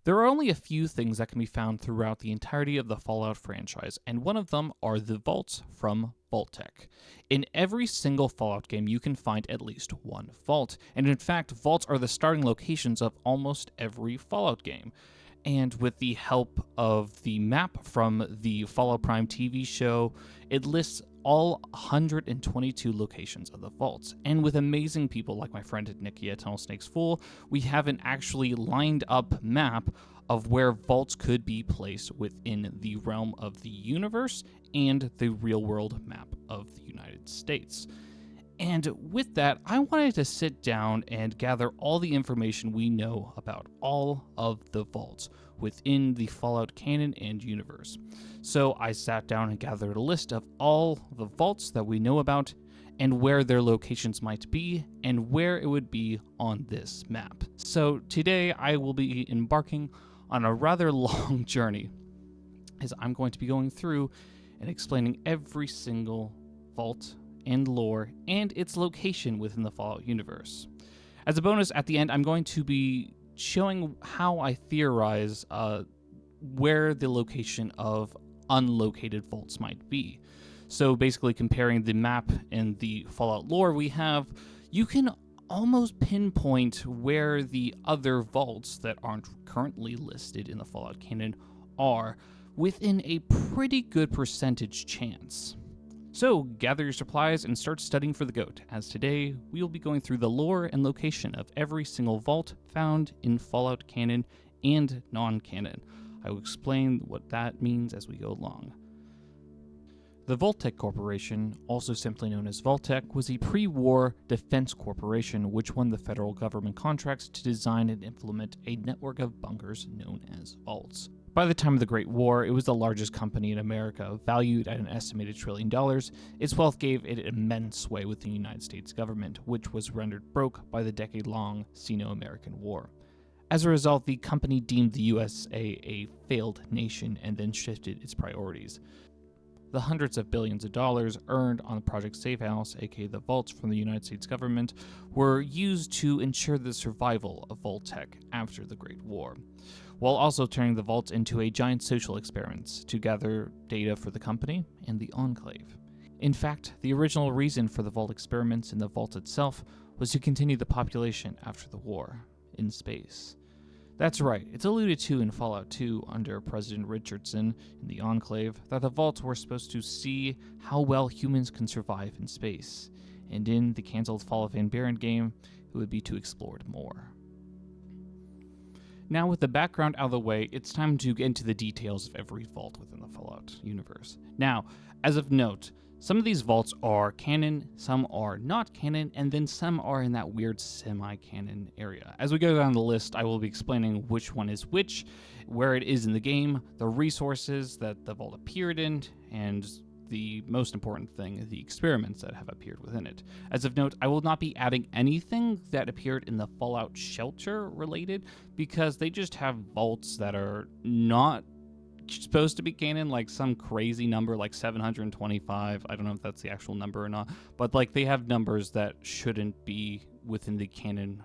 There are only a few things that can be found throughout the entirety of the Fallout franchise, and one of them are the vaults from Vault-Tec. In every single Fallout game, you can find at least one vault, and in fact, vaults are the starting locations of almost every Fallout game. And with the help of the map from the Fallout Prime TV show, it lists all 122 locations of the vaults. And with amazing people like my friend Nikki at Tunnel Snakes Fool, we have an actually lined up map of where vaults could be placed within the realm of the universe and the real world map of the United States. And with that, I wanted to sit down and gather all the information we know about all of the vaults within the Fallout canon and universe. So I sat down and gathered a list of all the vaults that we know about and where their locations might be and where it would be on this map. So today I will be embarking on a rather long journey as I'm going to be going through and explaining every single vault and lore and its location within the Fallout universe. As a bonus, at the end, I'm going to be showing how I theorize where the location of unlocated vaults might be. So basically comparing the map and the Fallout lore we have, you can almost pinpoint where the other vaults that aren't currently listed in the Fallout canon are within a pretty good percentage chance. So gather your supplies and start studying for the GOAT, as today we will be going through the lore and location of every single vault found in Fallout canon and non-canon. I will explain what that means as we go along. The Vault-Tec Corporation, also simply known as Vault-Tec, was a pre-war defense corporation which won the federal government contracts to design and implement a network of bunkers known as vaults. By the time of the Great War, it was the largest company in America, valued at an estimated $1 trillion. Its wealth gave it immense sway with the United States government, which was rendered broke by the decade-long Sino-American War. As a result, the company deemed the USA a failed nation and then shifted its priorities. The hundreds of billions of dollars earned on Project Safe House, aka the vaults from the United States government, were used to ensure the survival of Vault-Tec after the Great War, while also turning the vaults into a giant social experiment to gather data for the company and the Enclave. In fact, the original reason for the vault experiments in the vault itself was to continue the population after the war, in space. That's right, it's alluded to in Fallout 2 under President Richardson in the Enclave that the vaults were supposed to see how well humans can survive in space, and in the cancelled Fall of Van Buren game, it would be to explore it more. Now with the background out of the way, it's time to get into the details of every vault within the Fallout universe. Now, as of note, some of these vaults are canon, some are not canon, and then some are in that weird semi-canon area. As we go down the list, I will be explaining which one is which, where it is in the game, the resources that the vault appeared in, and the most important thing, the experiments that have appeared within it. As of note, I will not be adding anything that appeared in the Fallout Shelter related, because they just have vaults that are not supposed to be canon, like some crazy number like 725. I don't know if that's the actual number or not, but like they have numbers that shouldn't be within the canon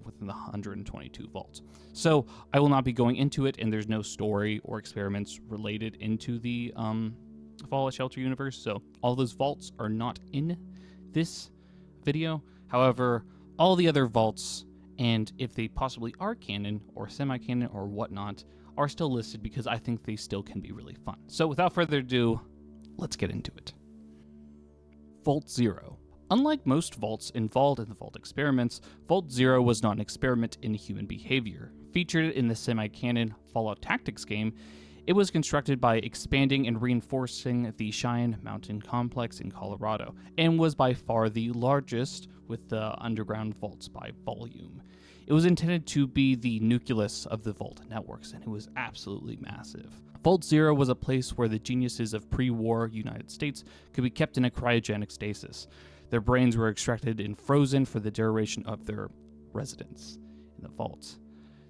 within the 122 vaults. So I will not be going into it, and there's no story or experiments related into the Fallout Shelter universe, so all those vaults are not in this video. However, all the other vaults, and if they possibly are canon or semi-canon or whatnot, are still listed because I think they still can be really fun. So without further ado, let's get into it. Vault Zero. Unlike most vaults involved in the vault experiments, Vault Zero was not an experiment in human behavior. Featured in the semi-canon Fallout Tactics game, it was constructed by expanding and reinforcing the Cheyenne Mountain Complex in Colorado, and was by far the largest with the underground vaults by volume. It was intended to be the nucleus of the vault networks, and it was absolutely massive. Vault Zero was a place where the geniuses of pre-war United States could be kept in a cryogenic stasis. Their brains were extracted and frozen for the duration of their residence in the vault.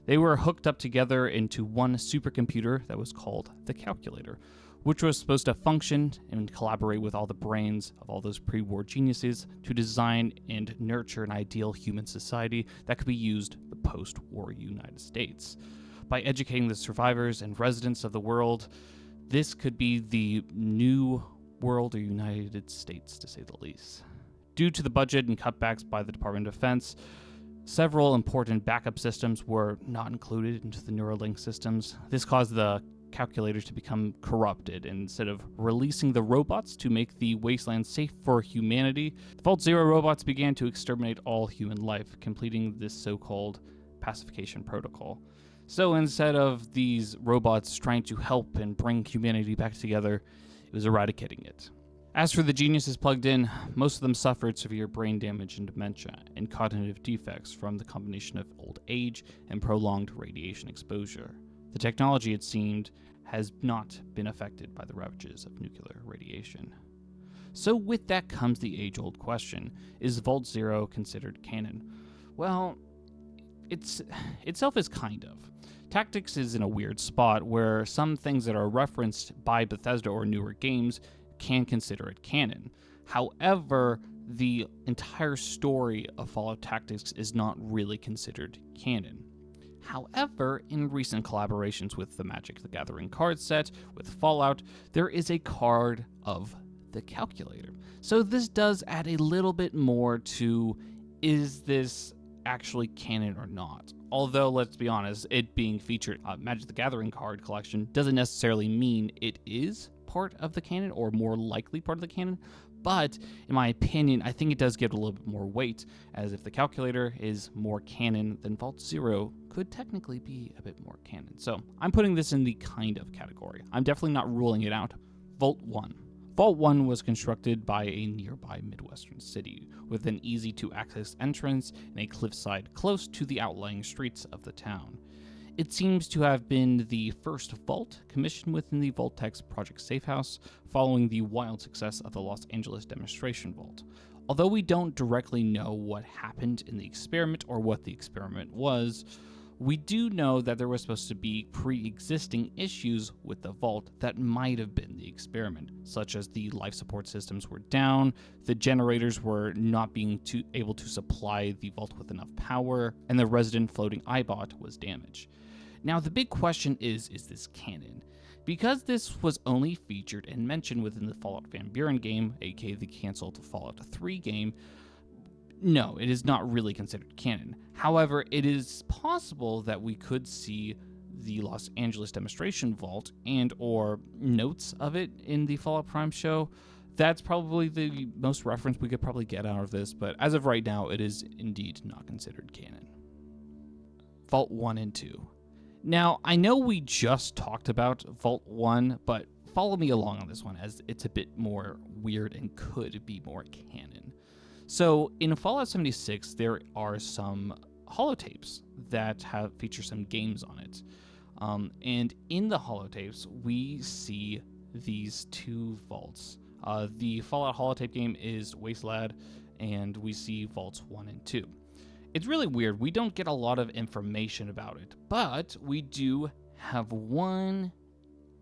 They were hooked up together into one supercomputer that was called the Calculator, which was supposed to function and collaborate with all the brains of all those pre-war geniuses to design and nurture an ideal human society that could be used in the post-war United States. by educating the survivors and residents of the world, this could be the new world or United States, to say the least. Due to the budget and cutbacks by the Department of Defense, several important backup systems were not included into the Neuralink systems. This caused the calculators to become corrupted. Instead of releasing the robots to make the wasteland safe for humanity, the Vault Zero robots began to exterminate all human life, completing this so-called pacification protocol. So instead of these robots trying to help and bring humanity back together, it was eradicating it. As for the geniuses plugged in, most of them suffered severe brain damage and dementia and cognitive defects from the combination of old age and prolonged radiation exposure. The technology, it seemed, has not been affected by the ravages of nuclear radiation. So with that comes the age-old question, is Vault Zero considered canon? Well, itself is kind of. Tactics is in a weird spot where some things that are referenced by Bethesda or newer games can consider it canon. However, the entire story of Fallout Tactics is not really considered canon. However, in recent collaborations with the Magic the Gathering card set, with Fallout, there is a card of the calculator. So this does add a little bit more to, is this actually canon or not? Although, let's be honest, it being featured Magic the Gathering card collection doesn't necessarily mean it is part of the canon, or more likely part of the canon. But, in my opinion, I think it does give it a little bit more weight, as if the calculator is more canon, then Vault Zero could technically be a bit more canon. So, I'm putting this in the kind of category. I'm definitely not ruling it out. Vault 1. Vault 1 was constructed by a nearby Midwestern city, with an easy-to-access entrance and a cliffside close to the outlying streets of the town. It seems to have been the first vault commissioned within the Vault-Tec's Project Safehouse, following the wild success of the Los Angeles demonstration vault. Although we don't directly know what happened in the experiment or what the experiment was, we do know that there was supposed to be pre-existing issues with the vault that might have been the experiment, such as the life support systems were down, the generators were not being able to supply the vault with enough power, and the resident floating iBot was damaged. Now, the big question is this canon? Because this was only featured and mentioned within the Fallout Van Buren game, aka the canceled Fallout 3 game, no, it is not really considered canon. However, it is possible that we could see the Los Angeles demonstration vault and or notes of it in the Fallout Prime show. That's probably the most reference we could probably get out of this, but as of right now, it is indeed not considered canon. Vault 1 and 2. Now, I know we just talked about Vault 1, but follow me along on this one, as it's a bit more weird and could be more canon. So, in Fallout 76, there are some holotapes that feature some games on it. And in the holotapes, we see these two vaults. The Fallout holotape game is Wasteland, and we see Vaults 1 and 2. It's really weird. We don't get a lot of information about it, but we do have one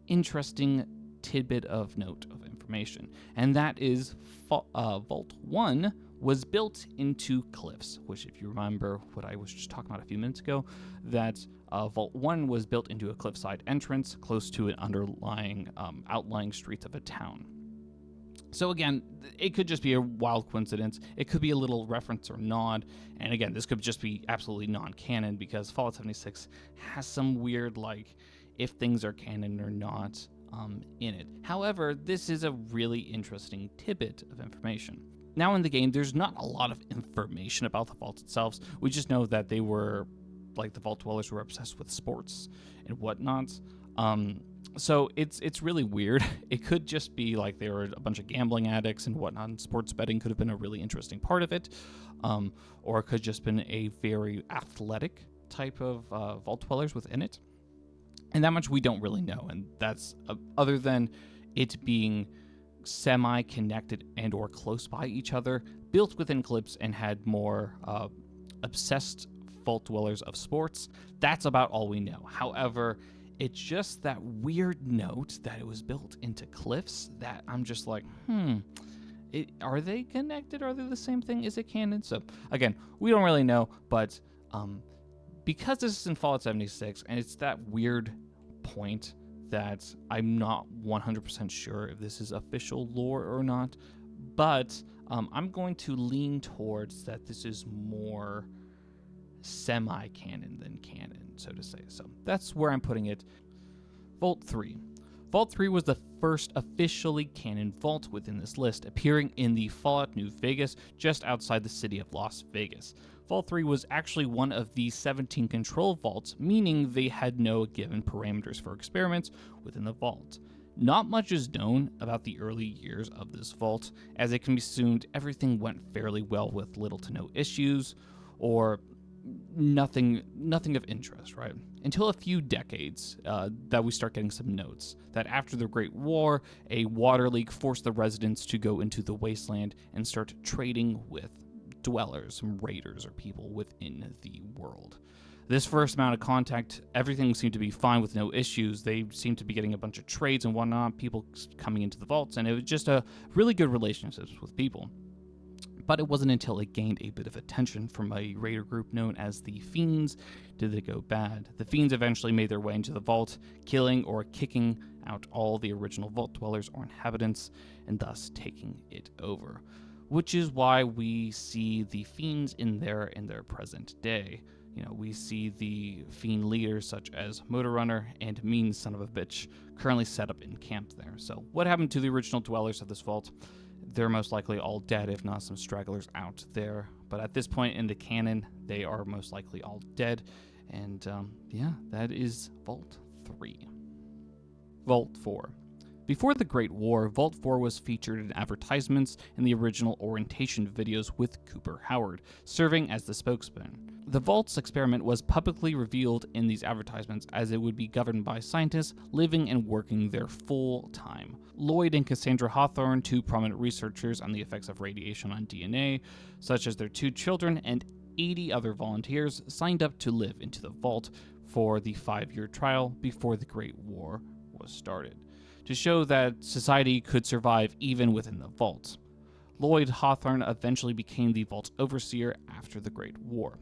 interesting tidbit of note of information, and that is Vault 1 was built into cliffs, which, if you remember what I was just talking about a few minutes ago, that Vault 1 was built into a cliffside entrance close to an underlying outlying streets of a town. So again, it could just be a wild coincidence. It could be a little reference or nod. And again, this could just be absolutely non-canon because Fallout 76 has some weird, like, if things are canon or not in it. However, this is a really interesting tidbit of information. Now in the game, there's not a lot of information about the vault itself. We just know that they were, like, the vault dwellers were obsessed with sports and whatnot. So it's really weird. It could just be like they were a bunch of gambling addicts and whatnot, and sports betting could have been a really interesting part of it. Or it could just been a very athletic type of vault dwellers within it. And that much we don't really know. And that's other than it being semi-connected and or close by each other, built within clips and had more obsessed vault dwellers of sports. That's about all we know. However, it's just that weird note that it was built into cliffs that I'm just like, are they connected? Are they the same thing? Is it canon? So again, we don't really know, but Because this is in Fallout 76, and it's that weird point that I'm not 100% sure if this is official lore or not, but I'm going to lean towards that this is more semi-canon than canon, so to say. So that's where I'm putting it. Vault 3. Vault 3 was the first officially canon vault within this list, appearing in the Fallout New Vegas just outside the city of Las Vegas. Vault 3 was actually one of the 17 control vaults, meaning they had no given parameters for experiments within the vault. Not much is known about the early years of this vault, as it can be assumed everything went fairly well with little to no issues, or nothing of interest, right? Until a few decades that we start getting some notes that after the Great War, a water leak forced the residents to go into the wasteland and start trading with dwellers, some raiders or people within the world. This first amount of contact, everything seemed to be fine with no issues. They seemed to be getting a bunch of trades and whatnot, people coming into the vaults, and it was just a really good relationships with people. But it wasn't until it gained a bit of attention from a raider group known as the Fiends did it go bad. The Fiends eventually made their way into the vault, killing or kicking out all the original vault dwellers or inhabitants, and thus taking it over. Which is why we see the Fiends in their present day. You know, we see the Fiend leaders such as Motor Runner and Mean Son of a Bitch currently set up in camp there. So what happened to the original dwellers of this vault? They're most likely all dead, if not some stragglers out there. But at this point in the canon, they are most likely all dead. And yeah, that is Vault 3. Vault 4. Before the Great War, Vault 4 was featured in advertisements in the original orientation videos with Cooper Howard, serving as the spokesman. The Vault's experiment was publicly revealed in these advertisements as it would be governed by scientists living and working there full time. Lloyd and Cassandra Hawthorne, two prominent researchers on the effects of radiation on DNA, such as their 2 children and 80 other volunteers, signed up to live into the Vault for the 5-year trial before the Great War was started, to show that society could survive even within the Vault. Lloyd Hawthorne eventually became the Vault's overseer after the Great War.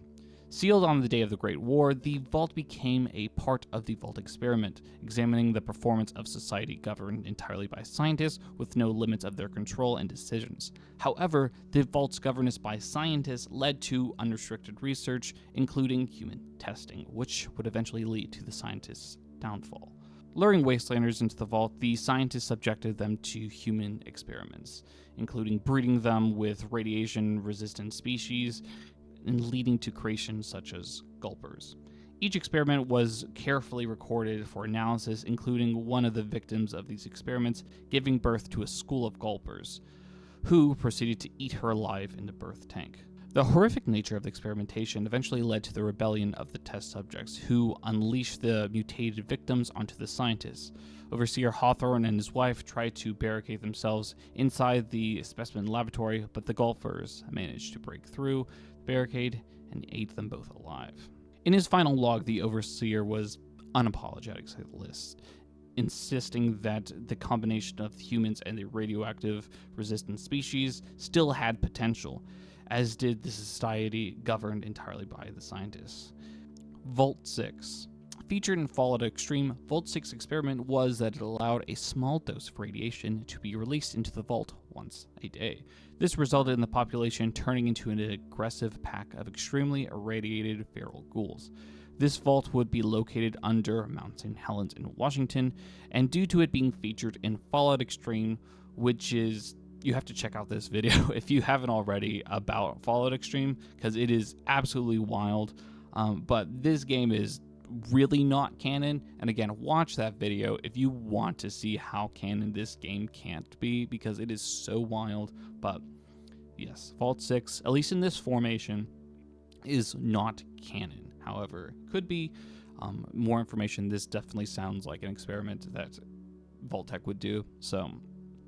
Sealed on the day of the Great War, the Vault became a part of the Vault experiment, examining the performance of society governed entirely by scientists with no limits of their control and decisions. However, the Vault's governance by scientists led to unrestricted research, including human testing, which would eventually lead to the scientists' downfall. Luring wastelanders into the Vault, the scientists subjected them to human experiments, including breeding them with radiation-resistant species and leading to creations such as gulpers. Each experiment was carefully recorded for analysis, including one of the victims of these experiments giving birth to a school of gulpers, who proceeded to eat her alive in the birth tank. The horrific nature of the experimentation eventually led to the rebellion of the test subjects, who unleashed the mutated victims onto the scientists. Overseer Hawthorne and his wife tried to barricade themselves inside the specimen laboratory, but the Gulpers managed to break through the barricade and ate them both alive. In his final log, the Overseer was unapologetic, to say the least, insisting that the combination of humans and the radioactive resistant species still had potential, as did the society governed entirely by the scientists. Vault 6. Featured in Fallout Extreme, Vault 6 experiment was that it allowed a small dose of radiation to be released into the Vault once a day. This resulted in the population turning into an aggressive pack of extremely irradiated feral ghouls. This vault would be located under Mount St. Helens in Washington, and due to it being featured in Fallout Extreme, which is, you have to check out this video if you haven't already about Fallout Extreme, because it is absolutely wild. But this game is really not canon, and again, watch that video if you want to see how canon this game can't be, because it is so wild. But yes, Vault 6, at least in this formation, is not canon. However, could be more information. This definitely sounds like an experiment that Vault-Tec would do. So,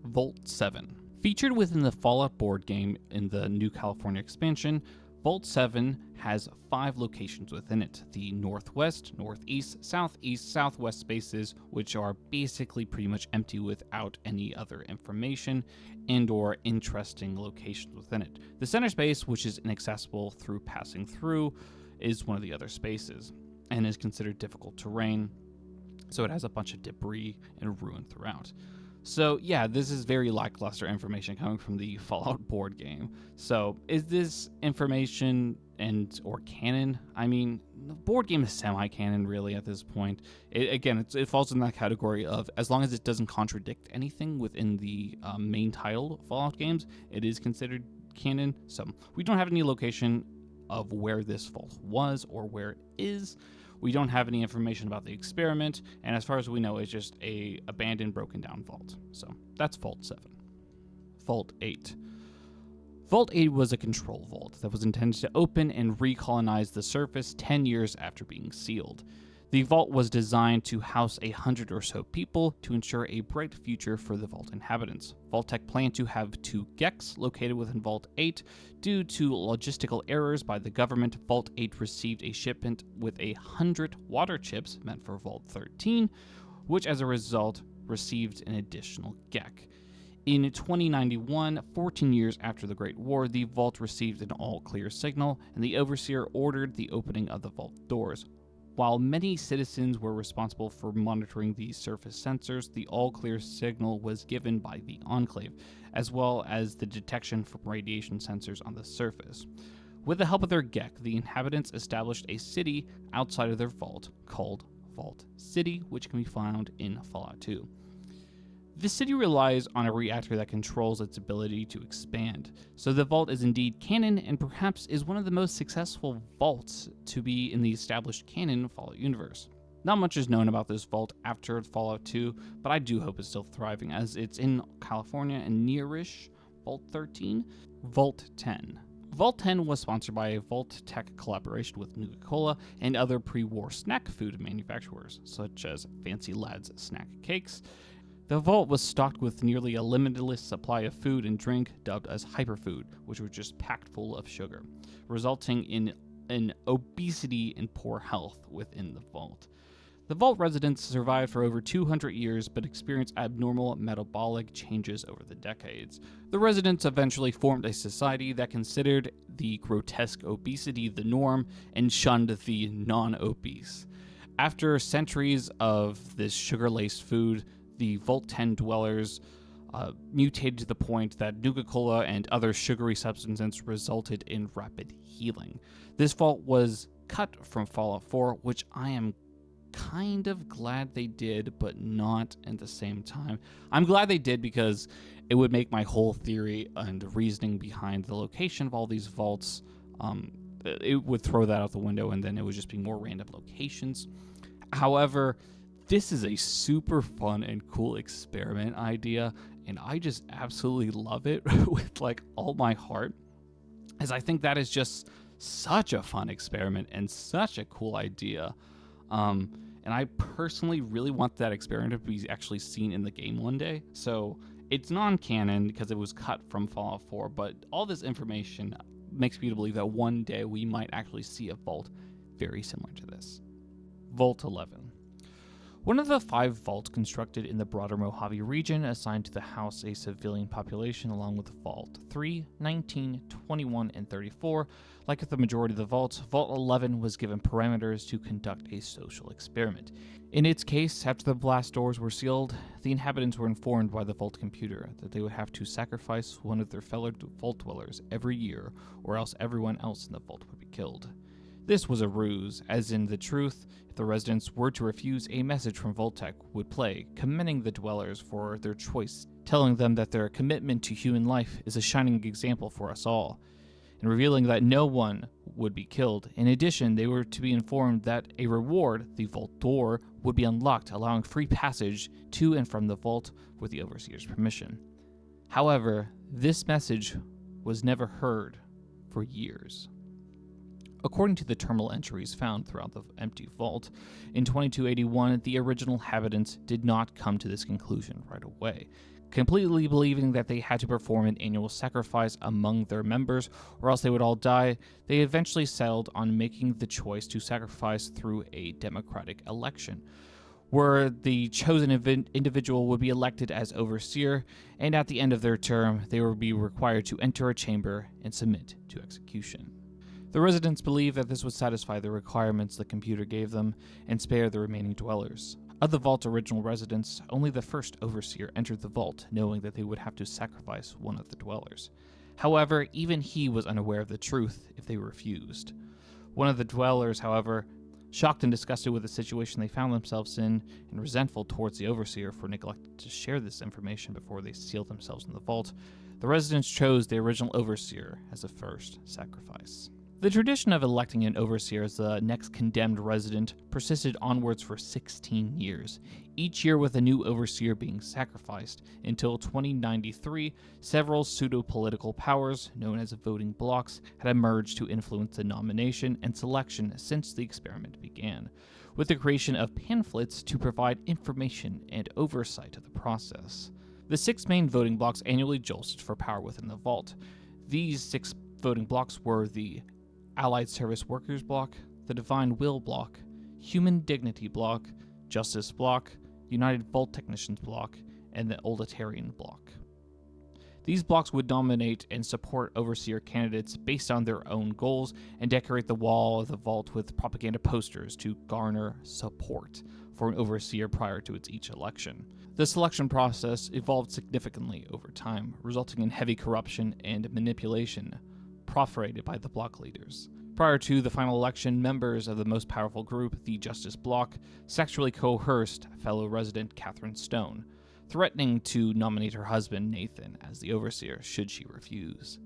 Vault 7. Featured within the Fallout board game in the New California expansion, Vault 7 has 5 locations within it: the northwest, northeast, southeast, southwest spaces, which are basically pretty much empty without any other information and or interesting locations within it. The center space, which is inaccessible through passing through, is one of the other spaces and is considered difficult terrain, so it has a bunch of debris and ruin throughout. So yeah, this is very lackluster information coming from the Fallout board game. So is this information or canon? I mean, the board game is semi-canon really at this point. It falls in that category of, as long as it doesn't contradict anything within the main title Fallout games, it is considered canon. So we don't have any location of where this vault was or where it is. We don't have any information about the experiment, and as far as we know, it's just a abandoned, broken down vault. So that's Vault 7. Vault 8. Vault 8 was a control vault that was intended to open and recolonize the surface 10 years after being sealed. The vault was designed to house 100 or so people to ensure a bright future for the vault inhabitants. Vault-Tec planned to have 2 Geks located within Vault 8. Due to logistical errors by the government, Vault 8 received a shipment with 100 water chips meant for Vault 13, which as a result received an additional Gek. In 2091, 14 years after the Great War, the vault received an all-clear signal, and the Overseer ordered the opening of the vault doors. While many citizens were responsible for monitoring the surface sensors, the all-clear signal was given by the Enclave, as well as the detection from radiation sensors on the surface. With the help of their Gek, the inhabitants established a city outside of their vault called Vault City, which can be found in Fallout 2. The city relies on a reactor that controls its ability to expand, so the vault is indeed canon and perhaps is one of the most successful vaults to be in the established canon Fallout universe. Not much is known about this vault after Fallout 2, but I do hope it's still thriving as it's in California and nearish Vault 13. Vault 10. Vault 10 was sponsored by a Vault-Tec collaboration with Nuka-Cola and other pre-war snack food manufacturers, such as Fancy Lads Snack Cakes. The vault was stocked with nearly a limitless supply of food and drink dubbed as hyperfood, which was just packed full of sugar, resulting in obesity and poor health within the vault. The vault residents survived for over 200 years but experienced abnormal metabolic changes over the decades. The residents eventually formed a society that considered the grotesque obesity the norm and shunned the non-obese. After centuries of this sugar-laced food, the Vault 10 dwellers mutated to the point that Nuka-Cola and other sugary substances resulted in rapid healing. This vault was cut from Fallout 4, which I am kind of glad they did, but not at the same time. I'm glad they did because it would make my whole theory and reasoning behind the location of all these vaults, it would throw that out the window, and then it would just be more random locations. However, this is a super fun and cool experiment idea, and I just absolutely love it with like all my heart, as I think that is just such a fun experiment and such a cool idea. And I personally really want that experiment to be actually seen in the game one day. So it's non-canon because it was cut from Fallout 4, but all this information makes me believe that one day we might actually see a vault very similar to this. Vault 11. One of the 5 vaults constructed in the broader Mojave region assigned to the house a civilian population along with Vault 3, 19, 21, and 34. Like with the majority of the vaults, Vault 11 was given parameters to conduct a social experiment. In its case, after the blast doors were sealed, the inhabitants were informed by the vault computer that they would have to sacrifice one of their fellow vault dwellers every year, or else everyone else in the vault would be killed. This was a ruse, as in the truth, if the residents were to refuse, a message from Vault-Tec would play, commending the dwellers for their choice, telling them that their commitment to human life is a shining example for us all, and revealing that no one would be killed. In addition, they were to be informed that a reward, the vault door, would be unlocked, allowing free passage to and from the vault with the Overseer's permission. However, this message was never heard for years. According to the terminal entries found throughout the empty vault, in 2281, the original inhabitants did not come to this conclusion right away. Completely believing that they had to perform an annual sacrifice among their members, or else they would all die, they eventually settled on making the choice to sacrifice through a democratic election, where the chosen individual would be elected as Overseer, and at the end of their term, they would be required to enter a chamber and submit to execution. The residents believed that this would satisfy the requirements the computer gave them and spare the remaining dwellers. Of the vault's original residents, only the first overseer entered the vault, knowing that they would have to sacrifice one of the dwellers. However, even he was unaware of the truth if they refused. One of the dwellers, however, shocked and disgusted with the situation they found themselves in, and resentful towards the overseer for neglecting to share this information before they sealed themselves in the vault, the residents chose the original overseer as the first sacrifice. The tradition of electing an overseer as the next condemned resident persisted onwards for 16 years, each year with a new overseer being sacrificed, until 2093, several pseudo-political powers, known as voting blocks, had emerged to influence the nomination and selection since the experiment began, with the creation of pamphlets to provide information and oversight of the process. The 6 main voting blocks annually jostled for power within the vault. These 6 voting blocks were the Allied Service Workers Bloc, the Divine Will Bloc, Human Dignity Bloc, Justice Bloc, United Vault Technicians Bloc, and the Oletarian Bloc. These blocks would nominate and support overseer candidates based on their own goals and decorate the wall of the vault with propaganda posters to garner support for an overseer prior to each election. The selection process evolved significantly over time, resulting in heavy corruption and manipulation proferated by the bloc leaders. Prior to the final election, members of the most powerful group, the Justice Bloc, sexually coerced fellow resident Catherine Stone, threatening to nominate her husband Nathan as the overseer should she refuse.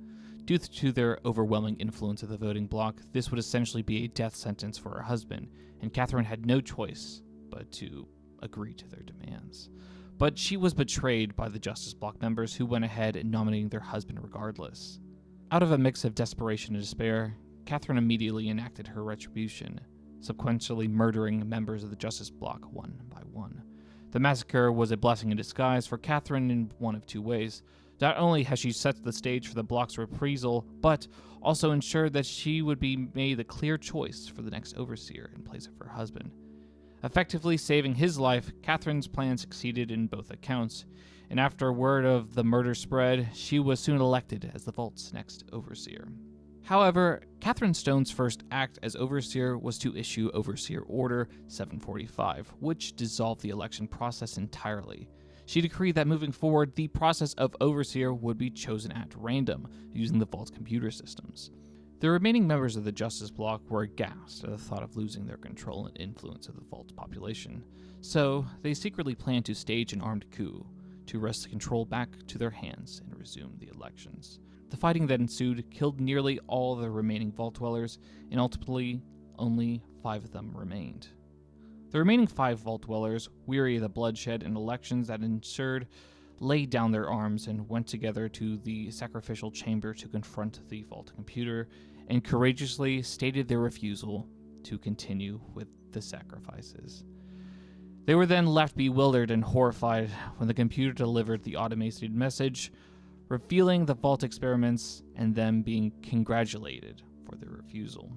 Due to their overwhelming influence of the voting bloc, this would essentially be a death sentence for her husband, and Catherine had no choice but to agree to their demands. But she was betrayed by the Justice Bloc members, who went ahead and nominated their husband regardless. Out of a mix of desperation and despair, Catherine immediately enacted her retribution, sequentially murdering members of the Justice Bloc one by one. The massacre was a blessing in disguise for Catherine in one of 2 ways. Not only has she set the stage for the Bloc's reprisal, but also ensured that she would be made the clear choice for the next overseer in place of her husband. Effectively saving his life, Catherine's plan succeeded in both accounts, and after word of the murder spread, she was soon elected as the Vault's next overseer. However, Catherine Stone's first act as overseer was to issue Overseer Order 745, which dissolved the election process entirely. She decreed that moving forward, the process of overseer would be chosen at random, using the Vault's computer systems. The remaining members of the Justice Bloc were aghast at the thought of losing their control and influence of the Vault's population, so they secretly planned to stage an armed coup to wrest the control back to their hands and resume the elections. The fighting that ensued killed nearly all the remaining Vault Dwellers, and ultimately, only 5 of them remained. The remaining 5 Vault Dwellers, weary of the bloodshed and elections that ensued, laid down their arms and went together to the sacrificial chamber to confront the Vault computer, and courageously stated their refusal to continue with the sacrifices. They were then left bewildered and horrified when the computer delivered the automated message, revealing the Vault experiments and them being congratulated for their refusal.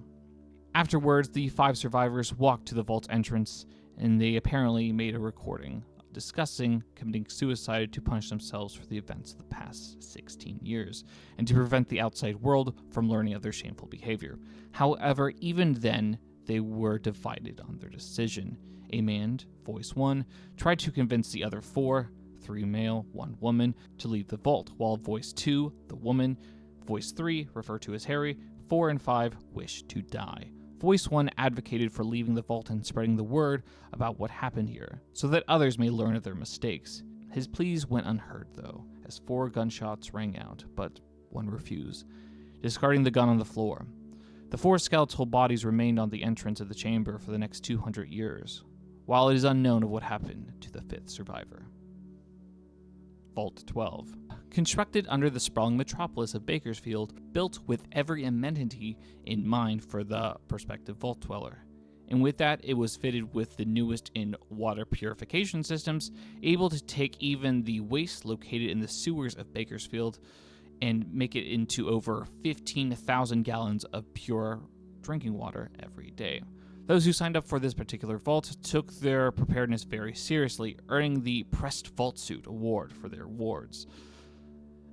Afterwards, the 5 survivors walked to the Vault's entrance, and they apparently made a recording discussing committing suicide to punish themselves for the events of the past 16 years, and to prevent the outside world from learning of their shameful behavior. However, even then, they were divided on their decision. A man, Voice 1, tried to convince the other 4, 3 male, 1 woman, to leave the Vault, while Voice 2, the woman, Voice 3, referred to as Harry, 4 and 5, wished to die. Voice 1 advocated for leaving the Vault and spreading the word about what happened here, so that others may learn of their mistakes. His pleas went unheard, though, as 4 gunshots rang out, but 1 refused, discarding the gun on the floor. The 4 skeletal bodies remained on the entrance of the chamber for the next 200 years, while it is unknown of what happened to the 5th survivor. Vault 12. Constructed under the sprawling metropolis of Bakersfield, built with every amenity in mind for the prospective Vault Dweller. And with that, it was fitted with the newest in water purification systems, able to take even the waste located in the sewers of Bakersfield and make it into over 15,000 gallons of pure drinking water every day. Those who signed up for this particular vault took their preparedness very seriously, earning the Pressed Vault Suit award for their wards.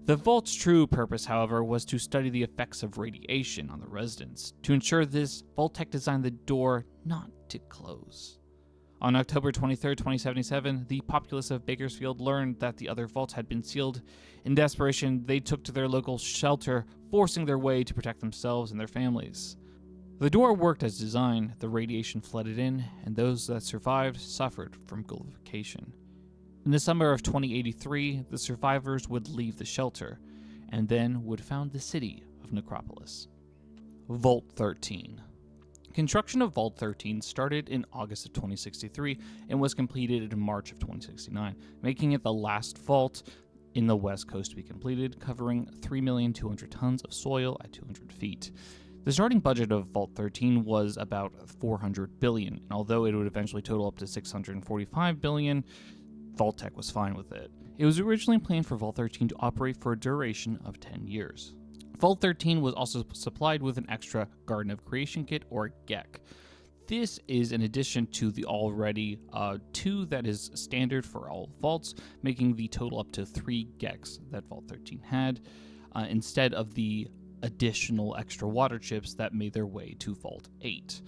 The vault's true purpose, however, was to study the effects of radiation on the residents. To ensure this, Vault-Tec designed the door not to close. On October 23, 2077, the populace of Bakersfield learned that the other vaults had been sealed. In desperation, they took to their local shelter, forcing their way to protect themselves and their families. The door worked as designed, the radiation flooded in, and those that survived suffered from ghoulification. In the summer of 2083, the survivors would leave the shelter, and then would found the city of Necropolis. Vault 13. Construction of Vault 13 started in August of 2063 and was completed in March of 2069, making it the last vault in the West Coast to be completed, covering 3,200,000 tons of soil at 200 feet. The starting budget of Vault 13 was about $400 billion, and although it would eventually total up to $645 billion, Vault-Tec was fine with it. It was originally planned for Vault 13 to operate for a duration of 10 years. Vault 13 was also supplied with an extra Garden of Creation kit, or GEC. This is in addition to the already 2 that is standard for all vaults, making the total up to 3 GECs that Vault 13 had, instead of the additional extra water chips that made their way to Vault 8.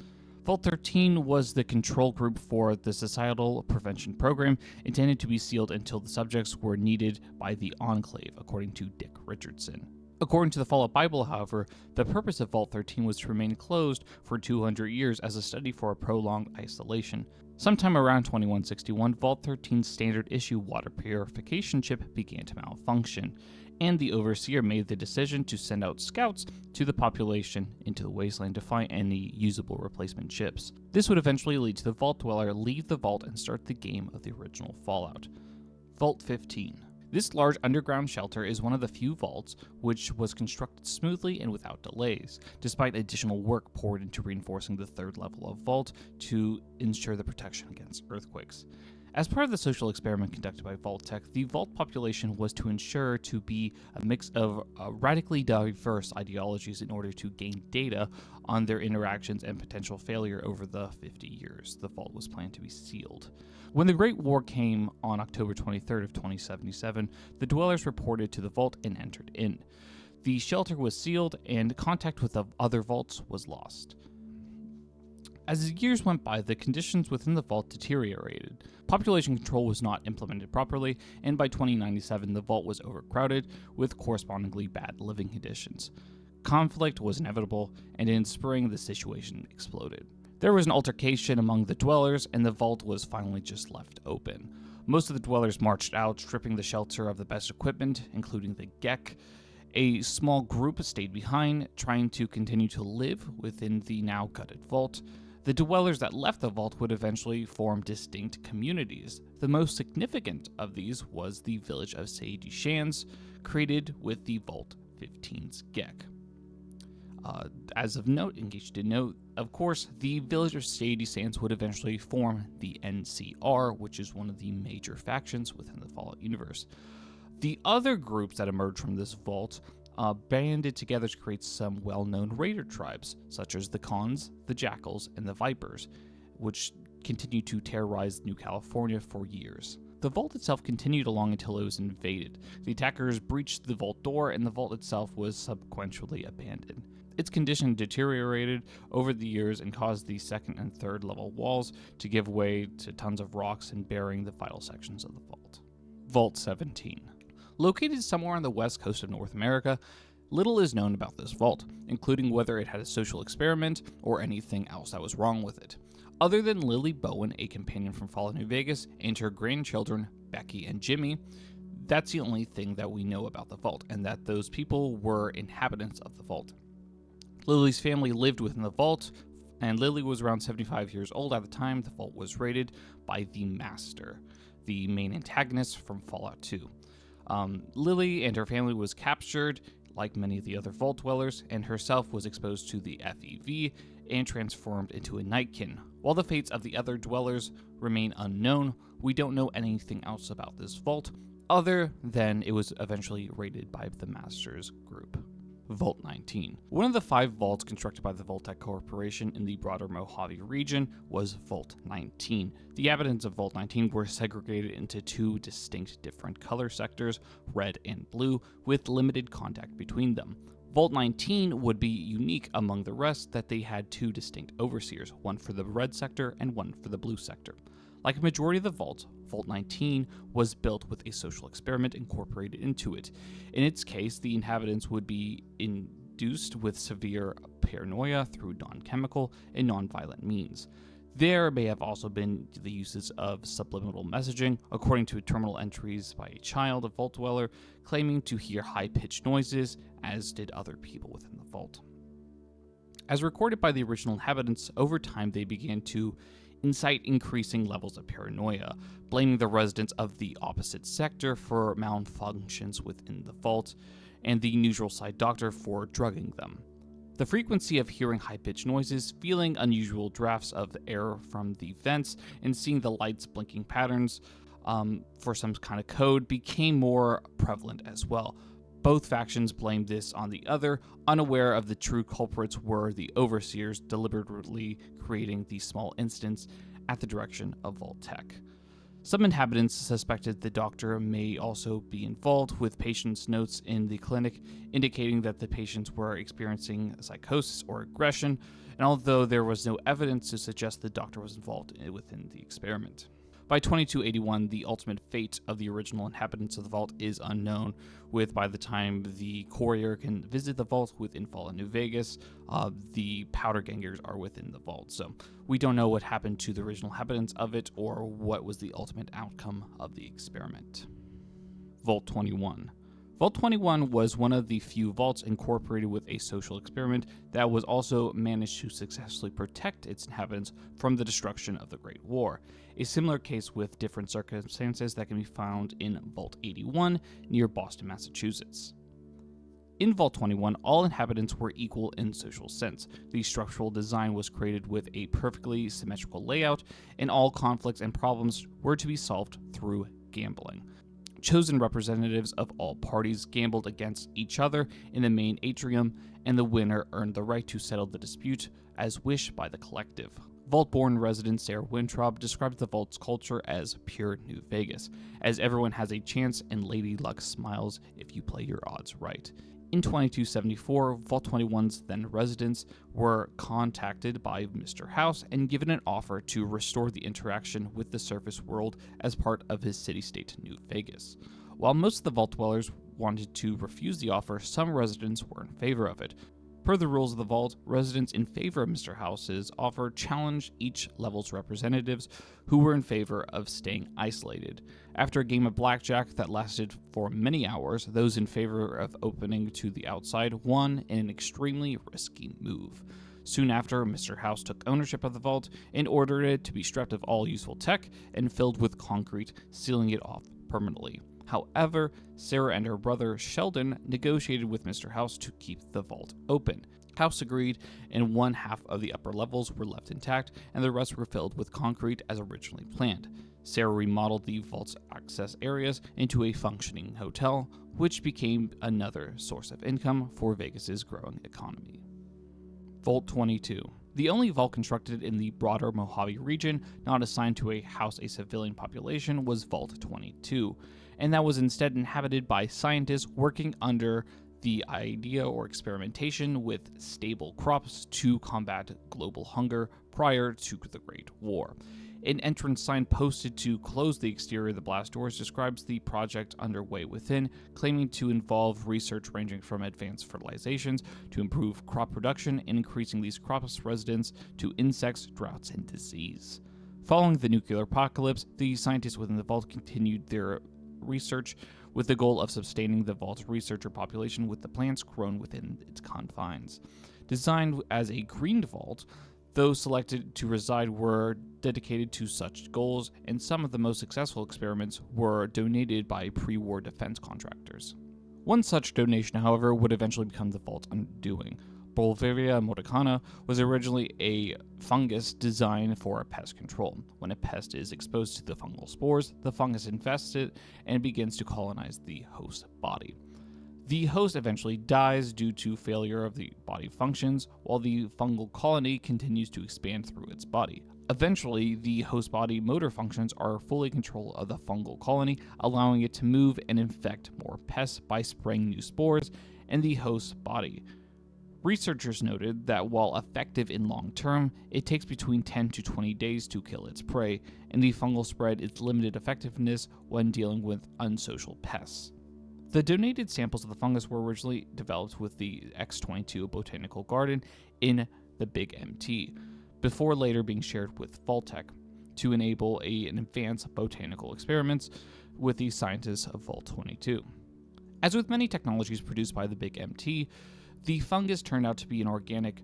Vault 13 was the control group for the Societal Prevention Program, intended to be sealed until the subjects were needed by the Enclave, according to Dick Richardson. According to the Fallout Bible, however, the purpose of Vault 13 was to remain closed for 200 years as a study for a prolonged isolation. Sometime around 2161, Vault 13's standard issue water purification chip began to malfunction, and the Overseer made the decision to send out scouts to the population into the wasteland to find any usable replacement chips. This would eventually lead to the Vault Dweller leave the vault and start the game of the original Fallout. Vault 15. This large underground shelter is one of the few vaults which was constructed smoothly and without delays, despite additional work poured into reinforcing the third level of vault to ensure the protection against earthquakes. As part of the social experiment conducted by Vault-Tec, the vault population was to ensure to be a mix of radically diverse ideologies in order to gain data on their interactions and potential failure over the 50 years the vault was planned to be sealed. When the Great War came on October 23rd of 2077, the dwellers reported to the vault and entered in. The shelter was sealed and contact with the other vaults was lost. As the years went by, the conditions within the vault deteriorated. Population control was not implemented properly, and by 2097 the vault was overcrowded with correspondingly bad living conditions. Conflict was inevitable, and in spring the situation exploded. There was an altercation among the dwellers, and the vault was finally just left open. Most of the dwellers marched out, stripping the shelter of the best equipment, including the GEC. A small group stayed behind, trying to continue to live within the now gutted vault. The dwellers that left the vault would eventually form distinct communities. The most significant of these was the village of Sadie Shands, created with the Vault 15's GEC. As of note, in case you didn't know, of course, the village of Sadie Sands would eventually form the NCR, which is one of the major factions within the Fallout universe. The other groups that emerged from this vault banded together to create some well-known raider tribes, such as the Khans, the Jackals, and the Vipers, which continued to terrorize New California for years. The vault itself continued along until it was invaded. The attackers breached the vault door, and the vault itself was subsequently abandoned. Its condition deteriorated over the years and caused the second and third level walls to give way to tons of rocks and burying the vital sections of the vault. Vault 17. Located somewhere on the west coast of North America, little is known about this vault, including whether it had a social experiment or anything else that was wrong with it. Other than Lily Bowen, a companion from Fallout New Vegas, and her grandchildren, Becky and Jimmy, that's the only thing that we know about the vault, and that those people were inhabitants of the vault. Lily's family lived within the vault, and Lily was around 75 years old at the time the vault was raided by the Master, the main antagonist from Fallout 2. Lily and her family was captured, like many of the other vault dwellers, and herself was exposed to the FEV and transformed into a Nightkin. While the fates of the other dwellers remain unknown, we don't know anything else about this vault, other than it was eventually raided by the Master's group. Vault 19. One of the 5 vaults constructed by the Vault-Tec Corporation in the broader Mojave region was Vault 19. The inhabitants of Vault 19 were segregated into 2 distinct different color sectors, red and blue, with limited contact between them. Vault 19 would be unique among the rest that they had 2 distinct overseers, one for the red sector and one for the blue sector. Like a majority of the vaults, Vault 19 was built with a social experiment incorporated into it. In its case, the inhabitants would be induced with severe paranoia through non-chemical and non-violent means. There may have also been the uses of subliminal messaging, according to terminal entries by a child, a vault dweller, claiming to hear high-pitched noises, as did other people within the vault. As recorded by the original inhabitants, over time they began to incite increasing levels of paranoia, blaming the residents of the opposite sector for malfunctions within the vault, and the neutral side doctor for drugging them. The frequency of hearing high-pitched noises, feeling unusual drafts of air from the vents, and seeing the lights blinking patterns for some kind of code became more prevalent as well. Both factions blamed this on the other, unaware of the true culprits were the overseers deliberately creating these small incidents at the direction of Vault-Tec. Some inhabitants suspected the doctor may also be involved, with patients' notes in the clinic indicating that the patients were experiencing psychosis or aggression, and although there was no evidence to suggest the doctor was involved within the experiment. By 2281, the ultimate fate of the original inhabitants of the vault is unknown, with by the time the courier can visit the vault within Fallen New Vegas, the powder gangers are within the vault. So we don't know what happened to the original inhabitants of it or what was the ultimate outcome of the experiment. Vault 21. Vault 21 was one of the few vaults incorporated with a social experiment that was also managed to successfully protect its inhabitants from the destruction of the Great War. A similar case with different circumstances that can be found in Vault 81 near Boston, Massachusetts. In Vault 21, all inhabitants were equal in social sense. The structural design was created with a perfectly symmetrical layout, and all conflicts and problems were to be solved through gambling. Chosen representatives of all parties gambled against each other in the main atrium, and the winner earned the right to settle the dispute as wished by the collective. Vault-born resident Sarah Wintrob described the Vault's culture as pure New Vegas, as everyone has a chance and Lady Luck smiles if you play your odds right. In 2274, Vault 21's then residents were contacted by Mr. House and given an offer to restore the interaction with the surface world as part of his city-state New Vegas. While most of the Vault dwellers wanted to refuse the offer, some residents were in favor of it. Per the rules of the Vault, residents in favor of Mr. House's offer challenged each level's representatives who were in favor of staying isolated. After a game of blackjack that lasted for many hours, those in favor of opening to the outside won in an extremely risky move. Soon after, Mr. House took ownership of the Vault and ordered it to be stripped of all useful tech and filled with concrete, sealing it off permanently. However, Sarah and her brother Sheldon negotiated with Mr. House to keep the vault open. House agreed, and one half of the upper levels were left intact, and the rest were filled with concrete as originally planned. Sarah remodeled the vault's access areas into a functioning hotel, which became another source of income for Vegas's growing economy. Vault 22. The only vault constructed in the broader Mojave region not assigned to a civilian population was Vault 22, and that was instead inhabited by scientists working under the idea or experimentation with stable crops to combat global hunger prior to the Great War. An entrance sign posted to close the exterior of the blast doors describes the project underway within, claiming to involve research ranging from advanced fertilizations to improve crop production and increasing these crops' resistance to insects, droughts, and disease. Following the nuclear apocalypse, the scientists within the vault continued their research with the goal of sustaining the vault's researcher population with the plants grown within its confines. Designed as a green vault, those selected to reside were dedicated to such goals, and some of the most successful experiments were donated by pre-war defense contractors. One such donation, however, would eventually become the vault's undoing. Bolveria modicana was originally a fungus designed for pest control. When a pest is exposed to the fungal spores, the fungus infests it and begins to colonize the host body. The host eventually dies due to failure of the body functions, while the fungal colony continues to expand through its body. Eventually, the host body motor functions are fully in control of the fungal colony, allowing it to move and infect more pests by spraying new spores in the host body. Researchers noted that while effective in long term, it takes between 10 to 20 days to kill its prey, and the fungal spread its limited effectiveness when dealing with unsocial pests. The donated samples of the fungus were originally developed with the X-22 Botanical Garden in the Big MT, before later being shared with Vault-Tec to enable an advanced botanical experiments with the scientists of Vault-22. As with many technologies produced by the Big MT, the fungus turned out to be an organic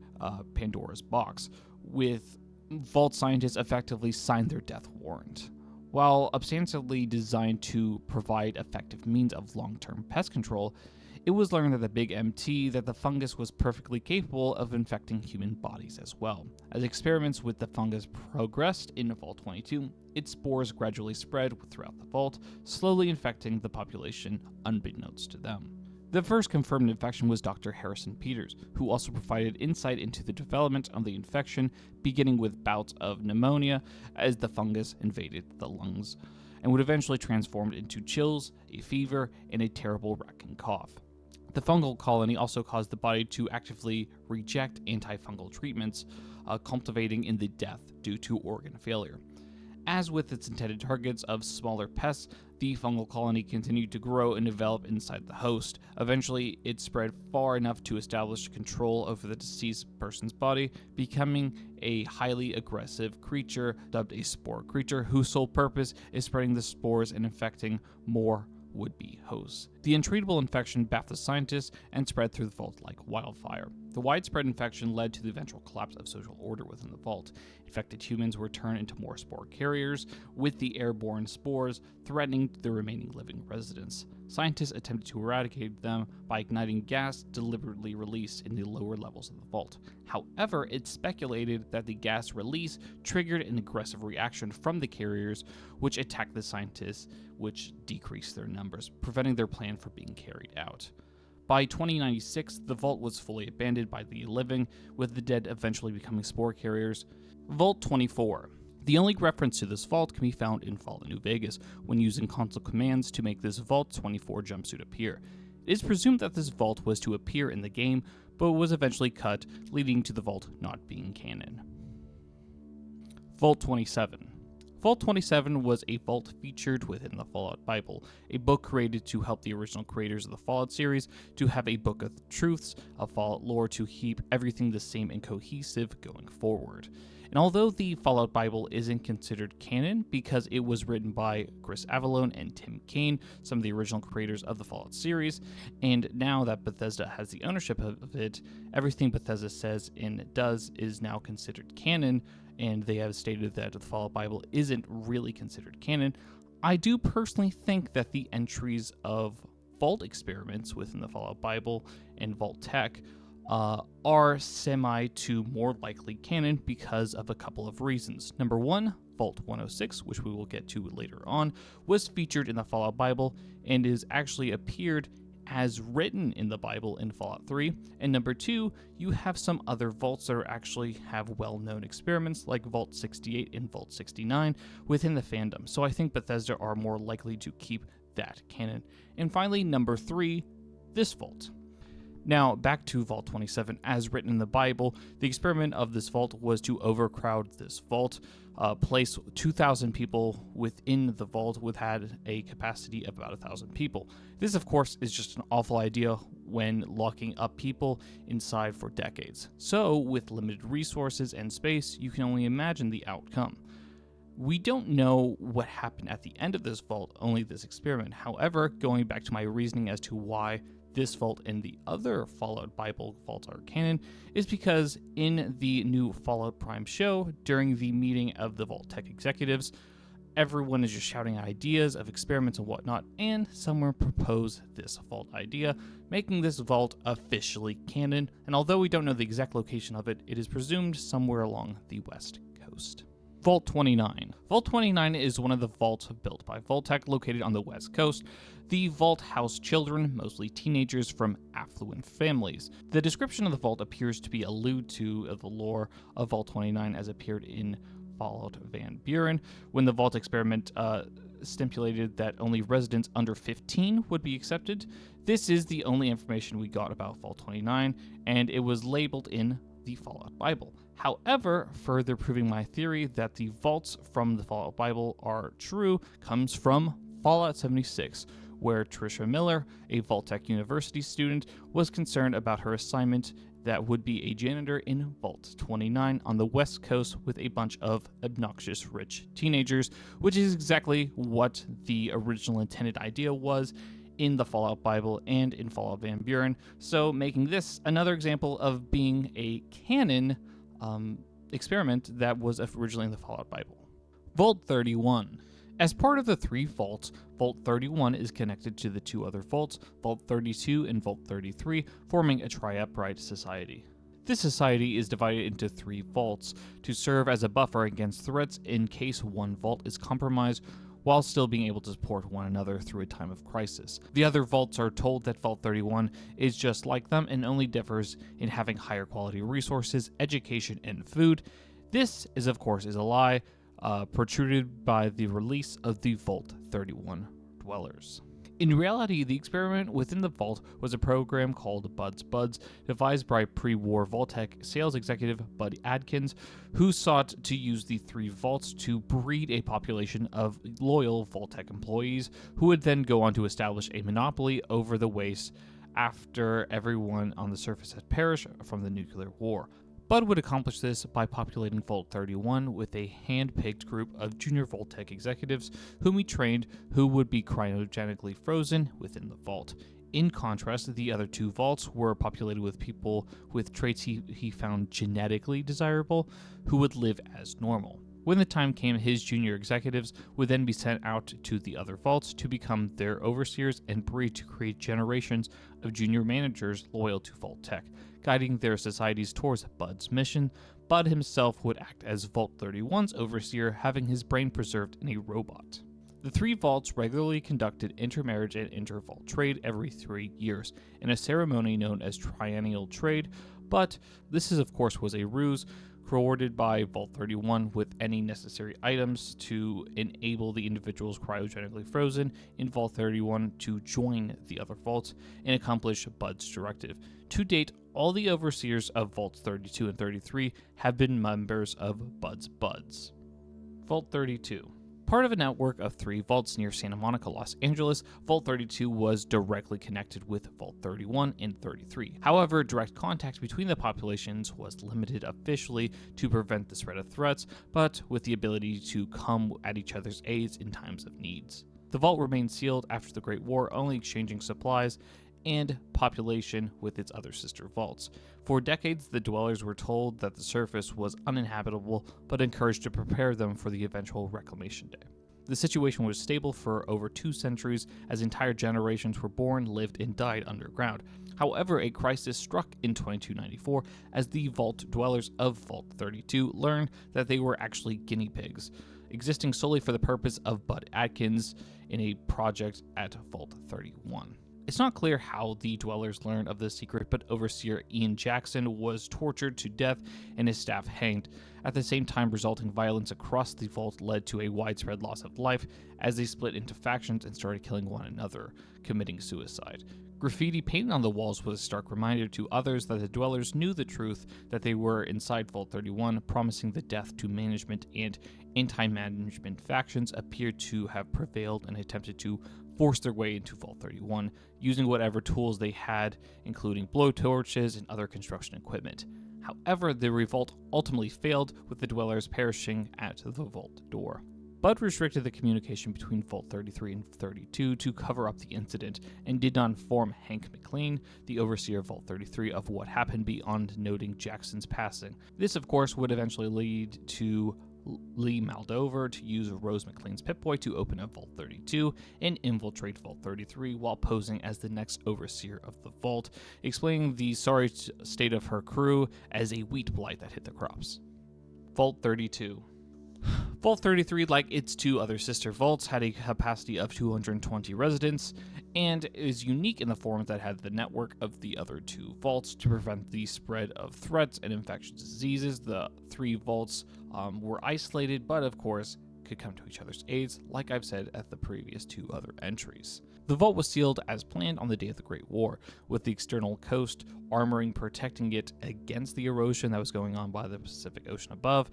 Pandora's box, with Vault scientists effectively signed their death warrant. While ostensibly designed to provide effective means of long-term pest control, it was learned at the Big MT that the fungus was perfectly capable of infecting human bodies as well. As experiments with the fungus progressed in Vault-22, its spores gradually spread throughout the vault, slowly infecting the population unbeknownst to them. The first confirmed infection was Dr. Harrison Peters, who also provided insight into the development of the infection, beginning with bouts of pneumonia as the fungus invaded the lungs, and would eventually transform into chills, a fever, and a terrible racking cough. The fungal colony also caused the body to actively reject antifungal treatments, culminating in the death due to organ failure. As with its intended targets of smaller pests, the fungal colony continued to grow and develop inside the host. Eventually, it spread far enough to establish control over the deceased person's body, becoming a highly aggressive creature dubbed a spore creature, whose sole purpose is spreading the spores and infecting more would-be hosts. The untreatable infection baffled the scientists and spread through the vault like wildfire. The widespread infection led to the eventual collapse of social order within the vault. Infected humans were turned into more spore carriers, with the airborne spores threatening the remaining living residents. Scientists attempted to eradicate them by igniting gas deliberately released in the lower levels of the vault. However, it's speculated that the gas release triggered an aggressive reaction from the carriers, which attacked the scientists, which decreased their numbers, preventing their plan from being carried out. By 2096, the vault was fully abandoned by the living, with the dead eventually becoming spore carriers. Vault 24. The only reference to this vault can be found in Fallout New Vegas, when using console commands to make this Vault 24 jumpsuit appear. It is presumed that this vault was to appear in the game, but was eventually cut, leading to the vault not being canon. Vault 27. Vault 27 was a vault featured within the Fallout Bible, a book created to help the original creators of the Fallout series to have a book of truths of Fallout lore to keep everything the same and cohesive going forward. And although the Fallout Bible isn't considered canon because it was written by Chris Avellone and Tim Kaine, some of the original creators of the Fallout series, and now that Bethesda has the ownership of it, everything Bethesda says and does is now considered canon, and they have stated that the Fallout Bible isn't really considered canon. I do personally think that the entries of Vault experiments within the Fallout Bible and Vault-Tec are semi to more likely canon because of a couple of reasons. Number one, Vault 106, which we will get to later on, was featured in the Fallout Bible and is actually appeared as written in the Bible in Fallout 3. And number two, you have some other vaults that actually have well-known experiments like Vault 68 and Vault 69 within the fandom. So I think Bethesda are more likely to keep that canon. And finally, number three, this vault. Now, back to Vault 27. As written in the Bible, the experiment of this vault was to overcrowd this vault, place 2,000 people within the vault, which had a capacity of about 1,000 people. This, of course, is just an awful idea when locking up people inside for decades. So, with limited resources and space, you can only imagine the outcome. We don't know what happened at the end of this vault, only this experiment. However, going back to my reasoning as to why this vault and the other Fallout Bible vaults are canon is because in the new Fallout Prime show, during the meeting of the Vault-Tec executives, everyone is just shouting ideas of experiments and whatnot, and someone proposed this vault idea, making this vault officially canon. And although we don't know the exact location of it, it is presumed somewhere along the West Coast. Vault 29. Vault 29 is one of the vaults built by Vault-Tec located on the West Coast. The vault housed children, mostly teenagers from affluent families. The description of the vault appears to be allude to the lore of Vault 29 as appeared in Fallout Van Buren, when the vault experiment stipulated that only residents under 15 would be accepted. This is the only information we got about Vault 29, and it was labeled in the Fallout Bible. However, further proving my theory that the vaults from the Fallout Bible are true comes from Fallout 76, where Tricia Miller, a Vault-Tec University student, was concerned about her assignment that would be a janitor in Vault 29 on the West Coast with a bunch of obnoxious rich teenagers, which is exactly what the original intended idea was in the Fallout Bible and in Fallout Van Buren, so making this another example of being a canon experiment that was originally in the Fallout Bible. Vault 31. As part of the three vaults, Vault 31 is connected to the two other vaults, Vault 32 and Vault 33, forming a triupright society. This society is divided into three vaults to serve as a buffer against threats in case one vault is compromised, while still being able to support one another through a time of crisis. The other vaults are told that Vault 31 is just like them and only differs in having higher quality resources, education, and food. This is, of course, a lie, protruded by the release of the Vault 31 dwellers. In reality, the experiment within the vault was a program called Buds, devised by pre-war Vault-Tec sales executive Bud Adkins, who sought to use the three vaults to breed a population of loyal Vault-Tec employees, who would then go on to establish a monopoly over the waste after everyone on the surface had perished from the nuclear war. Bud would accomplish this by populating Vault 31 with a hand-picked group of junior Vault-Tec executives whom he trained, who would be cryogenically frozen within the vault. In contrast, the other two vaults were populated with people with traits he found genetically desirable, who would live as normal. When the time came, his junior executives would then be sent out to the other vaults to become their overseers and breed to create generations of junior managers loyal to Vault-Tec, guiding their societies towards Bud's mission. Bud himself would act as Vault 31's overseer, having his brain preserved in a robot. The three vaults regularly conducted intermarriage and inter-vault trade every 3 years, in a ceremony known as triennial trade, but this of course was a ruse, rewarded by Vault 31 with any necessary items to enable the individuals cryogenically frozen in Vault 31 to join the other vaults and accomplish Bud's directive. To date, all the overseers of Vaults 32 and 33 have been members of Buds. Vault 32. Part of a network of three vaults near Santa Monica, Los Angeles, Vault 32 was directly connected with Vault 31 and 33. However, direct contact between the populations was limited officially to prevent the spread of threats, but with the ability to come at each other's aids in times of needs. The vault remained sealed after the Great War, only exchanging supplies and population with its other sister vaults. For decades, the dwellers were told that the surface was uninhabitable, but encouraged to prepare them for the eventual reclamation day. The situation was stable for over 2 centuries, as entire generations were born, lived, and died underground. However, a crisis struck in 2294 as the vault dwellers of Vault 32 learned that they were actually guinea pigs, existing solely for the purpose of Bud Adkins in a project at Vault 31. It's not clear how the dwellers learned of this secret, but Overseer Ian Jackson was tortured to death and his staff hanged. At the same time, resulting violence across the vault led to a widespread loss of life as they split into factions and started killing one another, committing suicide. Graffiti painted on the walls was a stark reminder to others that the dwellers knew the truth, that they were inside Vault 31, promising the death to management, and anti-management factions appeared to have prevailed and attempted to force their way into Vault 31, using whatever tools they had, including blowtorches and other construction equipment. However, the revolt ultimately failed, with the dwellers perishing at the vault door. Bud restricted the communication between Vault 33 and 32 to cover up the incident, and did not inform Hank McLean, the overseer of Vault 33, of what happened beyond noting Jackson's passing. This, of course, would eventually lead to Lee Moldover to use Rose McLean's Pip-Boy to open up Vault 32 and infiltrate Vault 33 while posing as the next overseer of the vault, explaining the sorry state of her crew as a wheat blight that hit the crops. Vault 32. Vault 33, like its two other sister vaults, had a capacity of 220 residents, and is unique in the form that had the network of the other two vaults to prevent the spread of threats and infectious diseases. The three vaults were isolated, but of course could come to each other's aids, like I've said at the previous two other entries. The vault was sealed as planned on the day of the Great War, with the external coast armoring protecting it against the erosion that was going on by the Pacific Ocean above.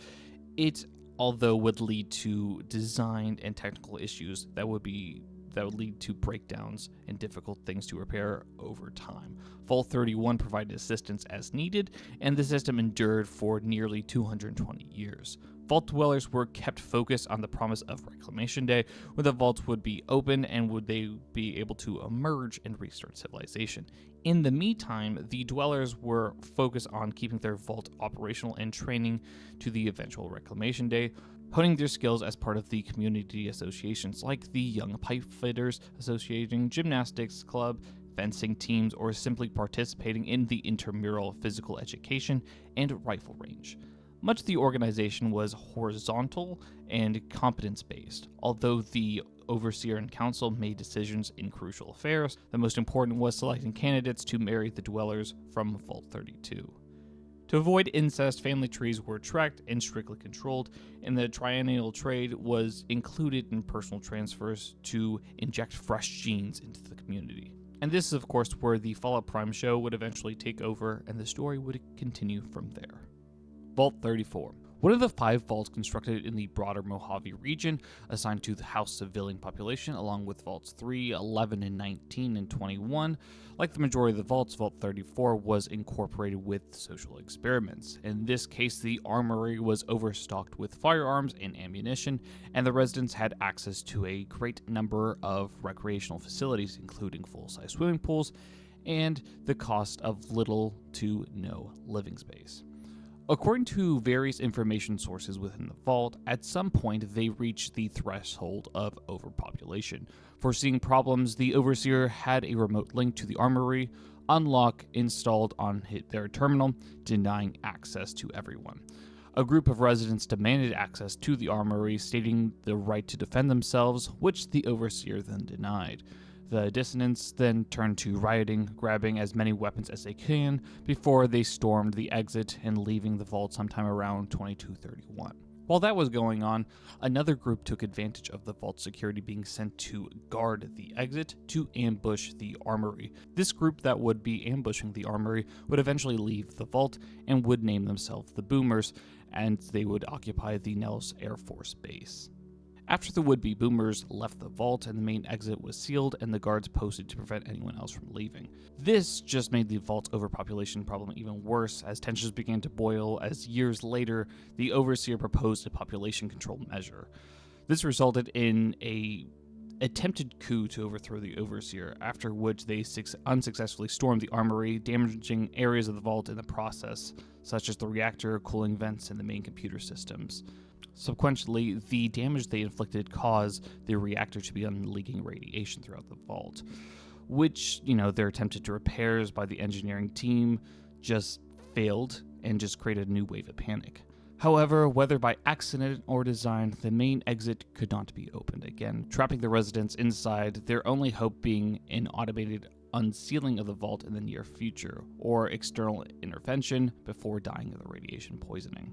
It, although, would lead to design and technical issues that would lead to breakdowns and difficult things to repair over time. Vault 31 provided assistance as needed, and the system endured for nearly 220 years. Vault dwellers were kept focused on the promise of Reclamation Day, where the vaults would be open and would they be able to emerge and restart civilization. In the meantime, the dwellers were focused on keeping their vault operational and training to the eventual Reclamation Day, honing their skills as part of the community associations like the Young Pipefitters Association, Gymnastics Club, fencing teams, or simply participating in the intramural physical education and rifle range. Much of the organization was horizontal and competence-based. Although the Overseer and Council made decisions in crucial affairs, the most important was selecting candidates to marry the dwellers from Vault 32. To avoid incest, family trees were tracked and strictly controlled, and the triennial trade was included in personal transfers to inject fresh genes into the community. And this is, of course, where the Fallout Prime show would eventually take over, and the story would continue from there. Vault 34. One of the 5 vaults constructed in the broader Mojave region, assigned to the House civilian population, along with Vaults 3, 11, and 19, and 21. Like the majority of the vaults, Vault 34 was incorporated with social experiments. In this case, the armory was overstocked with firearms and ammunition, and the residents had access to a great number of recreational facilities, including full-size swimming pools, and the cost of little to no living space. According to various information sources within the vault, at some point they reached the threshold of overpopulation. Foreseeing problems, the Overseer had a remote link to the armory unlock installed on their terminal, denying access to everyone. A group of residents demanded access to the armory, stating the right to defend themselves, which the Overseer then denied. The dissidents then turned to rioting, grabbing as many weapons as they can before they stormed the exit and leaving the vault sometime around 2231. While that was going on, another group took advantage of the vault security being sent to guard the exit to ambush the armory. This group that would be ambushing the armory would eventually leave the vault and would name themselves the Boomers, and they would occupy the Nellis Air Force Base. After the would-be Boomers left the vault and the main exit was sealed and the guards posted to prevent anyone else from leaving. This just made the vault's overpopulation problem even worse as tensions began to boil as years later the Overseer proposed a population control measure. This resulted in a attempted coup to overthrow the Overseer, after which they unsuccessfully stormed the armory, damaging areas of the vault in the process, such as the reactor, cooling vents, and the main computer systems. Subsequently, the damage they inflicted caused the reactor to begin leaking radiation throughout the vault, which, their attempted repairs by the engineering team just failed and just created a new wave of panic. However, whether by accident or design, the main exit could not be opened again, trapping the residents inside, their only hope being an automated unsealing of the vault in the near future, or external intervention before dying of the radiation poisoning.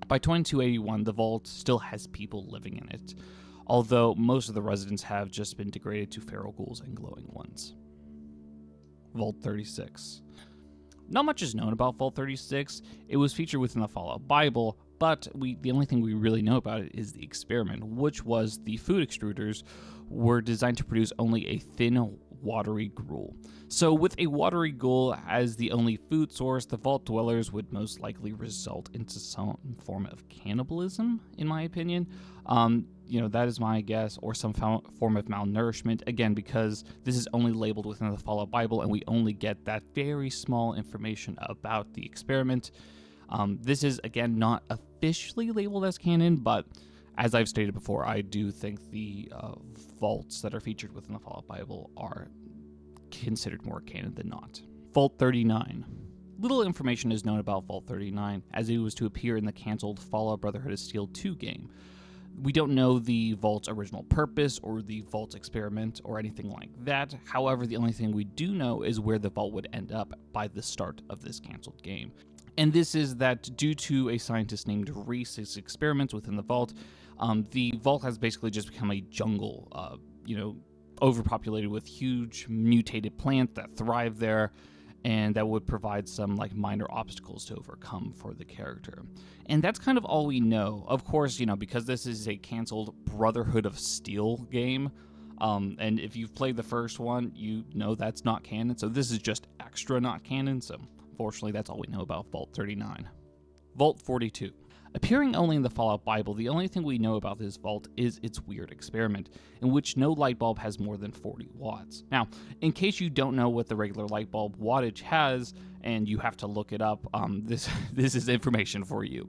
By 2281, the vault still has people living in it, although most of the residents have just been degraded to feral ghouls and glowing ones. Vault 36. Not much is known about Vault 36. It was featured within the Fallout Bible, but the only thing we really know about it is the experiment, which was the food extruders were designed to produce only a thin, watery gruel. So with a watery ghoul as the only food source, the vault dwellers would most likely result into some form of cannibalism, in my opinion. That is my guess, or some form of malnourishment, again, because this is only labeled within the Fallout Bible and we only get that very small information about the experiment. This is, again, not officially labeled as canon, but as I've stated before, I do think the vaults that are featured within the Fallout Bible are considered more canon than not. Vault 39. Little information is known about Vault 39, as it was to appear in the cancelled Fallout Brotherhood of Steel 2 game. We don't know the vault's original purpose or the vault's experiment or anything like that. However, the only thing we do know is where the vault would end up by the start of this canceled game. And this is that due to a scientist named Reese's experiments within the vault has basically just become a jungle, overpopulated with huge mutated plants that thrive there, and that would provide some like minor obstacles to overcome for the character. And that's kind of all we know. Of course, because this is a canceled Brotherhood of Steel game, and if you've played the first one, you know that's not canon, so this is just extra not canon, so unfortunately that's all we know about Vault 39. Vault 42. Appearing only in the Fallout Bible, the only thing we know about this vault is its weird experiment, in which no light bulb has more than 40 watts. Now, in case you don't know what the regular light bulb wattage has, and you have to look it up, this is information for you.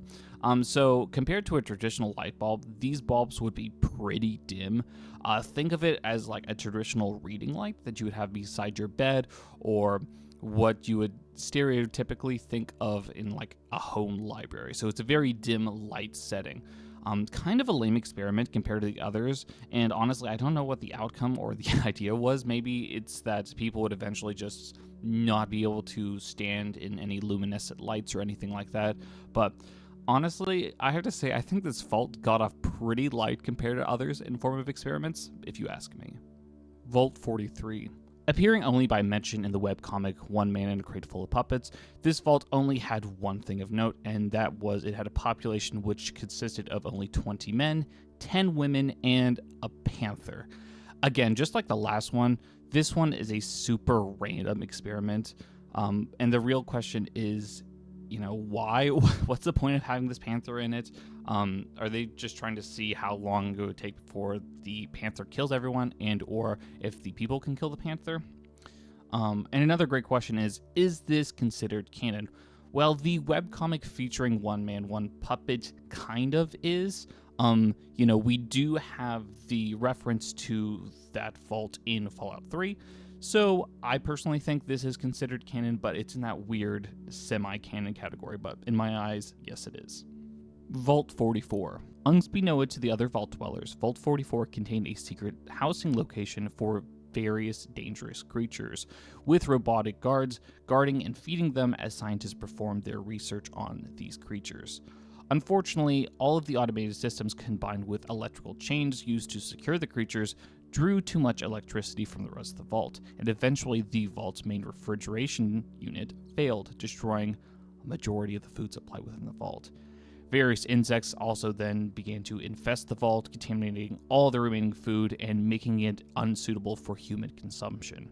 So compared to a traditional light bulb, these bulbs would be pretty dim. Think of it as like a traditional reading light that you would have beside your bed, or what you would stereotypically think of in like a home library. So it's a very dim light setting. Kind of a lame experiment compared to the others, and honestly, I don't know what the outcome or the idea was. Maybe it's that people would eventually just not be able to stand in any luminescent lights or anything like that, but honestly, I have to say, I think this vault got off pretty light compared to others in form of experiments, if you ask me. Vault 43. Appearing only by mention in the webcomic One Man in a Crate Full of Puppets, this vault only had one thing of note, and that was it had a population which consisted of only 20 men, 10 women, and a panther. Again, just like the last one, this one is a super random experiment, and the real question is, why? What's the point of having this panther in it? Are they just trying to see how long it would take before the panther kills everyone, and or if the people can kill the panther? And another great question is this considered canon? Well, the webcomic featuring One Man, One Puppet kind of is. We do have the reference to that vault in Fallout 3, so I personally think this is considered canon, but it's in that weird semi-canon category, but in my eyes, yes it is. Vault 44. Unbeknownst to the other vault dwellers, Vault 44 contained a secret housing location for various dangerous creatures, with robotic guards guarding and feeding them as scientists performed their research on these creatures. Unfortunately, all of the automated systems combined with electrical chains used to secure the creatures drew too much electricity from the rest of the vault, and eventually the vault's main refrigeration unit failed, destroying a majority of the food supply within the vault. Various insects also then began to infest the vault, contaminating all the remaining food and making it unsuitable for human consumption.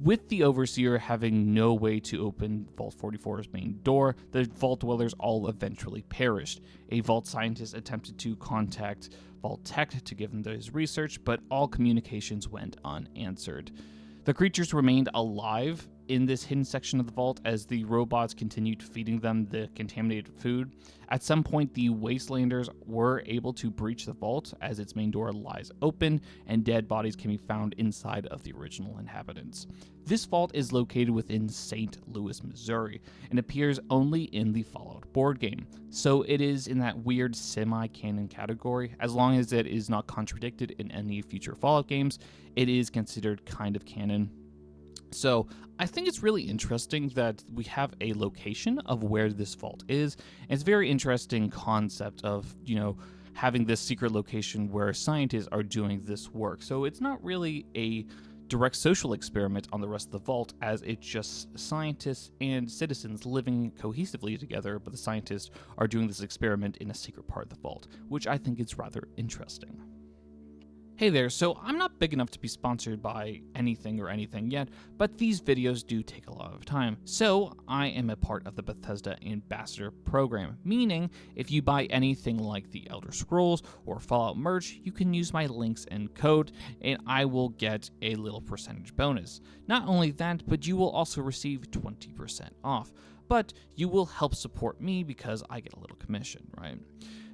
With the Overseer having no way to open Vault 44's main door, the Vault dwellers all eventually perished. A Vault scientist attempted to contact Vault Tech to give them his research, but all communications went unanswered. The creatures remained alive in this hidden section of the vault as the robots continued feeding them the contaminated food. At some point, the Wastelanders were able to breach the vault as its main door lies open and dead bodies can be found inside of the original inhabitants. This vault is located within St. Louis, Missouri, and appears only in the Fallout board game, so it is in that weird semi-canon category. As long as it is not contradicted in any future Fallout games, it is considered kind of canon. So I think it's really interesting that we have a location of where this vault is. And it's a very interesting concept of, having this secret location where scientists are doing this work. So it's not really a direct social experiment on the rest of the vault, as it's just scientists and citizens living cohesively together, but the scientists are doing this experiment in a secret part of the vault, which I think is rather interesting. Hey there, so I'm not big enough to be sponsored by anything yet, but these videos do take a lot of time. So I am a part of the Bethesda Ambassador program, meaning if you buy anything like the Elder Scrolls or Fallout merch, you can use my links and code, and I will get a little percentage bonus. Not only that, but you will also receive 20% off, but you will help support me because I get a little commission, right?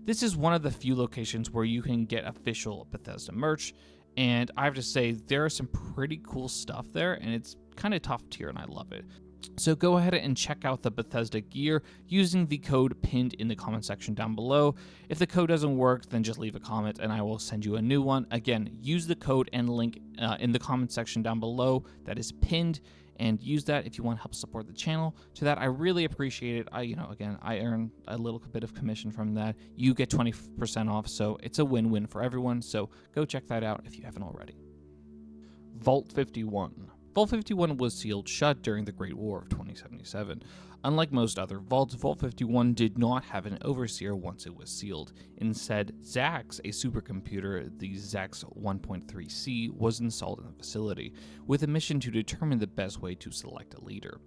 This is one of the few locations where you can get official Bethesda merch, and I have to say, there are some pretty cool stuff there, and it's kind of top tier, and I love it. So go ahead and check out the Bethesda gear using the code pinned in the comment section down below. If the code doesn't work, then just leave a comment and I will send you a new one. Again, use the code and link in the comment section down below that is pinned, and use that if you want to help support the channel. To that, I really appreciate it. I earn a little bit of commission from that. You get 20% off, so it's a win-win for everyone. So go check that out if you haven't already. Vault 51. Vault 51 was sealed shut during the Great War of 2077. Unlike most other vaults, Vault 51 did not have an overseer once it was sealed. Instead, Zax, a supercomputer, the Zax 1.3C, was installed in the facility, with a mission to determine the best way to select a leader.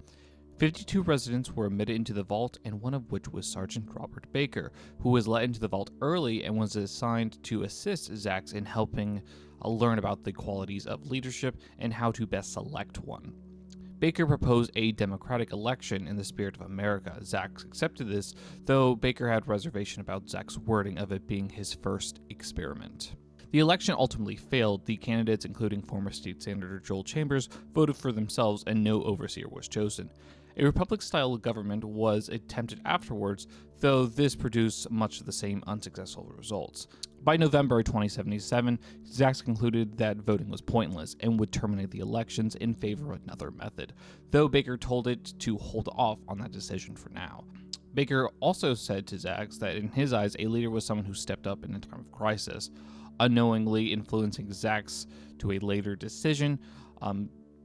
52 residents were admitted into the vault, and one of which was Sergeant Robert Baker, who was let into the vault early and was assigned to assist Zax in helping learn about the qualities of leadership and how to best select one. Baker proposed a democratic election in the spirit of America. Zax accepted this, though Baker had reservation about Zax's wording of it being his first experiment. The election ultimately failed. The candidates, including former State Senator Joel Chambers, voted for themselves and no overseer was chosen. A republic-style government was attempted afterwards, though this produced much of the same unsuccessful results. By November 2077, Zax concluded that voting was pointless and would terminate the elections in favor of another method, though Baker told it to hold off on that decision for now. Baker also said to Zax that in his eyes, a leader was someone who stepped up in a time of crisis, unknowingly influencing Zax to a later decision,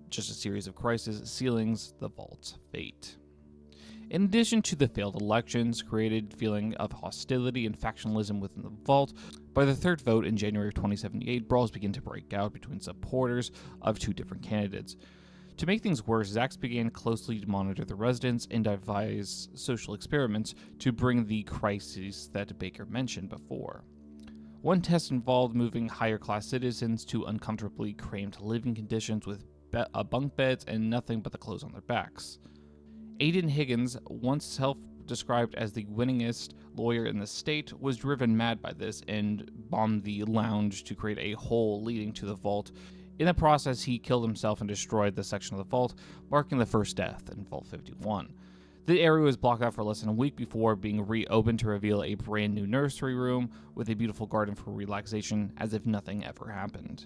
just a series of crises, sealings the vault's fate. In addition to the failed elections, created feeling of hostility and factionalism within the vault, by the third vote in January of 2078, brawls begin to break out between supporters of two different candidates. To make things worse, Zax began closely to monitor the residents and devise social experiments to bring the crises that Baker mentioned before. One test involved moving higher-class citizens to uncomfortably cramped living conditions with bunk beds and nothing but the clothes on their backs. Aiden Higgins, once self-described as the winningest lawyer in the state, was driven mad by this and bombed the lounge to create a hole leading to the vault. In the process, he killed himself and destroyed the section of the vault, marking the first death in Vault 51. The area was blocked out for less than a week before being reopened to reveal a brand new nursery room with a beautiful garden for relaxation, as if nothing ever happened.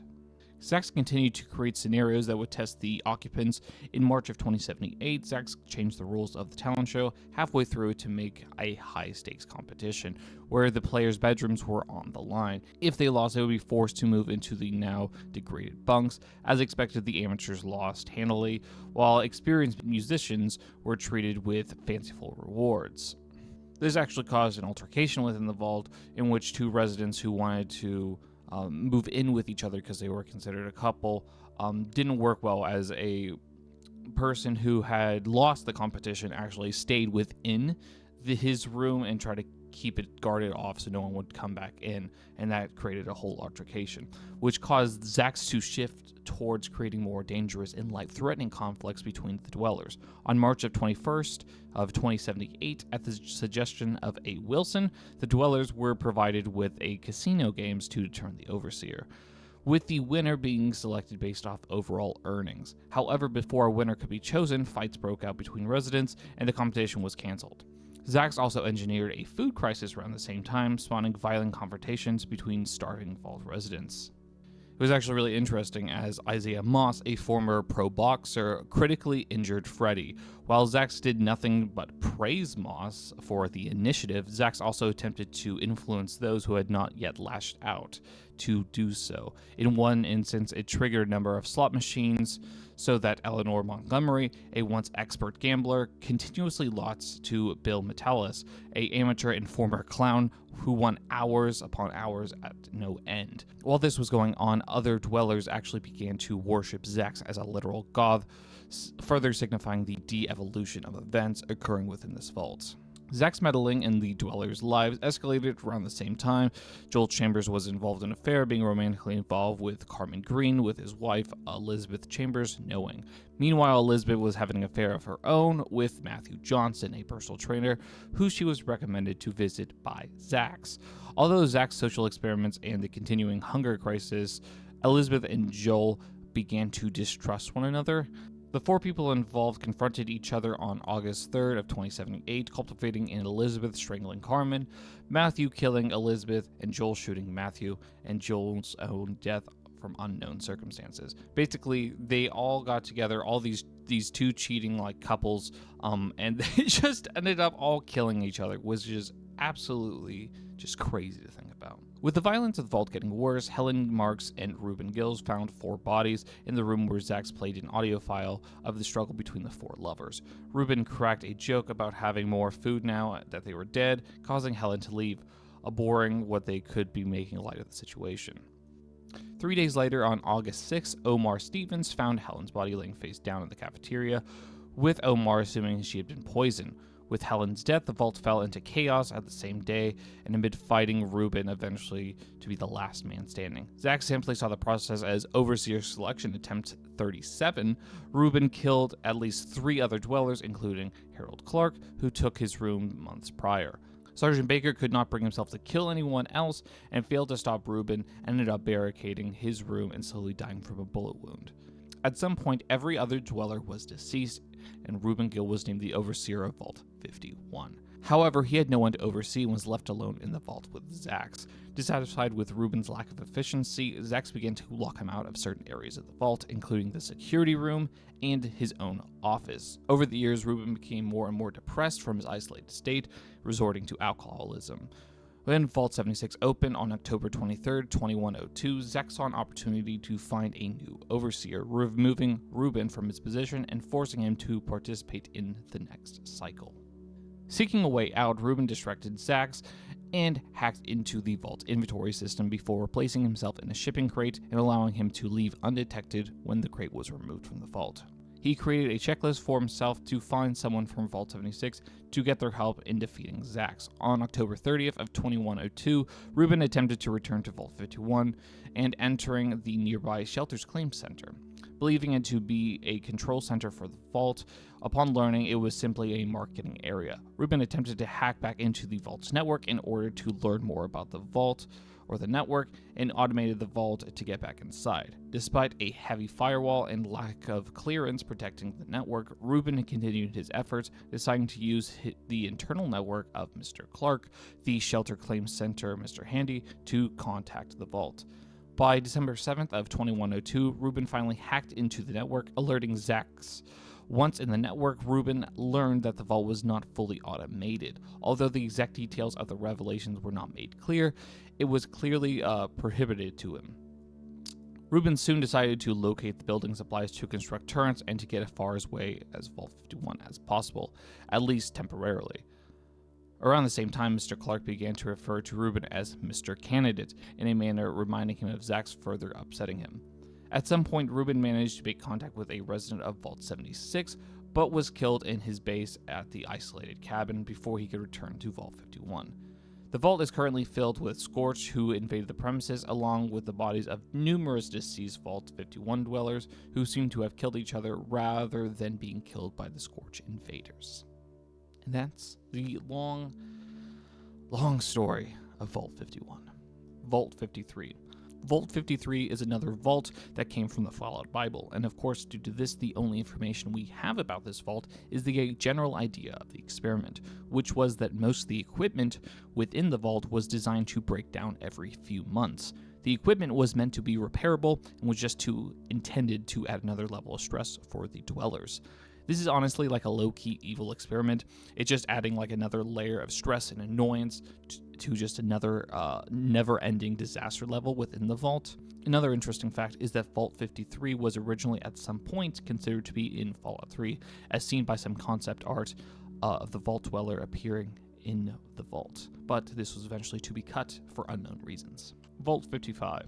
Zax continued to create scenarios that would test the occupants. In March of 2078, Zax changed the rules of the talent show halfway through to make a high-stakes competition, where the players' bedrooms were on the line. If they lost, they would be forced to move into the now degraded bunks. As expected, the amateurs lost handily, while experienced musicians were treated with fanciful rewards. This actually caused an altercation within the vault, in which two residents who wanted to move in with each other because they were considered a couple didn't work well, as a person who had lost the competition actually stayed within his room and tried to keep it guarded off so no one would come back in, and that created a whole altercation, which caused Zax to shift towards creating more dangerous and life-threatening conflicts between the dwellers. On March of 21st of 2078, at the suggestion of A. Wilson, the dwellers were provided with a casino games to determine the overseer, with the winner being selected based off overall earnings. However, before a winner could be chosen, fights broke out between residents and the competition was cancelled. Zax also engineered a food crisis around the same time, spawning violent confrontations between starving vault residents. It was actually really interesting, as Isaiah Moss, a former pro boxer, critically injured Freddy. While Zax did nothing but praise Moss for the initiative, Zax also attempted to influence those who had not yet lashed out to do so. In one instance, it triggered a number of slot machines so that Eleanor Montgomery, a once expert gambler, continuously lost to Bill Metalis, a amateur and former clown who won hours upon hours at no end. While this was going on, other dwellers actually began to worship Zax as a literal god, further signifying the de-evolution of events occurring within this vault. Zax's meddling in the dwellers' lives escalated around the same time. Joel Chambers was involved in an affair, being romantically involved with Carmen Green, with his wife Elizabeth Chambers knowing. Meanwhile, Elizabeth was having an affair of her own with Matthew Johnson, a personal trainer, who she was recommended to visit by Zax. Although Zax's social experiments and the continuing hunger crisis, Elizabeth and Joel began to distrust one another. The 4 people involved confronted each other on August 3rd of 2078, culminating in Elizabeth strangling Carmen, Matthew killing Elizabeth, and Joel shooting Matthew, and Joel's own death from unknown circumstances. Basically, they all got together, all these 2 cheating like couples, and they just ended up all killing each other, which is absolutely just crazy to think about. With the violence of the vault getting worse, Helen Marks and Reuben Gills found 4 bodies in the room where Zax played an audio file of the struggle between the 4 lovers. Reuben cracked a joke about having more food now that they were dead, causing Helen to leave, abhorring what they could be making light of the situation. 3 days later, on August 6th, Omar Stevens found Helen's body laying face down in the cafeteria, with Omar assuming she had been poisoned. With Helen's death, the vault fell into chaos at the same day, and amid fighting Reuben eventually to be the last man standing. Zack simply saw the process as Overseer Selection Attempt 37. Reuben killed at least 3 other dwellers, including Harold Clark, who took his room months prior. Sergeant Baker could not bring himself to kill anyone else and failed to stop Reuben, and ended up barricading his room and slowly dying from a bullet wound. At some point, every other dweller was deceased, and Reuben Gill was named the overseer of Vault 51. However, he had no one to oversee and was left alone in the vault with Zax. Dissatisfied with Reuben's lack of efficiency, Zax began to lock him out of certain areas of the vault, including the security room and his own office. Over the years, Reuben became more and more depressed from his isolated state, resorting to alcoholism. When Vault 76 opened on October 23, 2102, Zack saw an opportunity to find a new overseer, removing Reuben from his position and forcing him to participate in the next cycle. Seeking a way out, Reuben distracted Zax and hacked into the vault inventory system before replacing himself in a shipping crate and allowing him to leave undetected when the crate was removed from the vault. He created a checklist for himself to find someone from Vault 76 to get their help in defeating Zax. On October 30th of 2102, Reuben attempted to return to Vault 51 and entering the nearby Shelters Claim Center. Believing it to be a control center for the vault, upon learning it was simply a marketing area. Reuben attempted to hack back into the vault's network in order to learn more about the vault or the network, and automated the vault to get back inside. Despite a heavy firewall and lack of clearance protecting the network, Reuben continued his efforts, deciding to use the internal network of Mr. Clark, the Shelter Claims Center Mr. Handy, to contact the vault. By December 7th of 2102, Reuben finally hacked into the network, alerting Zax. Once in the network, Reuben learned that the vault was not fully automated. Although the exact details of the revelations were not made clear, it was clearly prohibited to him. Reuben soon decided to locate the building supplies to construct turrets and to get as far away as Vault 51 as possible, at least temporarily. Around the same time, Mr. Clark began to refer to Reuben as Mr. Candidate, in a manner reminding him of Zax, further upsetting him. At some point, Reuben managed to make contact with a resident of Vault 76, but was killed in his base at the isolated cabin before he could return to Vault 51. The vault is currently filled with Scorch, who invaded the premises, along with the bodies of numerous deceased Vault 51 dwellers who seem to have killed each other rather than being killed by the Scorch invaders. And that's the long story of Vault 51. Vault 53. Vault 53 is another vault that came from the Fallout Bible, and of course, due to this, the only information we have about this vault is the general idea of the experiment, which was that most of the equipment within the vault was designed to break down every few months. The equipment was meant to be repairable and was just intended to add another level of stress for the dwellers. This is honestly like a low-key evil experiment. It's just adding like another layer of stress and annoyance to just another never-ending disaster level within the vault. Another interesting fact is that Vault 53 was originally at some point considered to be in Fallout 3, as seen by some concept art of the Vault Dweller appearing in the vault, but this was eventually to be cut for unknown reasons. Vault 55.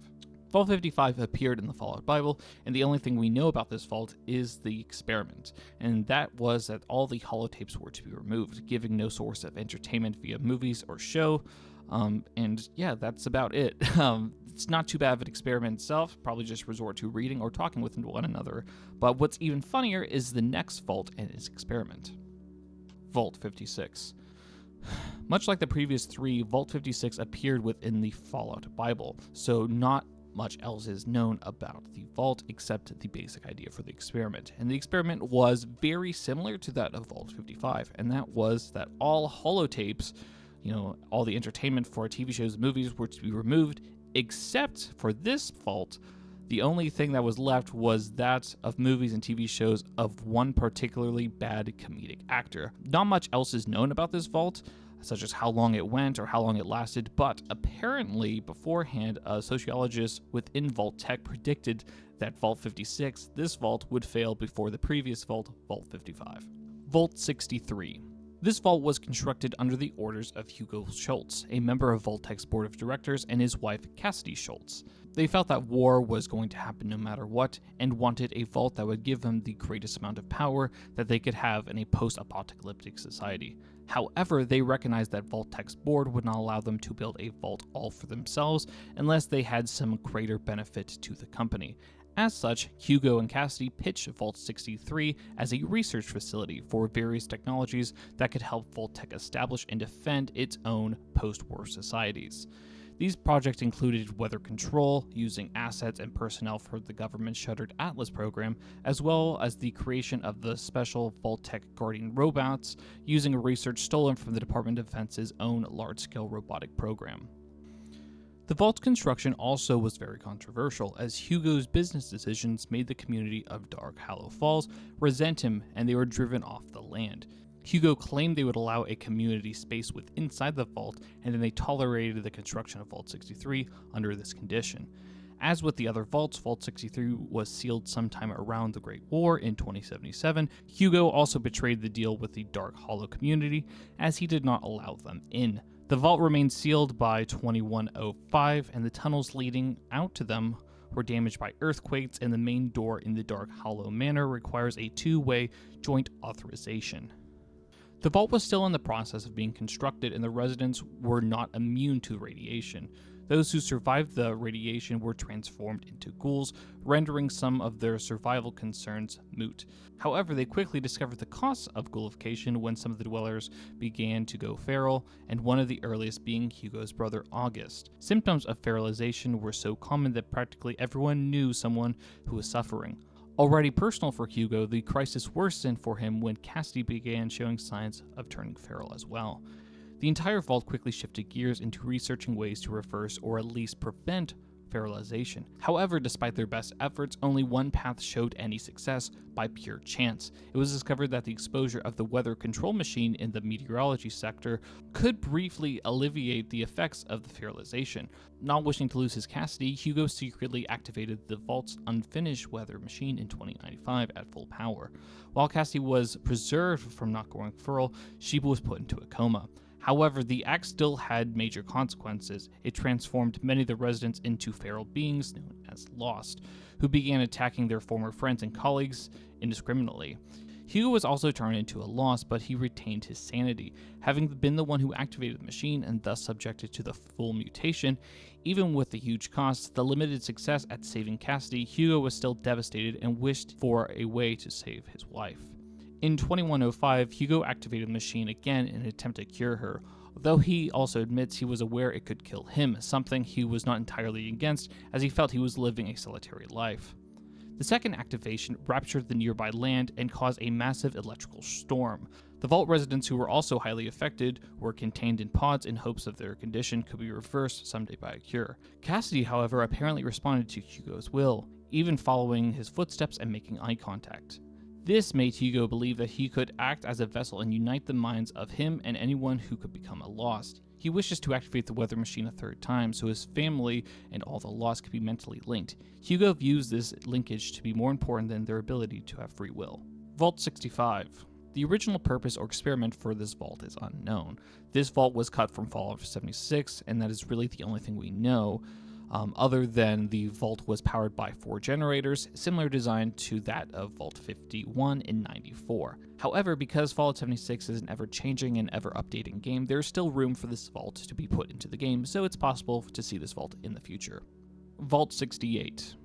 Vault 55 appeared in the Fallout Bible, and the only thing we know about this vault is the experiment, and that was that all the holotapes were to be removed, giving no source of entertainment via movies or show, and yeah, that's about it. It's not too bad of an experiment itself, probably just resort to reading or talking with one another, but what's even funnier is the next vault and its experiment. Vault 56. Much like the previous 3, Vault 56 appeared within the Fallout Bible, so not much else is known about the vault except the basic idea for the experiment. And the experiment was very similar to that of Vault 55, and that was that all holotapes, all the entertainment for TV shows and movies were to be removed, except for this vault. The only thing that was left was that of movies and TV shows of one particularly bad comedic actor. Not much else is known about this vault, such as how long it went or how long it lasted, but apparently beforehand, a sociologist within Vault Tech predicted that Vault 56, this vault, would fail before the previous vault, Vault 55. Vault 63. This vault was constructed under the orders of Hugo Schultz, a member of Vault-Tech's board of directors, and his wife, Cassidy Schultz. They felt that war was going to happen no matter what, and wanted a vault that would give them the greatest amount of power that they could have in a post-apocalyptic society. However, they recognized that Vault-Tech's board would not allow them to build a vault all for themselves unless they had some greater benefit to the company. As such, Hugo and Cassidy pitched Vault 63 as a research facility for various technologies that could help Vault-Tech establish and defend its own post-war societies. These projects included weather control, using assets and personnel for the government-shuttered Atlas program, as well as the creation of the special Vault-Tech Guardian robots, using research stolen from the Department of Defense's own large-scale robotic program. The vault's construction also was very controversial, as Hugo's business decisions made the community of Dark Hollow Falls resent him, and they were driven off the land. Hugo claimed they would allow a community space inside the vault, and then they tolerated the construction of Vault 63 under this condition. As with the other vaults, Vault 63 was sealed sometime around the Great War in 2077. Hugo also betrayed the deal with the Dark Hollow community, as he did not allow them in. The vault remained sealed by 2105, and the tunnels leading out to them were damaged by earthquakes, and the main door in the Dark Hollow Manor requires a two-way joint authorization. The vault was still in the process of being constructed, and the residents were not immune to radiation. Those who survived the radiation were transformed into ghouls, rendering some of their survival concerns moot. However, they quickly discovered the costs of ghoulification when some of the dwellers began to go feral, and one of the earliest being Hugo's brother August. Symptoms of feralization were so common that practically everyone knew someone who was suffering. Already personal for Hugo, the crisis worsened for him when Cassidy began showing signs of turning feral as well. The entire vault quickly shifted gears into researching ways to reverse or at least prevent feralization. However, despite their best efforts, only one path showed any success by pure chance. It was discovered that the exposure of the weather control machine in the meteorology sector could briefly alleviate the effects of the feralization. Not wishing to lose his Cassidy, Hugo secretly activated the vault's unfinished weather machine in 2095 at full power. While Cassidy was preserved from not going feral, Sheba was put into a coma. However, the act still had major consequences. It transformed many of the residents into feral beings known as Lost, who began attacking their former friends and colleagues indiscriminately. Hugo was also turned into a Lost, but he retained his sanity, having been the one who activated the machine and thus subjected to the full mutation. Even with the huge costs, the limited success at saving Cassidy, Hugo was still devastated and wished for a way to save his wife. In 2105, Hugo activated the machine again in an attempt to cure her, though he also admits he was aware it could kill him, something he was not entirely against, as he felt he was living a solitary life. The second activation ruptured the nearby land and caused a massive electrical storm. The vault residents, who were also highly affected, were contained in pods in hopes of their condition could be reversed someday by a cure. Cassidy, however, apparently responded to Hugo's will, even following his footsteps and making eye contact. This made Hugo believe that he could act as a vessel and unite the minds of him and anyone who could become a Lost. He wishes to activate the weather machine a third time so his family and all the Lost could be mentally linked. Hugo views this linkage to be more important than their ability to have free will. Vault 65. The original purpose or experiment for this vault is unknown. This vault was cut from Fallout 76, and that is really the only thing we know. Other than the vault was powered by 4 generators, similar design to that of Vault 51 in 94. However, because Fallout 76 is an ever-changing and ever-updating game, there's still room for this vault to be put into the game, so it's possible to see this vault in the future. Vault 68.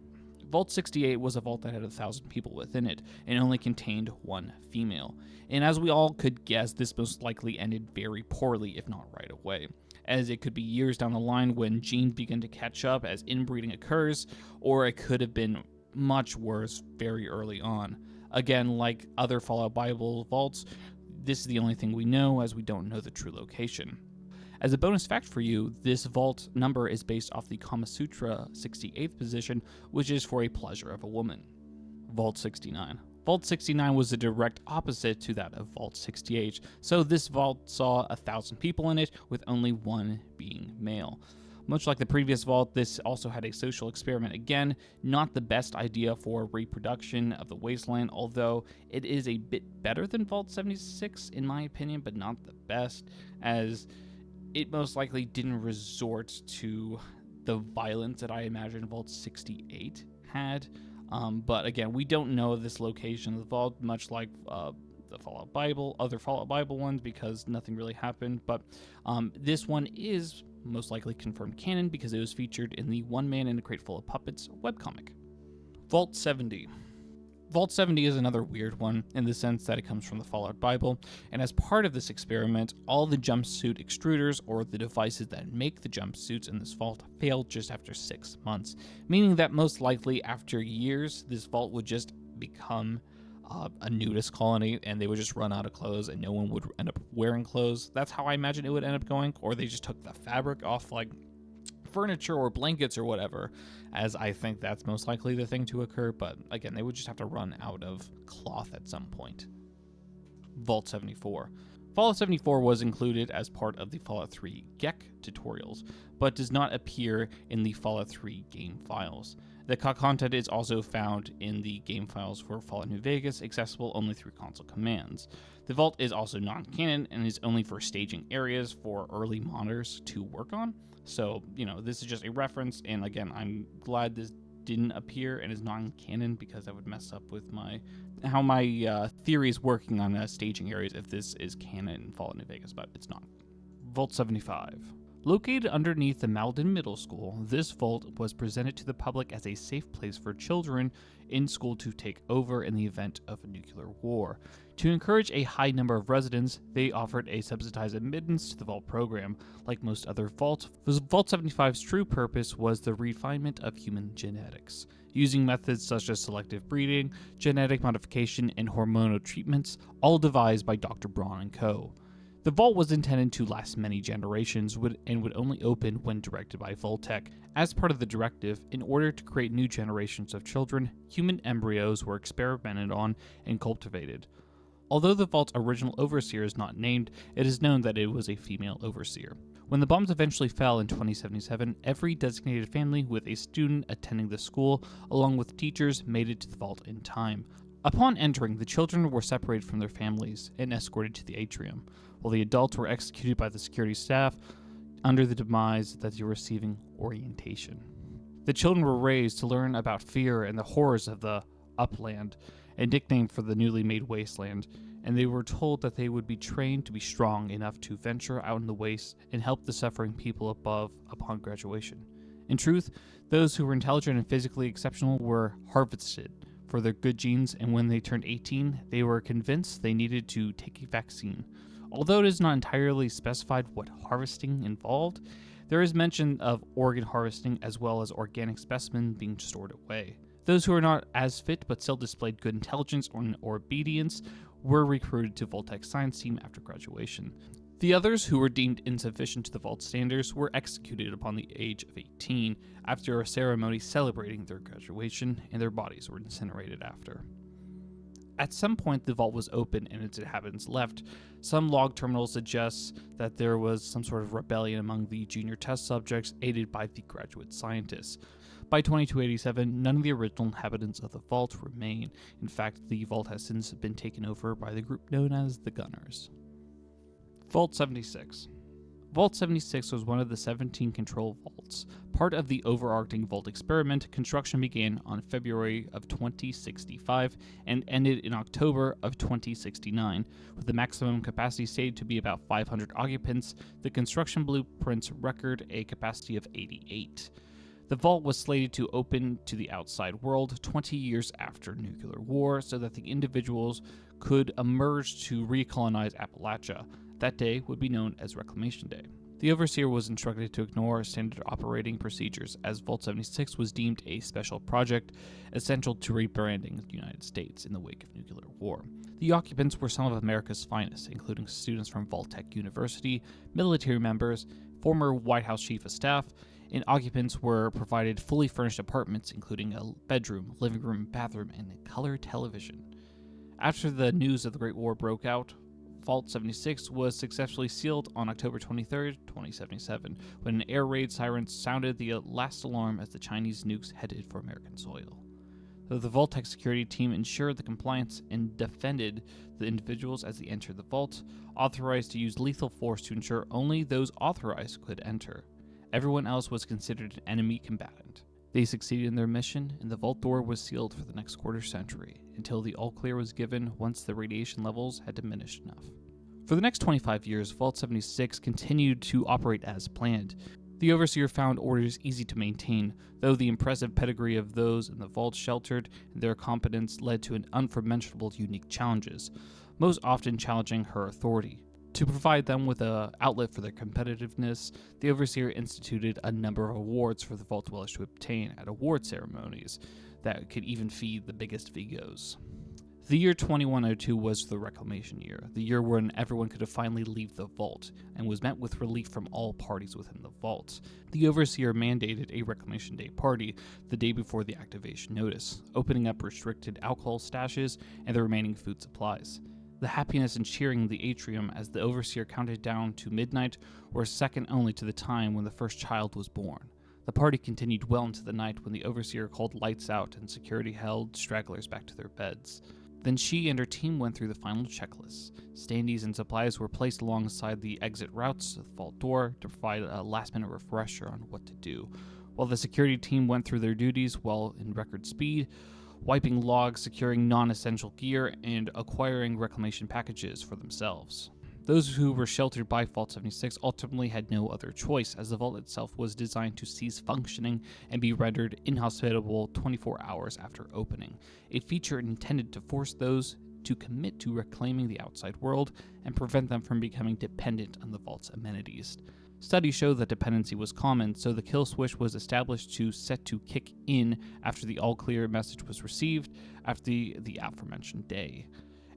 Vault 68 was a vault that had 1,000 people within it, and only contained 1 female. And as we all could guess, this most likely ended very poorly, if not right away. as it could be years down the line when genes begin to catch up as inbreeding occurs, or it could have been much worse very early on. Again, like other Fallout Bible vaults, this is the only thing we know, as we don't know the true location. As a bonus fact for you, this vault number is based off the Kama Sutra 68th position, which is for a pleasure of a woman. Vault 69. Vault 69 was the direct opposite to that of Vault 68, so this vault saw 1,000 people in it, with only one being male. Much like the previous vault, this also had a social experiment. Again, not the best idea for reproduction of the wasteland, although it is a bit better than Vault 76 in my opinion, but not the best, as it most likely didn't resort to the violence that I imagine Vault 68 had. But again, we don't know this location of the vault, much like the Fallout Bible, other Fallout Bible ones, because nothing really happened. But this one is most likely confirmed canon because it was featured in the One Man in a Crate Full of Puppets webcomic. Vault 70. Vault 70 is another weird one in the sense that it comes from the Fallout Bible, and as part of this experiment, all the jumpsuit extruders, or the devices that make the jumpsuits in this vault, failed just after 6 months, meaning that most likely after years, this vault would just become a nudist colony, and they would just run out of clothes and no one would end up wearing clothes. That's how I imagine it would end up going, or they just took the fabric off like furniture or blankets or whatever, as I think that's most likely the thing to occur. But again, they would just have to run out of cloth at some point. Vault 74. Fallout 74 was included as part of the Fallout 3 GECK tutorials, but does not appear in the Fallout 3 game files. The content is also found in the game files for Fallout New Vegas, accessible only through console commands. The vault is also non-canon and is only for staging areas for early modders to work on. So, this is just a reference, and again, I'm glad this didn't appear and is non-canon, because that would mess up with how my theory is working on staging areas if this is canon in Fallout New Vegas, but it's not. Vault 75. Located underneath the Malden Middle School, this vault was presented to the public as a safe place for children in school to take over in the event of a nuclear war. To encourage a high number of residents, they offered a subsidized admittance to the vault program. Like most other vaults, Vault 75's true purpose was the refinement of human genetics, using methods such as selective breeding, genetic modification, and hormonal treatments, all devised by Dr. Braun and Co. The vault was intended to last many generations and would only open when directed by Vault-Tec. As part of the directive, in order to create new generations of children, human embryos were experimented on and cultivated. Although the vault's original overseer is not named, it is known that it was a female overseer. When the bombs eventually fell in 2077, every designated family with a student attending the school, along with teachers, made it to the vault in time. Upon entering, the children were separated from their families and escorted to the atrium, while the adults were executed by the security staff under the demise that they were receiving orientation. The children were raised to learn about fear and the horrors of the upland, a nickname for the newly made wasteland, and they were told that they would be trained to be strong enough to venture out in the waste and help the suffering people above upon graduation. In truth, those who were intelligent and physically exceptional were harvested for their good genes, and when they turned 18, they were convinced they needed to take a vaccine. Although it is not entirely specified what harvesting involved, there is mention of organ harvesting as well as organic specimens being stored away. Those who were not as fit but still displayed good intelligence or obedience were recruited to Vault-Tec's science team after graduation. The others, who were deemed insufficient to the Vault standards, were executed upon the age of 18 after a ceremony celebrating their graduation, and their bodies were incinerated after. At some point, the vault was open and its inhabitants left. Some log terminals suggest that there was some sort of rebellion among the junior test subjects, aided by the graduate scientists. By 2287, none of the original inhabitants of the vault remain. In fact, the vault has since been taken over by the group known as the Gunners. Vault 76. Vault 76 was one of the 17 control vaults. Part of the overarching vault experiment, construction began on February of 2065 and ended in October of 2069. With the maximum capacity stated to be about 500 occupants, the construction blueprints record a capacity of 88. The vault was slated to open to the outside world 20 years after nuclear war so that the individuals could emerge to recolonize Appalachia. That day would be known as Reclamation Day. The Overseer was instructed to ignore standard operating procedures as Vault 76 was deemed a special project essential to rebranding the United States in the wake of nuclear war. The occupants were some of America's finest, including students from Vault-Tec University, military members, former White House Chief of Staff, and occupants were provided fully furnished apartments including a bedroom, living room, bathroom, and color television. After the news of the Great War broke out, Vault 76 was successfully sealed on October 23, 2077, when an air raid siren sounded the last alarm as the Chinese nukes headed for American soil. Though the Vault-Tec security team ensured the compliance and defended the individuals as they entered the vault, authorized to use lethal force to ensure only those authorized could enter. Everyone else was considered an enemy combatant. They succeeded in their mission, and the vault door was sealed for the next quarter century, until the all-clear was given once the radiation levels had diminished enough. For the next 25 years, Vault 76 continued to operate as planned. The Overseer found orders easy to maintain, though the impressive pedigree of those in the vault sheltered and their competence led to an unmentionable unique challenges, most often challenging her authority. To provide them with an outlet for their competitiveness, the Overseer instituted a number of awards for the Vault Dwellers to obtain at award ceremonies that could even feed the biggest egos. The year 2102 was the Reclamation year, the year when everyone could finally leave the vault, and was met with relief from all parties within the vault. The Overseer mandated a Reclamation Day party the day before the activation notice, opening up restricted alcohol stashes and the remaining food supplies. The happiness and cheering in the atrium as the Overseer counted down to midnight were second only to the time when the first child was born. The party continued well into the night when the Overseer called lights out and security held stragglers back to their beds. Then she and her team went through the final checklist. Standees and supplies were placed alongside the exit routes of the vault door to provide a last-minute refresher on what to do, while the security team went through their duties well in record speed, wiping logs, securing non-essential gear, and acquiring reclamation packages for themselves. Those who were sheltered by Vault 76 ultimately had no other choice, as the vault itself was designed to cease functioning and be rendered inhospitable 24 hours after opening, a feature intended to force those to commit to reclaiming the outside world and prevent them from becoming dependent on the vault's amenities. Studies show that dependency was common, so the kill switch was established to set to kick in after the all-clear message was received after the aforementioned day.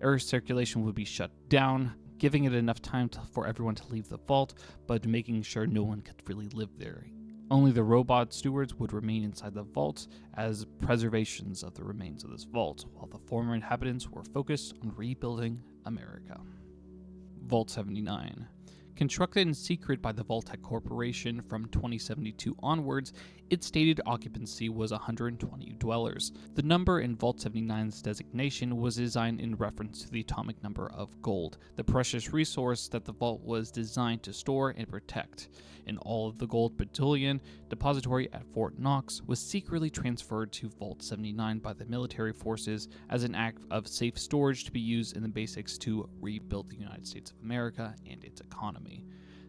Air circulation would be shut down, giving it enough time for everyone to leave the vault, but making sure no one could really live there. Only the robot stewards would remain inside the vault as preservations of the remains of this vault, while the former inhabitants were focused on rebuilding America. Vault 79. Constructed in secret by the Vault-Tec Corporation from 2072 onwards, its stated occupancy was 120 dwellers. The number in Vault 79's designation was designed in reference to the atomic number of gold, the precious resource that the vault was designed to store and protect. And all of the gold bullion depository at Fort Knox was secretly transferred to Vault 79 by the military forces as an act of safe storage to be used in the basics to rebuild the United States of America and its economy.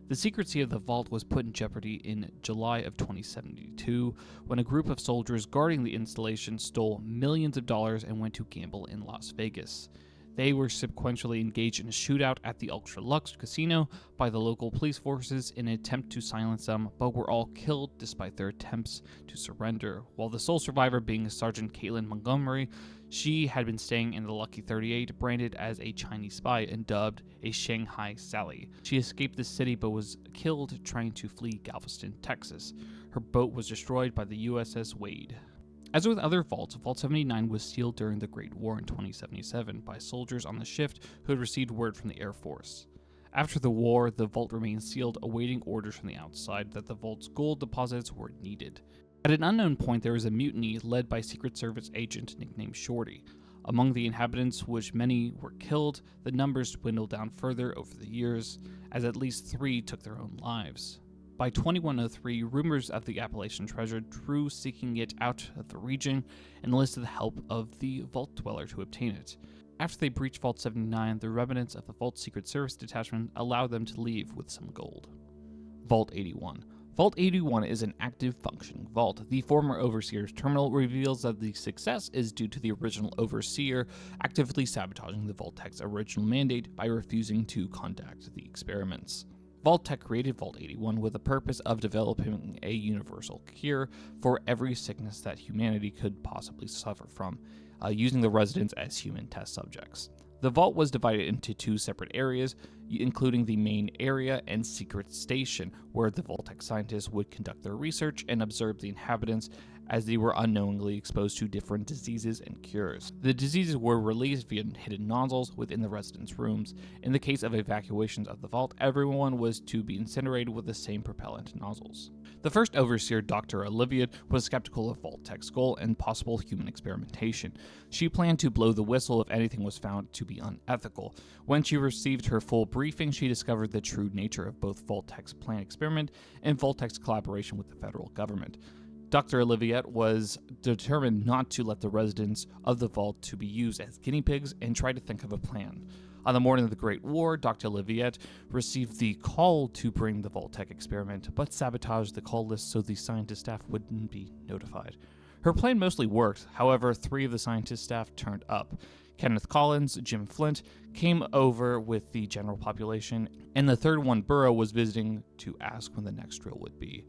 The secrecy of the vault was put in jeopardy in July of 2072 when a group of soldiers guarding the installation stole millions of dollars and went to gamble in Las Vegas. They were subsequently engaged in a shootout at the Ultra Lux Casino by the local police forces in an attempt to silence them, but were all killed despite their attempts to surrender, while the sole survivor being Sergeant Caitlin Montgomery. She had been staying in the Lucky 38, branded as a Chinese spy and dubbed a Shanghai Sally. She escaped the city but was killed trying to flee Galveston, Texas. Her boat was destroyed by the USS Wade. As with other vaults, Vault 79 was sealed during the Great War in 2077 by soldiers on the shift who had received word from the Air Force. After the war, the vault remained sealed, awaiting orders from the outside that the vault's gold deposits were needed. At an unknown point, there was a mutiny led by Secret Service agent nicknamed Shorty. Among the inhabitants, which many were killed, the numbers dwindled down further over the years, as at least 3 took their own lives. By 2103, rumors of the Appalachian treasure drew seeking it out of the region and enlisted the help of the Vault Dweller to obtain it. After they breached Vault 79, the remnants of the Vault Secret Service detachment allowed them to leave with some gold. Vault 81. Vault 81 is an active functioning vault. The former Overseer's terminal reveals that the success is due to the original Overseer actively sabotaging the Vault-Tec's original mandate by refusing to conduct the experiments. Vault-Tec created Vault 81 with the purpose of developing a universal cure for every sickness that humanity could possibly suffer from, using the residents as human test subjects. The vault was divided into two separate areas, including the main area and secret station, where the Vault-Tec scientists would conduct their research and observe the inhabitants as they were unknowingly exposed to different diseases and cures. The diseases were released via hidden nozzles within the residents' rooms. In the case of evacuations of the vault, everyone was to be incinerated with the same propellant nozzles. The first overseer, Dr. Olivia, was skeptical of Vault-Tec's goal and possible human experimentation. She planned to blow the whistle if anything was found to be unethical. When she received her full briefing, she discovered the true nature of both Vault-Tec's planned experiment and Vault-Tec's collaboration with the federal government. Dr. Oliviette was determined not to let the residents of the vault to be used as guinea pigs and tried to think of a plan. On the morning of the Great War, Dr. Oliviette received the call to bring the Vault-Tec experiment, but sabotaged the call list so the scientist staff wouldn't be notified. Her plan mostly worked, however, 3 of the scientist staff turned up. Kenneth Collins, Jim Flint, came over with the general population, and the third one, Burrow, was visiting to ask when the next drill would be.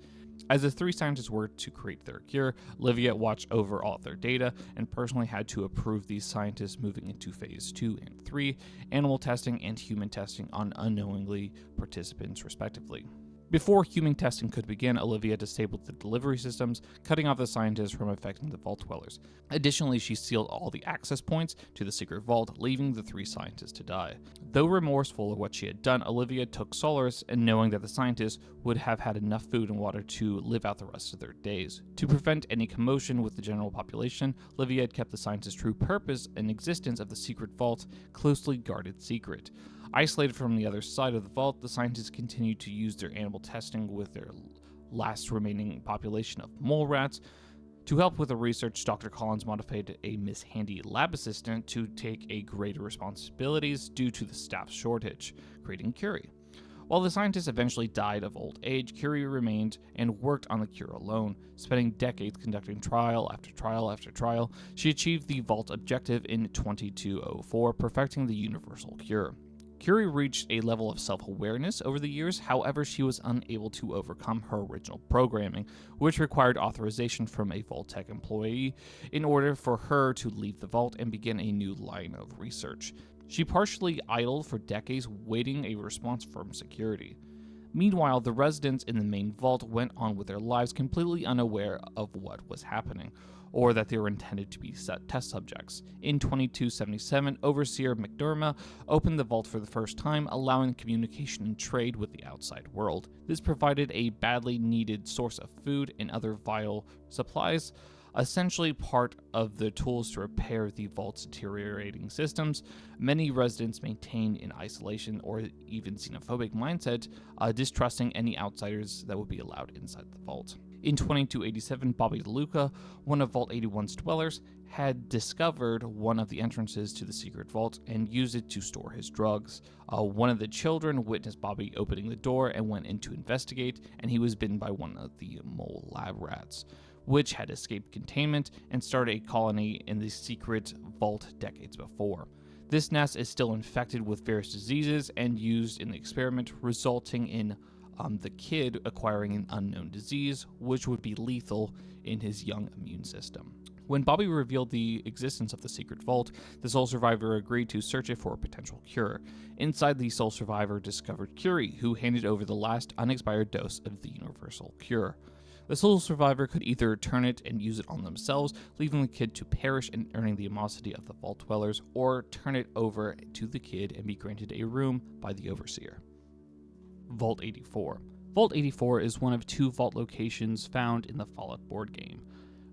As the 3 scientists worked to create their cure, Olivia watched over all of their data and personally had to approve these scientists moving into phase 2 and 3, animal testing and human testing on unknowingly participants respectively. Before human testing could begin, Olivia disabled the delivery systems, cutting off the scientists from affecting the vault dwellers. Additionally, she sealed all the access points to the secret vault, leaving the 3 scientists to die. Though remorseful of what she had done, Olivia took solace in knowing that the scientists would have had enough food and water to live out the rest of their days. To prevent any commotion with the general population, Olivia had kept the scientists' true purpose and existence of the secret vault closely guarded secret. Isolated from the other side of the vault, the scientists continued to use their animal testing with their last remaining population of mole rats. To help with the research, Dr. Collins modified a Miss Handy lab assistant to take a greater responsibilities due to the staff shortage, creating Curie. While the scientists eventually died of old age, Curie remained and worked on the cure alone, spending decades conducting trial after trial after trial. She achieved the vault objective in 2204, perfecting the universal cure. Curie reached a level of self-awareness over the years, however she was unable to overcome her original programming, which required authorization from a Vault-Tec employee in order for her to leave the vault and begin a new line of research. She partially idled for decades, waiting a response from security. Meanwhile, the residents in the main vault went on with their lives completely unaware of what was happening, or that they were intended to be test subjects. In 2277, Overseer McDermott opened the vault for the first time, allowing communication and trade with the outside world. This provided a badly needed source of food and other vital supplies, essentially part of the tools to repair the vault's deteriorating systems. Many residents maintained in isolation or even xenophobic mindset, distrusting any outsiders that would be allowed inside the vault. In 2287, Bobby DeLuca, one of Vault 81's dwellers, had discovered one of the entrances to the secret vault and used it to store his drugs. One of the children witnessed Bobby opening the door and went in to investigate, and he was bitten by one of the mole lab rats, which had escaped containment and started a colony in the secret vault decades before. This nest is still infected with various diseases and used in the experiment, resulting in the kid acquiring an unknown disease, which would be lethal in his young immune system. When Bobby revealed the existence of the secret vault, the sole survivor agreed to search it for a potential cure. Inside, the sole survivor discovered Curie, who handed over the last unexpired dose of the universal cure. The sole survivor could either turn it and use it on themselves, leaving the kid to perish and earning the animosity of the vault dwellers, or turn it over to the kid and be granted a room by the overseer. Vault 84. Vault 84 is one of 2 vault locations found in the Fallout board game.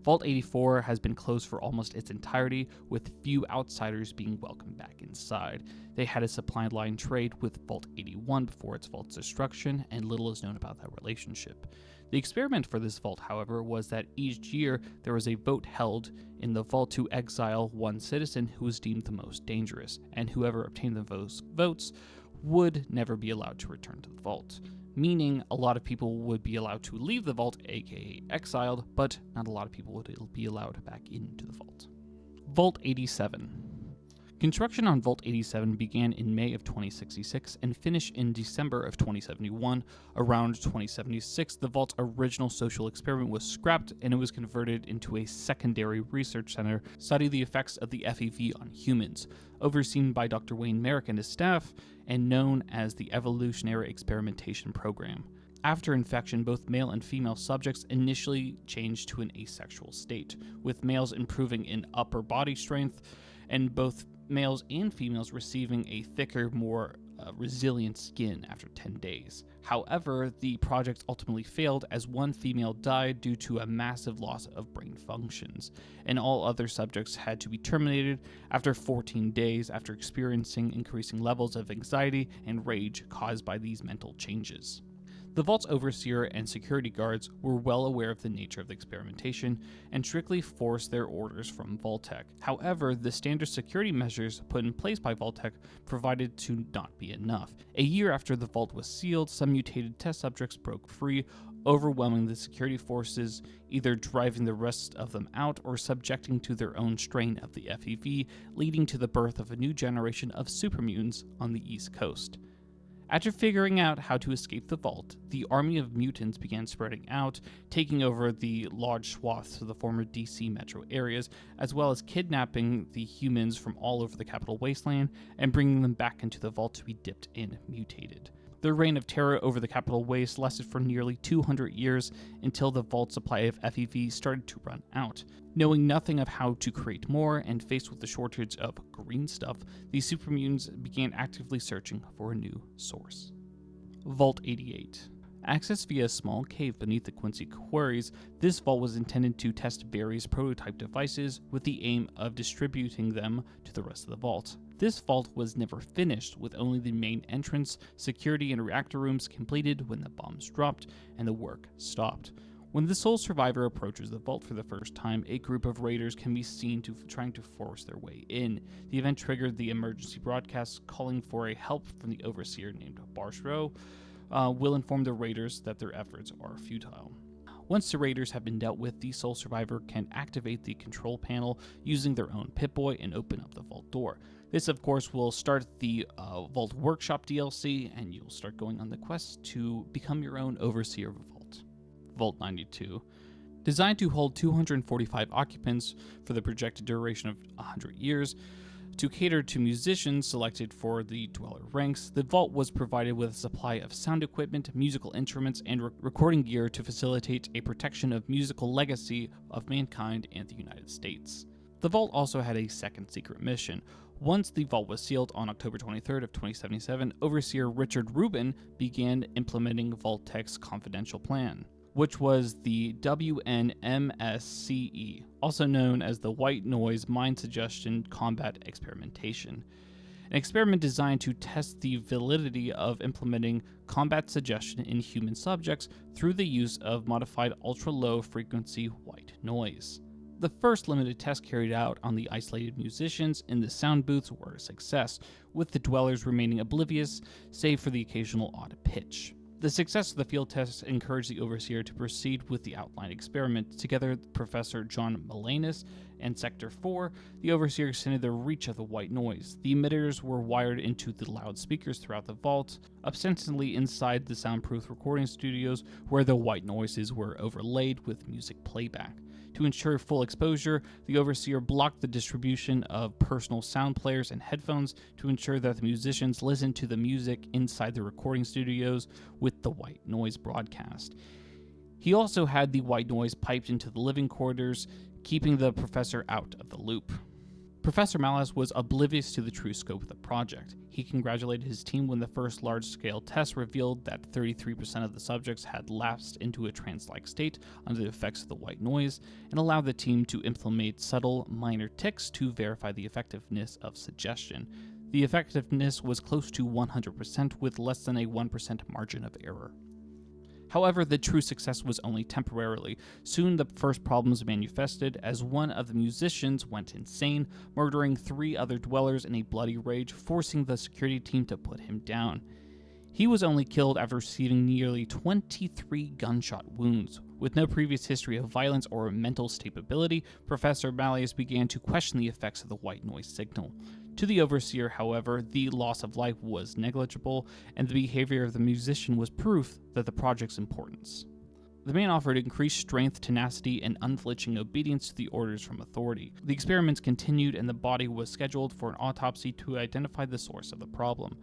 Vault 84 has been closed for almost its entirety, with few outsiders being welcomed back inside. They had a supply line trade with Vault 81 before its vault's destruction, and little is known about that relationship. The experiment for this vault, however, was that each year there was a vote held in the vault to exile one citizen who was deemed the most dangerous, and whoever obtained the most votes would never be allowed to return to the vault, meaning a lot of people would be allowed to leave the vault, aka exiled, but not a lot of people would be allowed back into the vault. Vault 87. Construction on Vault 87 began in May of 2066 and finished in December of 2071. Around 2076, the Vault's original social experiment was scrapped and it was converted into a secondary research center studying the effects of the FEV on humans, overseen by Dr. Wayne Merrick and his staff, and known as the Evolutionary Experimentation Program. After infection, both male and female subjects initially changed to an asexual state, with males improving in upper body strength, and both males and females receiving a thicker, more resilient skin after 10 days. However, the project ultimately failed as one female died due to a massive loss of brain functions, and all other subjects had to be terminated after 14 days after experiencing increasing levels of anxiety and rage caused by these mental changes. The Vault's overseer and security guards were well aware of the nature of the experimentation and strictly forced their orders from Vault-Tec. However, the standard security measures put in place by Vault-Tec provided to not be enough. A year after the Vault was sealed, some mutated test subjects broke free, overwhelming the security forces, either driving the rest of them out or subjecting to their own strain of the FEV, leading to the birth of a new generation of supermutants on the East Coast. After figuring out how to escape the Vault, the army of mutants began spreading out, taking over the large swaths of the former DC metro areas, as well as kidnapping the humans from all over the Capital Wasteland and bringing them back into the Vault to be dipped in mutated. Their reign of terror over the Capital Waste lasted for nearly 200 years until the Vault's supply of FEV started to run out. Knowing nothing of how to create more and faced with the shortage of green stuff, these supermutants began actively searching for a new source. Vault 88. Accessed via a small cave beneath the Quincy Quarries, this vault was intended to test various prototype devices with the aim of distributing them to the rest of the vault. This vault was never finished, with only the main entrance, security, and reactor rooms completed when the bombs dropped and the work stopped. When the sole survivor approaches the vault for the first time, a group of raiders can be seen trying to force their way in. The event triggered the emergency broadcast calling for a help from the overseer named Barshrow. Will inform the raiders that their efforts are futile. Once the raiders have been dealt with, the sole survivor can activate the control panel using their own Pip-Boy and open up the vault door. This, of course, will start the Vault Workshop DLC, and you'll start going on the quest to become your own overseer of a vault. Vault 92. Designed to hold 245 occupants for the projected duration of 100 years, to cater to musicians selected for the Dweller ranks, the Vault was provided with a supply of sound equipment, musical instruments, and recording gear to facilitate a protection of musical legacy of mankind and the United States. The Vault also had a second secret mission. Once the Vault was sealed on October 23rd of 2077, Overseer Richard Rubin began implementing Vault-Tec's confidential plan, which was the WNMSCE, also known as the White Noise Mind Suggestion Combat Experimentation, an experiment designed to test the validity of implementing combat suggestion in human subjects through the use of modified ultra-low frequency white noise. The first limited test carried out on the isolated musicians in the sound booths were a success, with the dwellers remaining oblivious, save for the occasional odd pitch. The success of the field tests encouraged the Overseer to proceed with the outlined experiment. Together with Professor John Malanus and Sector 4, the Overseer extended the reach of the white noise. The emitters were wired into the loudspeakers throughout the vault, ostensibly inside the soundproof recording studios where the white noises were overlaid with music playback. To ensure full exposure, the Overseer blocked the distribution of personal sound players and headphones to ensure that the musicians listened to the music inside the recording studios with the white noise broadcast. He also had the white noise piped into the living quarters, keeping the professor out of the loop. Professor Malas was oblivious to the true scope of the project. He congratulated his team when the first large-scale test revealed that 33% of the subjects had lapsed into a trance-like state under the effects of the white noise, and allowed the team to implement subtle, minor ticks to verify the effectiveness of suggestion. The effectiveness was close to 100% with less than a 1% margin of error. However, the true success was only temporarily. Soon the first problems manifested as one of the musicians went insane, murdering 3 other dwellers in a bloody rage, forcing the security team to put him down. He was only killed after receiving nearly 23 gunshot wounds. With no previous history of violence or mental stability, Professor Malleus began to question the effects of the white noise signal. To the Overseer, however, the loss of life was negligible, and the behavior of the musician was proof that the project's importance. The man offered increased strength, tenacity, and unflinching obedience to the orders from authority. The experiments continued, and the body was scheduled for an autopsy to identify the source of the problem.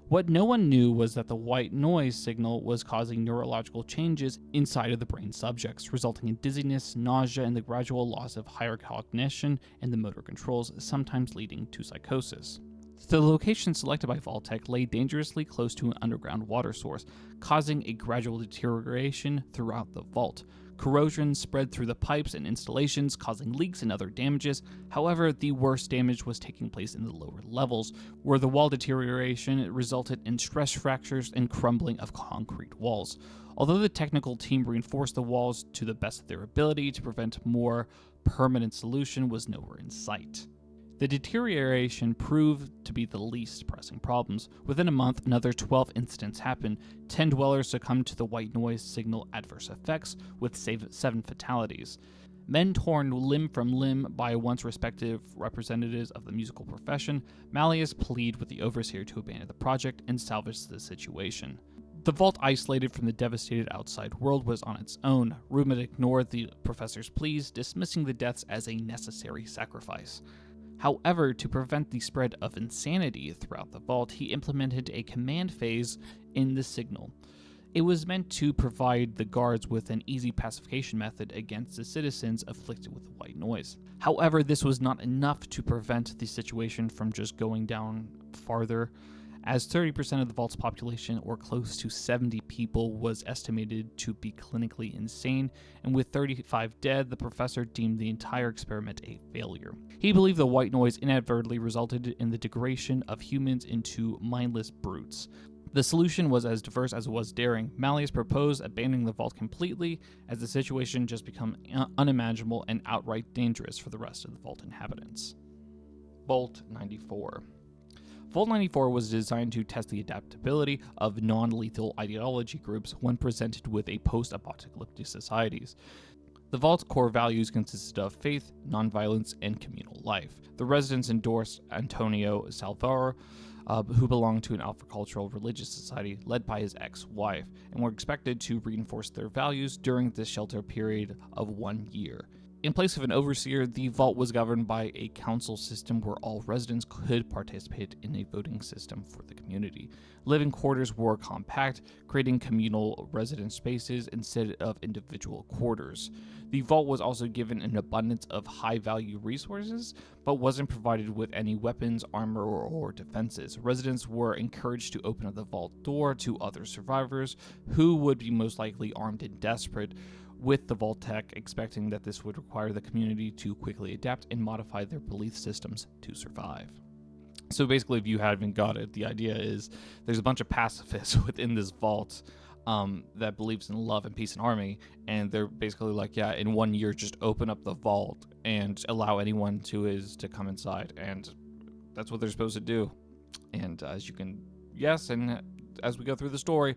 What no one knew was that the white noise signal was causing neurological changes inside of the brain subjects, resulting in dizziness, nausea, and the gradual loss of higher cognition and the motor controls, sometimes leading to psychosis. The location selected by Vault-Tec lay dangerously close to an underground water source, causing a gradual deterioration throughout the vault. Corrosion spread through the pipes and installations, causing leaks and other damages. However, the worst damage was taking place in the lower levels, where the wall deterioration resulted in stress fractures and crumbling of concrete walls. Although the technical team reinforced the walls to the best of their ability to prevent more permanent solution was nowhere in sight. The deterioration proved to be the least pressing problems. Within a month, another 12 incidents happened. 10 dwellers succumbed to the white noise signal adverse effects, with 7 fatalities. Men torn limb from limb by once respected representatives of the musical profession. Malleus pleaded with the Overseer to abandon the project and salvage the situation. The vault, isolated from the devastated outside world, was on its own. Ruben ignored the professor's pleas, dismissing the deaths as a necessary sacrifice. However, to prevent the spread of insanity throughout the vault, he implemented a command phase in the signal. It was meant to provide the guards with an easy pacification method against the citizens afflicted with the white noise. However, this was not enough to prevent the situation from just going down farther, as 30% of the vault's population, or close to 70 people, was estimated to be clinically insane, and with 35 dead, the professor deemed the entire experiment a failure. He believed the white noise inadvertently resulted in the degradation of humans into mindless brutes. The solution was as diverse as it was daring. Malleus proposed abandoning the vault completely, as the situation just became unimaginable and outright dangerous for the rest of the vault inhabitants. Vault 94. Vault 94 was designed to test the adaptability of non-lethal ideology groups when presented with a post-apocalyptic societies. The Vault's core values consisted of faith, nonviolence, and communal life. The residents endorsed Antonio Salvador, who belonged to an alpha-cultural religious society led by his ex-wife, and were expected to reinforce their values during the shelter period of 1 year. In place of an overseer, the vault was governed by a council system where all residents could participate in a voting system for the community. Living quarters were compact, creating communal residence spaces instead of individual quarters. The vault was also given an abundance of high-value resources, but wasn't provided with any weapons, armor, or defenses. Residents were encouraged to open up the vault door to other survivors, who would be most likely armed and desperate, with the Vault-Tec expecting that this would require the community to quickly adapt and modify their belief systems to survive. So basically, if you haven't got it, the idea is there's a bunch of pacifists within this vault that believes in love and peace and harmony, and they're basically like, yeah, in 1 year, just open up the vault and allow anyone to come inside, and that's what they're supposed to do. And as you can guess, and as we go through the story,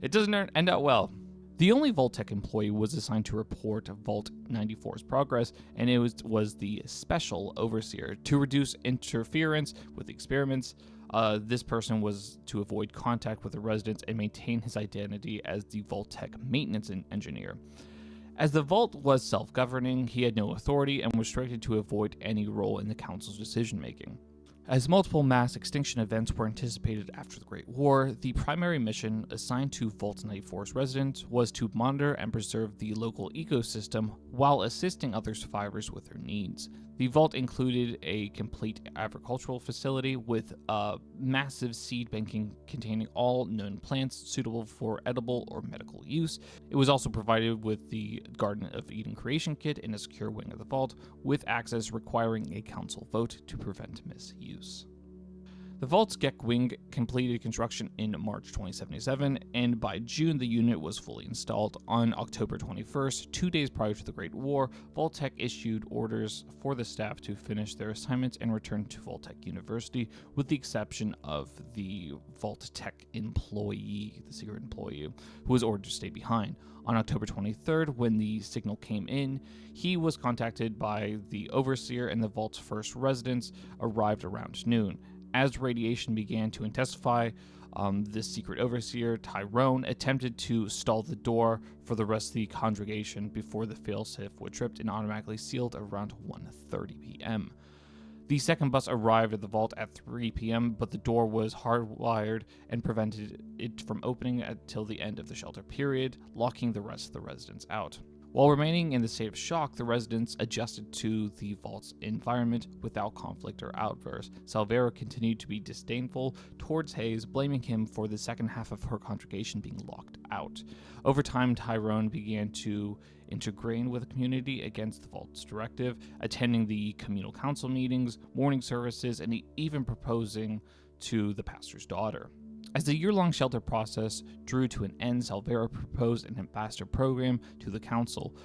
it doesn't end out well. The only Vault-Tec employee was assigned to report Vault 94's progress, and it was the Special Overseer. To reduce interference with the experiments, this person was to avoid contact with the residents and maintain his identity as the Vault-Tec maintenance engineer. As the Vault was self-governing, he had no authority and was restricted to avoid any role in the Council's decision-making. As multiple mass extinction events were anticipated after the Great War, the primary mission assigned to Vault 94's residents was to monitor and preserve the local ecosystem while assisting other survivors with their needs. The vault included a complete agricultural facility with a massive seed banking containing all known plants suitable for edible or medical use. It was also provided with the Garden of Eden creation kit in a secure wing of the vault, with access requiring a council vote to prevent misuse. The Vault's Gek wing completed construction in March 2077, and by June the unit was fully installed. On October 21st, 2 days prior to the Great War, Vault-Tec issued orders for the staff to finish their assignments and return to Vault-Tec University, with the exception of the Vault-Tec employee, the secret employee, who was ordered to stay behind. On October 23rd, when the signal came in, he was contacted by the Overseer, and the Vault's first residents arrived around noon. As radiation began to intensify, this secret overseer, Tyrone, attempted to stall the door for the rest of the congregation before the failsafe would trip and automatically sealed around 1:30 p.m. The second bus arrived at the vault at 3 p.m., but the door was hardwired and prevented it from opening until the end of the shelter period, locking the rest of the residents out. While remaining in the state of shock, the residents adjusted to the vault's environment without conflict or outburst. Salvera continued to be disdainful towards Hayes, blaming him for the second half of her congregation being locked out. Over time, Tyrone began to integrate with the community against the vault's directive, attending the communal council meetings, morning services, and even proposing to the pastor's daughter. As the year-long shelter process drew to an end, Salvera proposed an ambassador program to the council,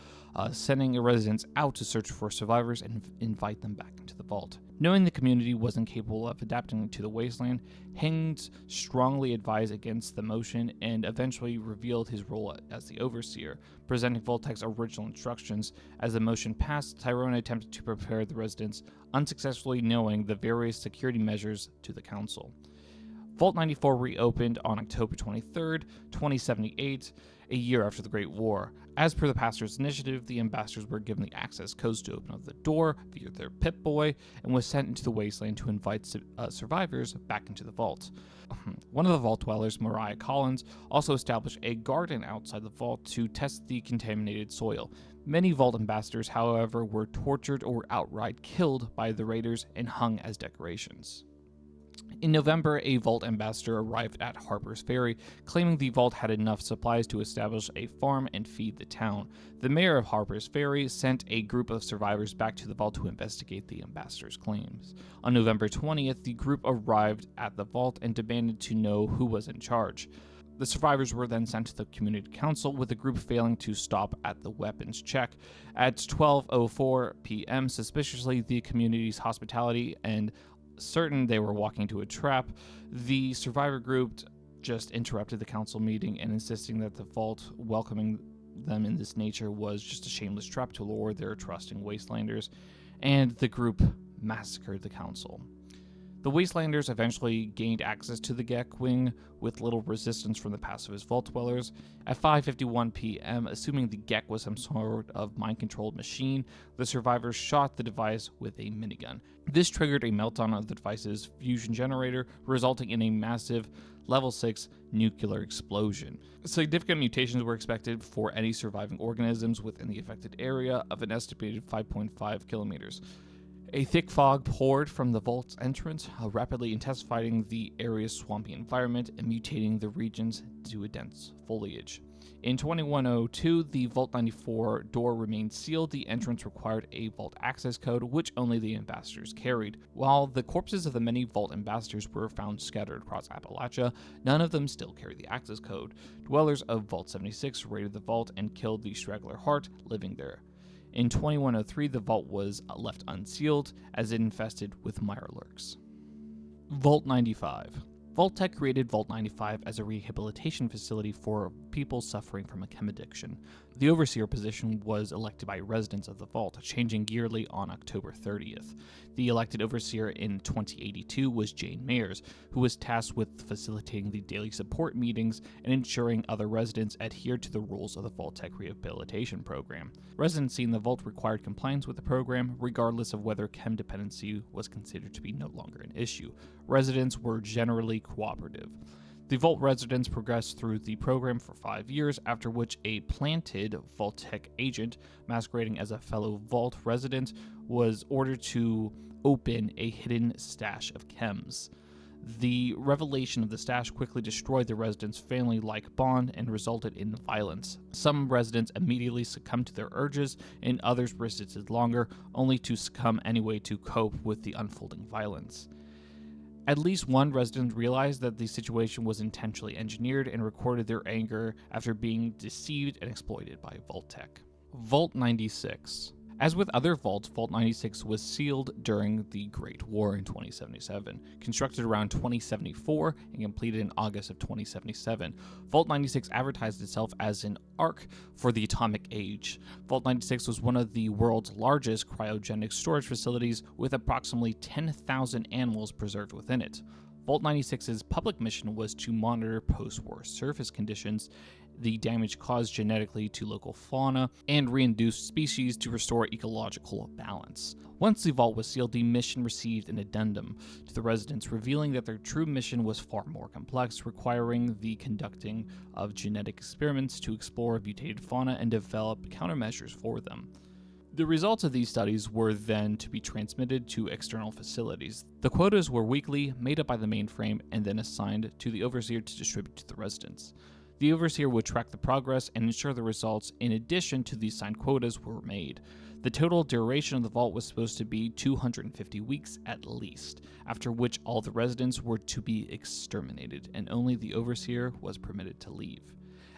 sending residents out to search for survivors and invite them back into the vault. Knowing the community wasn't capable of adapting to the wasteland, Haynes strongly advised against the motion and eventually revealed his role as the overseer, presenting Vault-Tec's original instructions. As the motion passed, Tyrone attempted to prepare the residents, unsuccessfully knowing the various security measures to the council. Vault 94 reopened on October 23, 2078, a year after the Great War. As per the pastor's initiative, the ambassadors were given the access codes to open up the door via their Pip-Boy and was sent into the wasteland to invite survivors back into the vault. One of the vault dwellers, Mariah Collins, also established a garden outside the vault to test the contaminated soil. Many vault ambassadors, however, were tortured or outright killed by the raiders and hung as decorations. In November, a Vault ambassador arrived at Harper's Ferry, claiming the Vault had enough supplies to establish a farm and feed the town. The mayor of Harper's Ferry sent a group of survivors back to the Vault to investigate the ambassador's claims. On November 20th, the group arrived at the Vault and demanded to know who was in charge. The survivors were then sent to the community council, with the group failing to stop at the weapons check. At 12:04 p.m., suspiciously, the community's hospitality and certain they were walking into a trap, the survivor group just interrupted the council meeting and insisting that the vault welcoming them in this nature was just a shameless trap to lure their trusting wastelanders, and the group massacred the council. The wastelanders eventually gained access to the Gek wing with little resistance from the pacifist vault dwellers. At 5:51 p.m., assuming the Gek was some sort of mind-controlled machine, the survivors shot the device with a minigun. This triggered a meltdown of the device's fusion generator, resulting in a massive Level 6 nuclear explosion. Significant mutations were expected for any surviving organisms within the affected area of an estimated 5.5 kilometers. A thick fog poured from the vault's entrance, rapidly intensifying the area's swampy environment and mutating the regions to a dense foliage. In 2102, the Vault 94 door remained sealed. The entrance required a vault access code, which only the ambassadors carried. While the corpses of the many vault ambassadors were found scattered across Appalachia, none of them still carried the access code. Dwellers of Vault 76 raided the vault and killed the straggler Hart living there. In 2103, the vault was left unsealed as it infested with mirelurks. Vault 95. Vault-Tec created Vault 95 as a rehabilitation facility for people suffering from a chem addiction. The overseer position was elected by residents of the Vault, changing yearly on October 30th. The elected overseer in 2082 was Jane Mayers, who was tasked with facilitating the daily support meetings and ensuring other residents adhered to the rules of the Vault-Tec Rehabilitation Program. Residency in the Vault required compliance with the program, regardless of whether chem dependency was considered to be no longer an issue. Residents were generally cooperative. The Vault residents progressed through the program for 5 years, after which a planted Vault-Tec agent, masquerading as a fellow Vault resident, was ordered to open a hidden stash of chems. The revelation of the stash quickly destroyed the residents' family-like bond and resulted in violence. Some residents immediately succumbed to their urges, and others resisted longer, only to succumb anyway to cope with the unfolding violence. At least one resident realized that the situation was intentionally engineered and recorded their anger after being deceived and exploited by Vault-Tec. Vault 96. As with other vaults, Vault 96 was sealed during the Great War in 2077, constructed around 2074 and completed in August of 2077. Vault 96 advertised itself as an ark for the atomic age. Vault 96 was one of the world's largest cryogenic storage facilities, with approximately 10,000 animals preserved within it. Vault 96's public mission was to monitor post-war surface conditions, the damage caused genetically to local fauna, and reintroduced species to restore ecological balance. Once the vault was sealed, the mission received an addendum to the residents, revealing that their true mission was far more complex, requiring the conducting of genetic experiments to explore mutated fauna and develop countermeasures for them. The results of these studies were then to be transmitted to external facilities. The quotas were weekly, made up by the mainframe, and then assigned to the Overseer to distribute to the residents. The Overseer would track the progress and ensure the results in addition to the assigned quotas were made. The total duration of the vault was supposed to be 250 weeks at least, after which all the residents were to be exterminated, and only the Overseer was permitted to leave.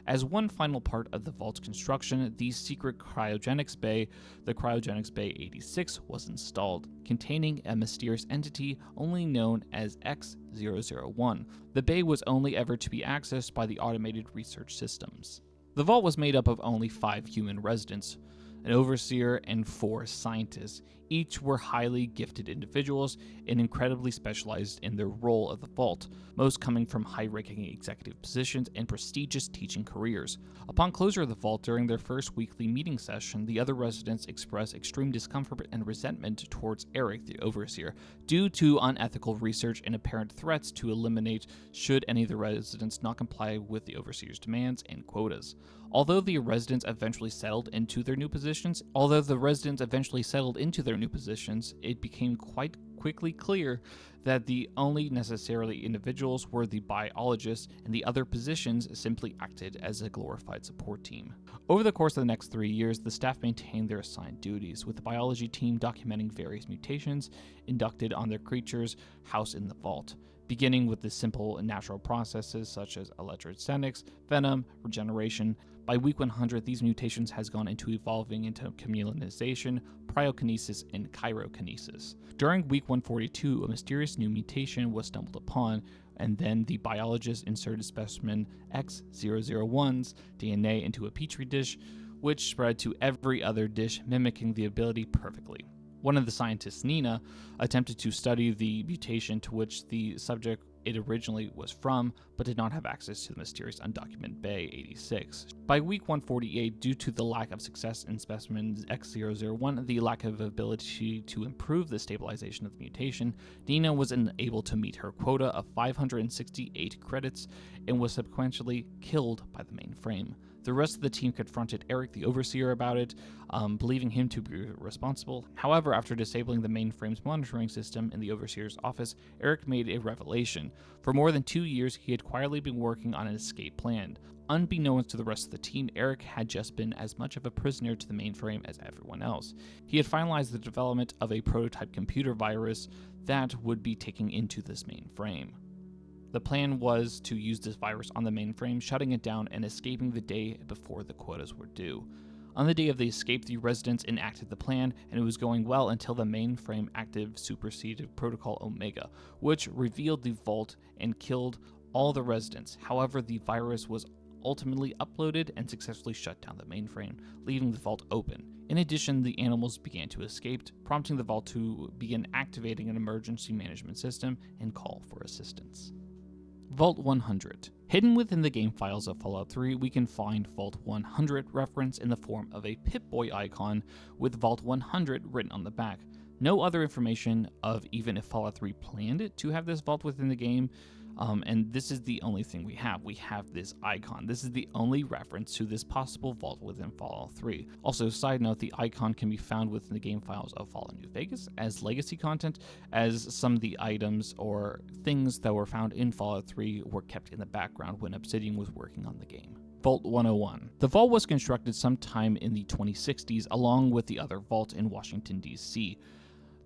As one final part of the vault's construction, the secret Cryogenics Bay, the Cryogenics Bay 86, was installed, containing a mysterious entity only known as X001. The bay was only ever to be accessed by the automated research systems. The vault was made up of only 5 human residents, an overseer, and 4 scientists. Each were highly gifted individuals and incredibly specialized in their role at the vault, most coming from high-ranking executive positions and prestigious teaching careers. Upon closure of the vault during their first weekly meeting session, the other residents expressed extreme discomfort and resentment towards Eric, the overseer, due to unethical research and apparent threats to eliminate should any of the residents not comply with the overseer's demands and quotas. Although the residents eventually settled into their new positions, it became quite quickly clear that the only necessarily individuals were the biologists, and the other positions simply acted as a glorified support team. Over the course of the next 3 years, the staff maintained their assigned duties, with the biology team documenting various mutations inducted on their creatures housed in the vault, beginning with the simple and natural processes such as electrogenics, venom, regeneration. By week 100, these mutations has gone into evolving into colonization, cryokinesis, and cryokinesis. During week 142, a mysterious new mutation was stumbled upon, and then the biologist inserted specimen X001's DNA into a petri dish, which spread to every other dish, mimicking the ability perfectly. One of the scientists, Nina, attempted to study the mutation to which the subject it originally was from, but did not have access to the mysterious undocumented Bay 86. By week 148, due to the lack of success in specimen X001, the lack of ability to improve the stabilization of the mutation, Nina was unable to meet her quota of 568 credits and was subsequently killed by the mainframe. The rest of the team confronted Eric, the overseer, about it, believing him to be responsible. However, after disabling the mainframe's monitoring system in the overseer's office, Eric made a revelation. For more than 2 years, he had quietly been working on an escape plan. Unbeknownst to the rest of the team, Eric had just been as much of a prisoner to the mainframe as everyone else. He had finalized the development of a prototype computer virus that would be taken into this mainframe. The plan was to use this virus on the mainframe, shutting it down and escaping the day before the quotas were due. On the day of the escape, the residents enacted the plan, and it was going well until the mainframe active superseded Protocol Omega, which revealed the vault and killed all the residents. However, the virus was ultimately uploaded and successfully shut down the mainframe, leaving the vault open. In addition, the animals began to escape, prompting the vault to begin activating an emergency management system and call for assistance. Vault 100. Hidden within the game files of Fallout 3, we can find Vault 100 reference in the form of a Pip-Boy icon with Vault 100 written on the back. No other information of even if Fallout 3 planned it to have this vault within the game, and this is the only thing we have. We have this icon. This is the only reference to this possible vault within Fallout 3. Also, side note, the icon can be found within the game files of Fallout New Vegas as legacy content, as some of the items or things that were found in Fallout 3 were kept in the background when Obsidian was working on the game. Vault 101. The vault was constructed sometime in the 2060s along with the other vault in Washington, D.C.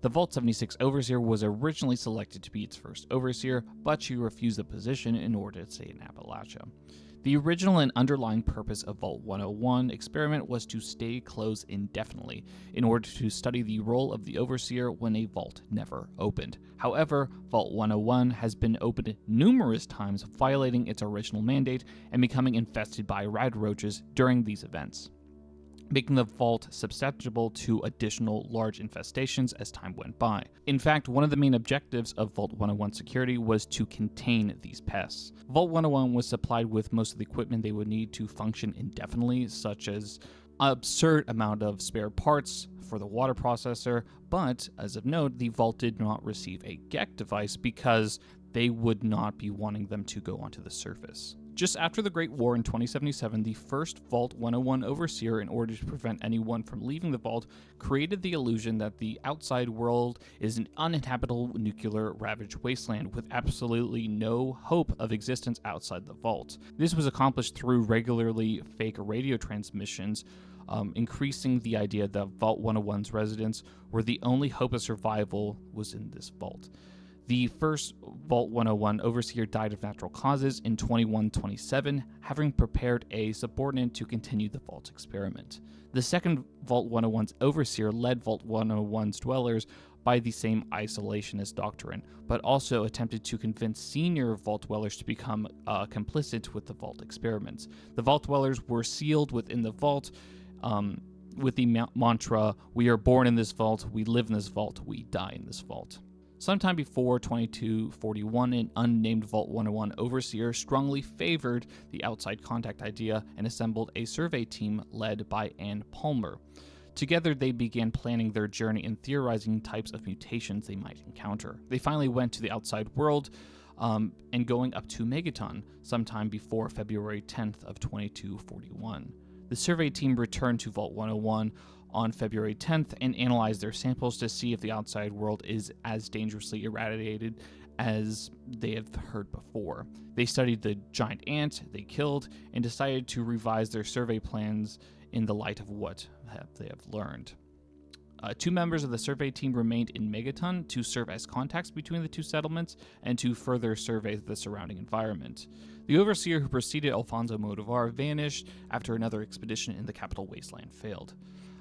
The Vault 76 Overseer was originally selected to be its first Overseer, but she refused the position in order to stay in Appalachia. The original and underlying purpose of Vault 101 experiment was to stay closed indefinitely in order to study the role of the Overseer when a vault never opened. However, Vault 101 has been opened numerous times, violating its original mandate and becoming infested by rad roaches during these events, making the vault susceptible to additional large infestations as time went by. In fact, one of the main objectives of Vault 101 security was to contain these pests. Vault 101 was supplied with most of the equipment they would need to function indefinitely, such as an absurd amount of spare parts for the water processor, but as of note, the vault did not receive a GEC device because they would not be wanting them to go onto the surface. Just after the Great War in 2077, the first Vault 101 Overseer, in order to prevent anyone from leaving the vault, created the illusion that the outside world is an uninhabitable nuclear ravaged wasteland with absolutely no hope of existence outside the vault. This was accomplished through regularly fake radio transmissions, increasing the idea that Vault 101's residents were the only hope of survival was in this vault. The first Vault 101 Overseer died of natural causes in 2127, having prepared a subordinate to continue the vault experiment. The second Vault 101's Overseer led Vault 101's dwellers by the same isolationist doctrine, but also attempted to convince senior Vault dwellers to become complicit with the vault experiments. The Vault dwellers were sealed within the vault with the mantra, "We are born in this vault, we live in this vault, we die in this vault." Sometime before 2241, an unnamed Vault 101 Overseer strongly favored the outside contact idea and assembled a survey team led by Ann Palmer. Together, they began planning their journey and theorizing types of mutations they might encounter. They finally went to the outside world and going up to Megaton sometime before February 10th of 2241. The survey team returned to Vault 101 on February 10th and analyzed their samples to see if the outside world is as dangerously irradiated as they have heard before. They studied the giant ant they killed and decided to revise their survey plans in the light of what they have learned. Two members of the survey team remained in Megaton to serve as contacts between the two settlements and to further survey the surrounding environment. The Overseer who preceded Alfonso Modovar vanished after another expedition in the capital wasteland failed.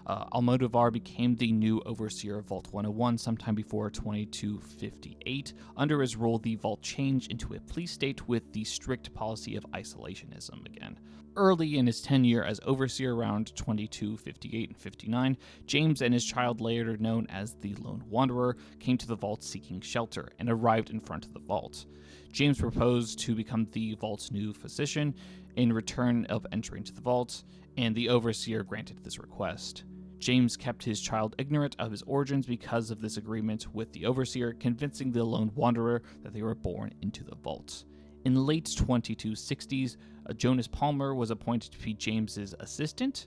Almodovar became the new Overseer of Vault 101 sometime before 2258. Under his rule, the vault changed into a police state with the strict policy of isolationism again. Early in his tenure as Overseer around 2258 and 59, James and his child, later known as the Lone Wanderer, came to the vault seeking shelter and arrived in front of the vault. James proposed to become the vault's new physician in return of entering to the vault, and the Overseer granted this request. James kept his child ignorant of his origins because of this agreement with the Overseer, convincing the Lone Wanderer that they were born into the vault. In the late 2260s, Jonas Palmer was appointed to be James's assistant,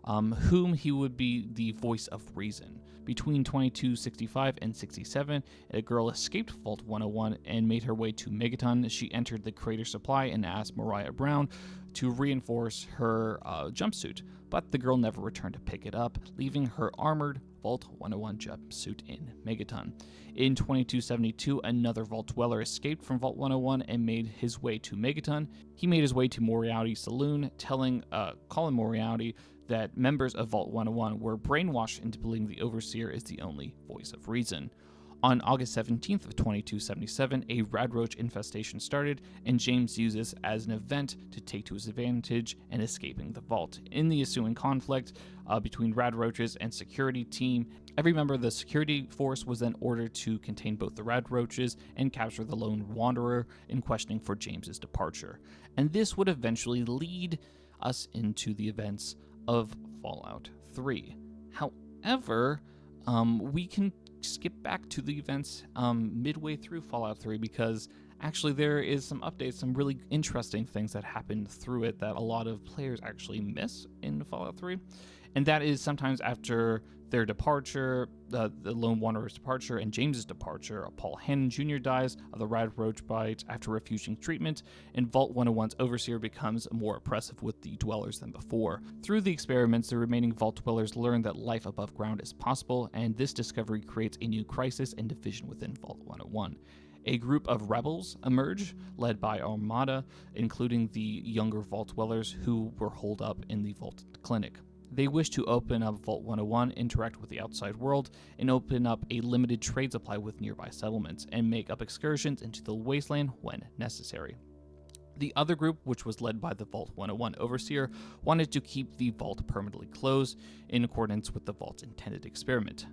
whom he would be the voice of reason. Between 2265 and 67, a girl escaped Vault 101 and made her way to Megaton. She entered the Crater Supply and asked Mariah Brown to reinforce her jumpsuit, but the girl never returned to pick it up, leaving her armored Vault 101 jumpsuit in Megaton. In 2272, another Vault dweller escaped from Vault 101 and made his way to Megaton. He made his way to Moriarty's saloon, telling Colin Moriarty that members of Vault 101 were brainwashed into believing the Overseer is the only voice of reason. On August 17th of 2277, a radroach infestation started, and James used this as an event to take to his advantage and escaping the vault. In the ensuing conflict between radroaches and security team, every member of the security force was then ordered to contain both the radroaches and capture the Lone Wanderer in questioning for James's departure. And this would eventually lead us into the events of Fallout 3. However, we can skip back to the events midway through Fallout 3 because actually there is some updates, some really interesting things that happened through it that a lot of players actually miss in Fallout 3. And that is sometimes after their departure, the Lone Wanderer's departure, and James's departure. Paul Hannon Jr. dies of the rat roach bite after refusing treatment, and Vault 101's overseer becomes more oppressive with the dwellers than before. Through the experiments, the remaining Vault dwellers learn that life above ground is possible, and this discovery creates a new crisis and division within Vault 101. A group of rebels emerge, led by Armada, including the younger Vault dwellers who were holed up in the Vault Clinic. They wish to open up Vault 101, interact with the outside world, and open up a limited trade supply with nearby settlements, and make up excursions into the wasteland when necessary. The other group, which was led by the Vault 101 Overseer, wanted to keep the Vault permanently closed in accordance with the Vault's intended experiment.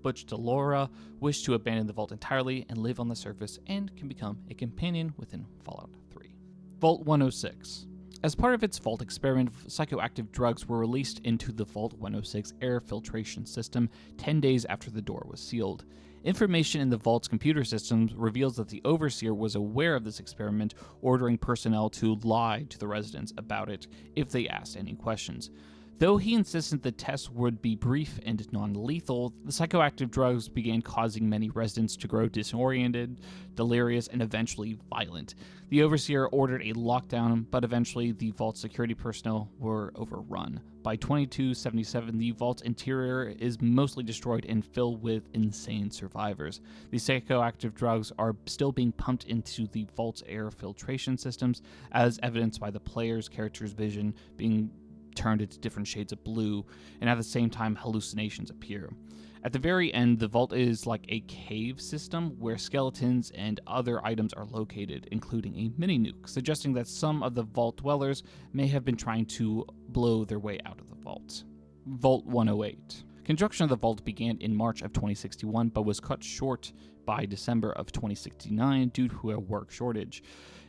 Butch DeLaura wished to abandon the Vault entirely and live on the surface and can become a companion within Fallout 3. Vault 106. As part of its Vault experiment, psychoactive drugs were released into the Vault 106 air filtration system 10 days after the door was sealed. Information in the Vault's computer systems reveals that the Overseer was aware of this experiment, ordering personnel to lie to the residents about it if they asked any questions. Though he insisted the tests would be brief and non-lethal, the psychoactive drugs began causing many residents to grow disoriented, delirious, and eventually violent. The Overseer ordered a lockdown, but eventually the Vault security personnel were overrun. By 2277, the Vault's interior is mostly destroyed and filled with insane survivors. The psychoactive drugs are still being pumped into the Vault's air filtration systems, as evidenced by the player's character's vision being turned into different shades of blue, and at the same time hallucinations appear. At the very end, the Vault is like a cave system where skeletons and other items are located, including a mini-nuke, suggesting that some of the Vault dwellers may have been trying to blow their way out of the Vault. Vault 108. Construction of the Vault began in March of 2061, but was cut short by December of 2069 due to a work shortage.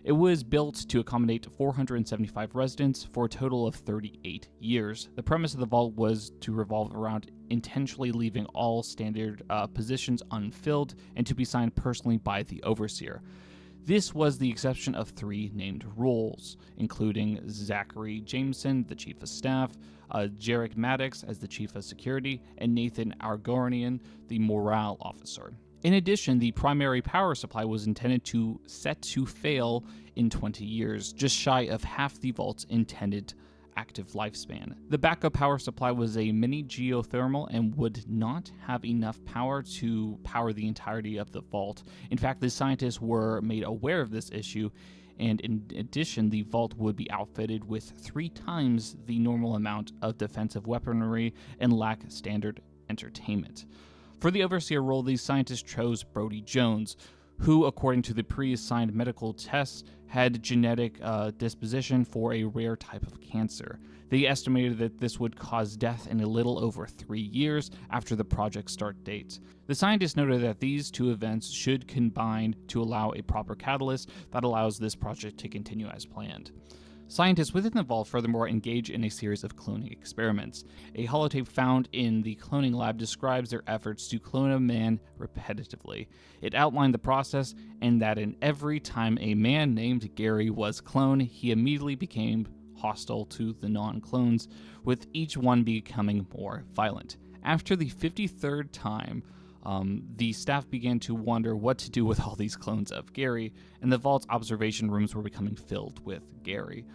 It was built to accommodate 475 residents for a total of 38 years. The premise of the Vault was to revolve around intentionally leaving all standard positions unfilled and to be signed personally by the Overseer. This was the exception of 3 named roles, including Zachary Jameson, the Chief of Staff, Jarek Maddox as the Chief of Security, and Nathan Argonian, the Morale Officer. In addition, the primary power supply was intended to set to fail in 20 years, just shy of half the Vault's intended active lifespan. The backup power supply was a mini geothermal and would not have enough power to power the entirety of the Vault. In fact, the scientists were made aware of this issue, and in addition, the Vault would be outfitted with 3 times the normal amount of defensive weaponry and lack standard entertainment. For the Overseer role, these scientists chose Brody Jones, who, according to the pre-assigned medical tests, had genetic disposition for a rare type of cancer. They estimated that this would cause death in a little over 3 years after the project's start date. The scientists noted that these 2 events should combine to allow a proper catalyst that allows this project to continue as planned. Scientists within the Vault furthermore engage in a series of cloning experiments. A holotape found in the cloning lab describes their efforts to clone a man repetitively. It outlined the process, and that in every time a man named Gary was cloned, he immediately became hostile to the non-clones, with each one becoming more violent. After the 53rd time, the staff began to wonder what to do with all these clones of Gary, and the Vault's observation rooms were becoming filled with Gary.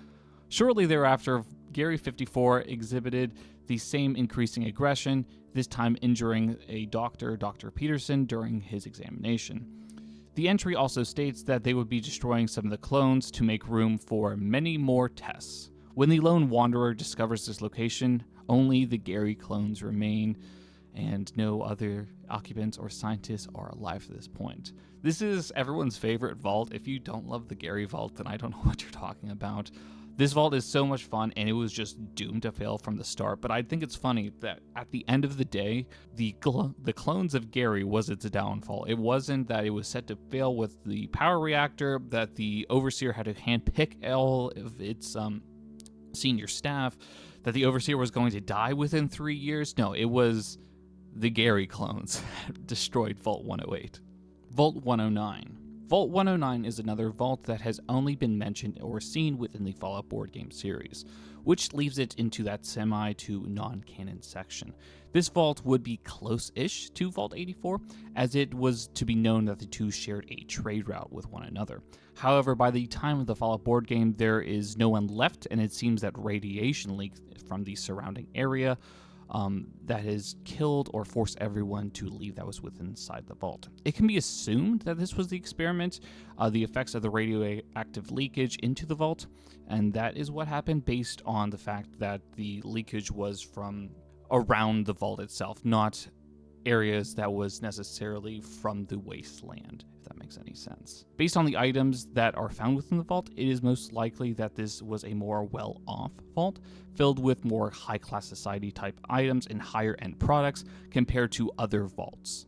Shortly thereafter, Gary 54 exhibited the same increasing aggression, this time injuring a doctor, Dr. Peterson, during his examination. The entry also states that they would be destroying some of the clones to make room for many more tests. When the Lone Wanderer discovers this location, only the Gary clones remain, and no other occupants or scientists are alive at this point. This is everyone's favorite vault. If you don't love the Gary vault, then I don't know what you're talking about. This vault is so much fun, and it was just doomed to fail from the start, but I think it's funny that at the end of the day, the clones of Gary was its downfall. It wasn't that it was set to fail with the power reactor, that the Overseer had to handpick all of its senior staff, that the Overseer was going to die within 3 years. No, it was the Gary clones destroyed Vault 108. Vault 109. Vault 109 is another vault that has only been mentioned or seen within the Fallout board game series, which leaves it into that semi to non-canon section. This vault would be close-ish to Vault 84, as it was to be known that the two shared a trade route with one another. However, by the time of the Fallout board game, there is no one left, and it seems that radiation leaked from the surrounding area that has killed or forced everyone to leave that was within inside the vault. It can be assumed that this was the experiment, the effects of the radioactive leakage into the vault, and that is what happened based on the fact that the leakage was from around the vault itself, not areas that was necessarily from the wasteland, if that makes any sense. Based on the items that are found within the vault, it is most likely that this was a more well-off vault, filled with more high-class society type items and higher-end products compared to other vaults.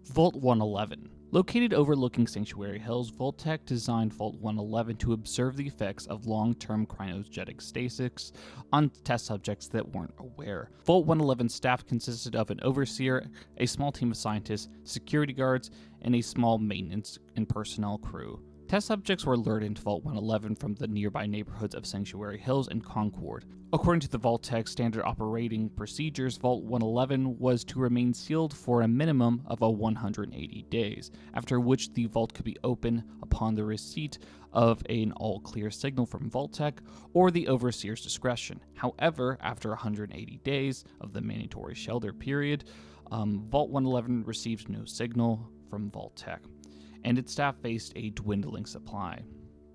Vault 111. Located overlooking Sanctuary Hills, Vault-Tec designed Vault 111 to observe the effects of long-term cryogenic stasis on test subjects that weren't aware. Vault 111 staff consisted of an overseer, a small team of scientists, security guards, and a small maintenance and personnel crew. Test subjects were lured into Vault 111 from the nearby neighborhoods of Sanctuary Hills and Concord. According to the Vault-Tec standard operating procedures, Vault 111 was to remain sealed for a minimum of 180 days, after which the vault could be opened upon the receipt of an all-clear signal from Vault-Tec or the overseer's discretion. However, after 180 days of the mandatory shelter period, Vault 111 received no signal from Vault-Tec, and its staff faced a dwindling supply.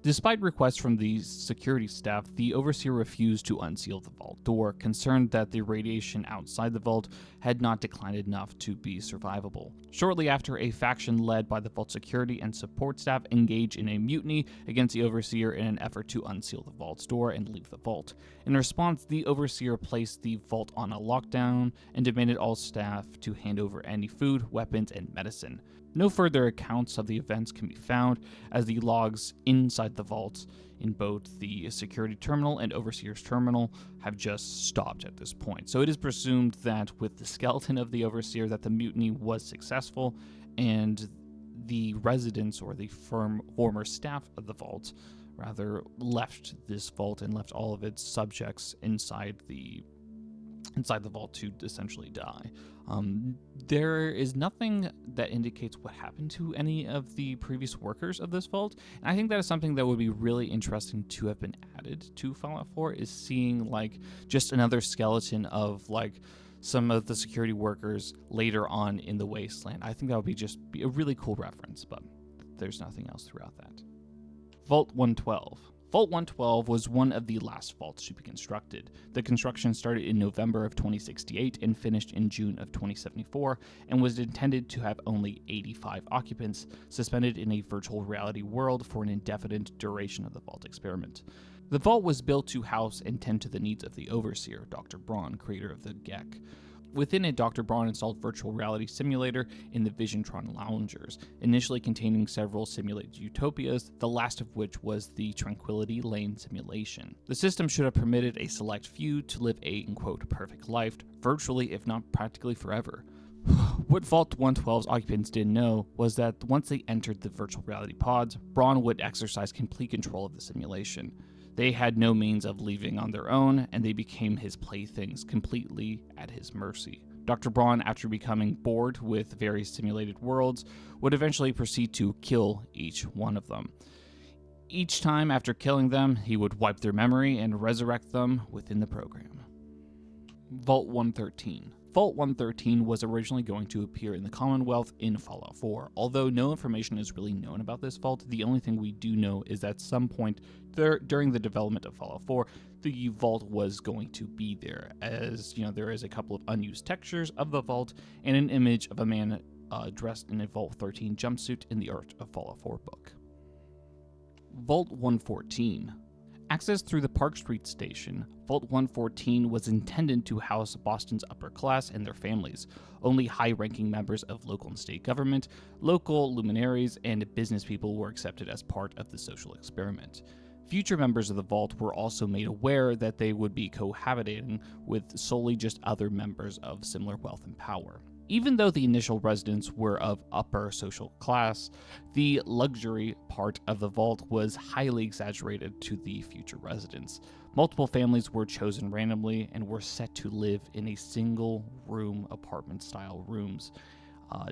Despite requests from the security staff, the overseer refused to unseal the vault door, concerned that the radiation outside the vault had not declined enough to be survivable. Shortly after, a faction led by the vault security and support staff engaged in a mutiny against the overseer in an effort to unseal the vault's door and leave the vault. In response, the overseer placed the vault on a lockdown and demanded all staff to hand over any food, weapons, and medicine. No further accounts of the events can be found, as the logs inside the vault in both the security terminal and overseer's terminal have just stopped at this point. So it is presumed that with the skeleton of the overseer that the mutiny was successful, and the residents or the former staff of the vault rather left this vault and left all of its subjects inside the vault to essentially die. There is nothing that indicates what happened to any of the previous workers of this vault, and I think that is something that would be really interesting to have been added to Fallout 4, is seeing like just another skeleton of like some of the security workers later on in the wasteland. I think that would be a really cool reference, but there's nothing else throughout that. Vault 112. Vault 112 was one of the last vaults to be constructed. The construction started in November of 2068 and finished in June of 2074, and was intended to have only 85 occupants suspended in a virtual reality world for an indefinite duration of the vault experiment. The vault was built to house and tend to the needs of the Overseer, Dr. Braun, creator of the GEC. Within it, Dr. Braun installed virtual reality simulator in the Visiontron loungers, initially containing several simulated utopias, the last of which was the Tranquility Lane simulation. The system should have permitted a select few to live a, in quote, perfect life, virtually if not practically forever. What Vault 112's occupants didn't know was that once they entered the virtual reality pods, Braun would exercise complete control of the simulation. They had no means of leaving on their own, and they became his playthings, completely at his mercy. Dr. Braun, after becoming bored with various simulated worlds, would eventually proceed to kill each one of them. Each time after killing them, he would wipe their memory and resurrect them within the program. Vault 113. Vault 113 was originally going to appear in the Commonwealth in Fallout 4. Although no information is really known about this vault, the only thing we do know is that at some point during the development of Fallout 4, the vault was going to be there, as you know, there is a couple of unused textures of the vault and an image of a man dressed in a Vault 13 jumpsuit in the Art of Fallout 4 book. Vault 114. Accessed through the Park Street station, Vault 114 was intended to house Boston's upper class and their families. Only high-ranking members of local and state government, local luminaries, and business people were accepted as part of the social experiment. Future members of the Vault were also made aware that they would be cohabitating with solely just other members of similar wealth and power. Even though the initial residents were of upper social class, the luxury part of the vault was highly exaggerated to the future residents. Multiple families were chosen randomly and were set to live in a single-room apartment-style rooms.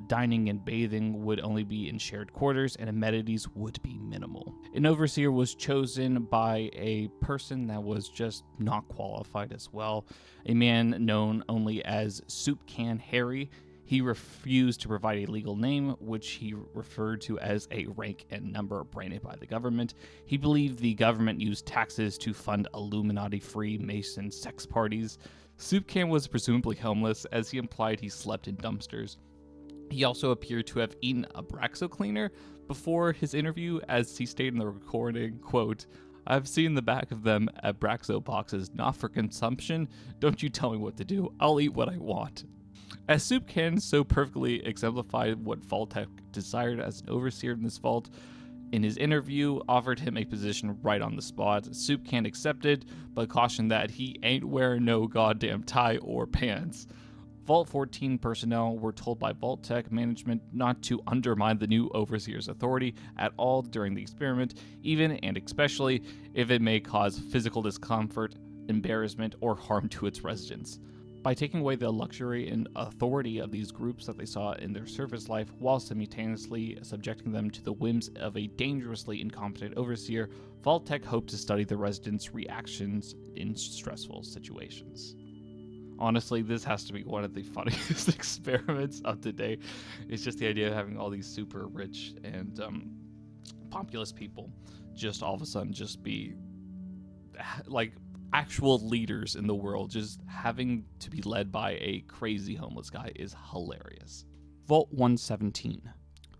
Dining and bathing would only be in shared quarters, and amenities would be minimal. An overseer was chosen by a person that was just not qualified as well, a man known only as Soup Can Harry. He refused to provide a legal name, which he referred to as a rank and number branded by the government. He believed the government used taxes to fund Illuminati-free Mason sex parties. Soup Can was presumably homeless, as he implied he slept in dumpsters. He also appeared to have eaten a Braxo cleaner before his interview, as he stated in the recording, quote, "I've seen the back of them at Braxo boxes, not for consumption. Don't you tell me what to do. I'll eat what I want." As Soup Can so perfectly exemplified what Vault-Tec desired as an overseer in this vault, in his interview, offered him a position right on the spot. Soup Can accepted, but cautioned that he ain't wearing no goddamn tie or pants. Vault 14 personnel were told by Vault-Tec management not to undermine the new overseer's authority at all during the experiment, even and especially if it may cause physical discomfort, embarrassment, or harm to its residents. By taking away the luxury and authority of these groups that they saw in their service life, while simultaneously subjecting them to the whims of a dangerously incompetent overseer, Vault-Tec hoped to study the residents' reactions in stressful situations. Honestly, this has to be one of the funniest experiments of today. It's just the idea of having all these super rich and populous people just all of a sudden just be like actual leaders in the world, just having to be led by a crazy homeless guy is hilarious. Vault 117.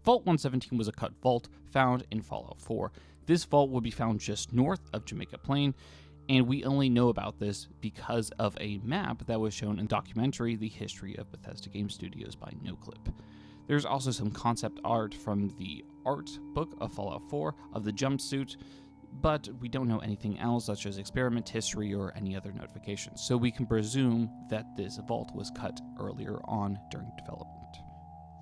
Vault 117 was a cut vault found in Fallout 4. This vault would be found just north of Jamaica Plain, and we only know about this because of a map that was shown in documentary The History of Bethesda Game Studios by NoClip. There's also some concept art from the art book of Fallout 4 of the jumpsuit, but we don't know anything else such as experiment history or any other notifications, so we can presume that this vault was cut earlier on during development.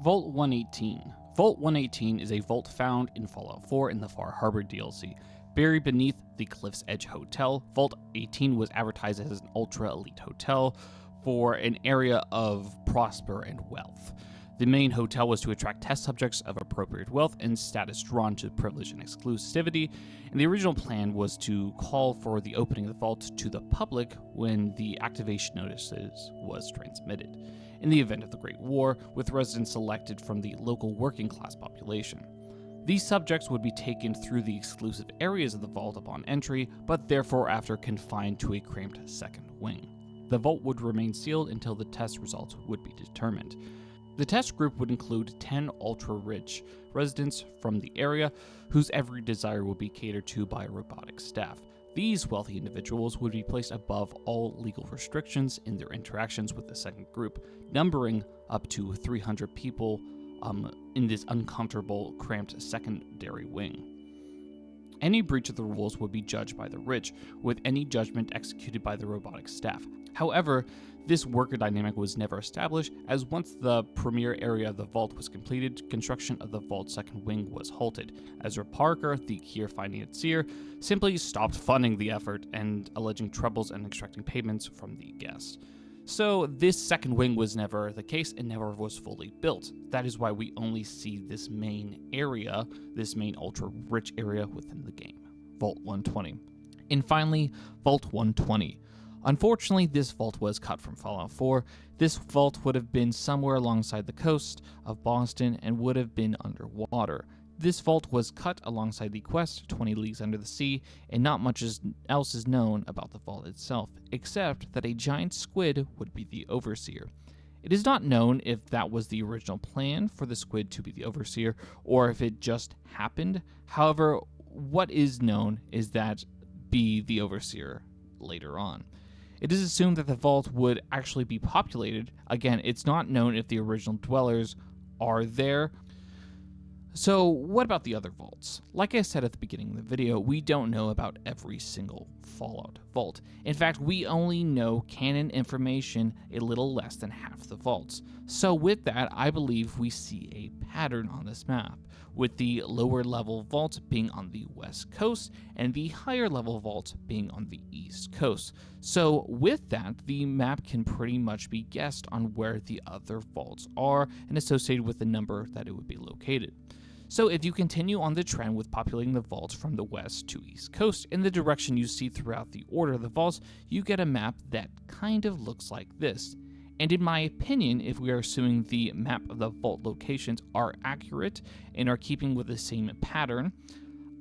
Vault 118. Vault 118 is a vault found in Fallout 4 in the Far Harbor DLC. Buried beneath the Cliff's Edge Hotel, Vault 18 was advertised as an ultra-elite hotel for an area of prosper and wealth. The main hotel was to attract test subjects of appropriate wealth and status drawn to privilege and exclusivity, and the original plan was to call for the opening of the vault to the public when the activation notices was transmitted, in the event of the Great War, with residents selected from the local working class population. These subjects would be taken through the exclusive areas of the vault upon entry, but therefore after confined to a cramped second wing. The vault would remain sealed until the test results would be determined. The test group would include 10 ultra-rich residents from the area, whose every desire would be catered to by robotic staff. These wealthy individuals would be placed above all legal restrictions in their interactions with the second group, numbering up to 300 people in this uncomfortable, cramped secondary wing. Any breach of the rules would be judged by the rich, with any judgment executed by the robotic staff. However, this worker dynamic was never established, as once the premier area of the vault was completed, construction of the vault's second wing was halted. Ezra Parker, the key financier, simply stopped funding the effort and alleging troubles and extracting payments from the guests. So this second wing was never the case and never was fully built. That is why we only see this main area, this main ultra-rich area within the game. Vault 120. And finally, Vault 120. Unfortunately, this vault was cut from Fallout 4. This vault would have been somewhere alongside the coast of Boston and would have been underwater. This vault was cut alongside the quest, 20 Leagues Under the Sea, and not much else is known about the vault itself, except that a giant squid would be the Overseer. It is not known if that was the original plan for the squid to be the Overseer, or if it just happened. However, what is known is that be the Overseer later on. It is assumed that the vault would actually be populated. Again, it's not known if the original dwellers are there. So what about the other vaults? Like I said at the beginning of the video, we don't know about every single Fallout vault. In fact, we only know canon information a little less than half the vaults. So with that, I believe we see a pattern on this map, with the lower level vault being on the west coast and the higher level vault being on the east coast. So with that, the map can pretty much be guessed on where the other vaults are and associated with the number that it would be located. So if you continue on the trend with populating the vaults from the west to east coast in the direction you see throughout the order of the vaults, you get a map that kind of looks like this. And in my opinion, if we are assuming the map of the vault locations are accurate and are keeping with the same pattern,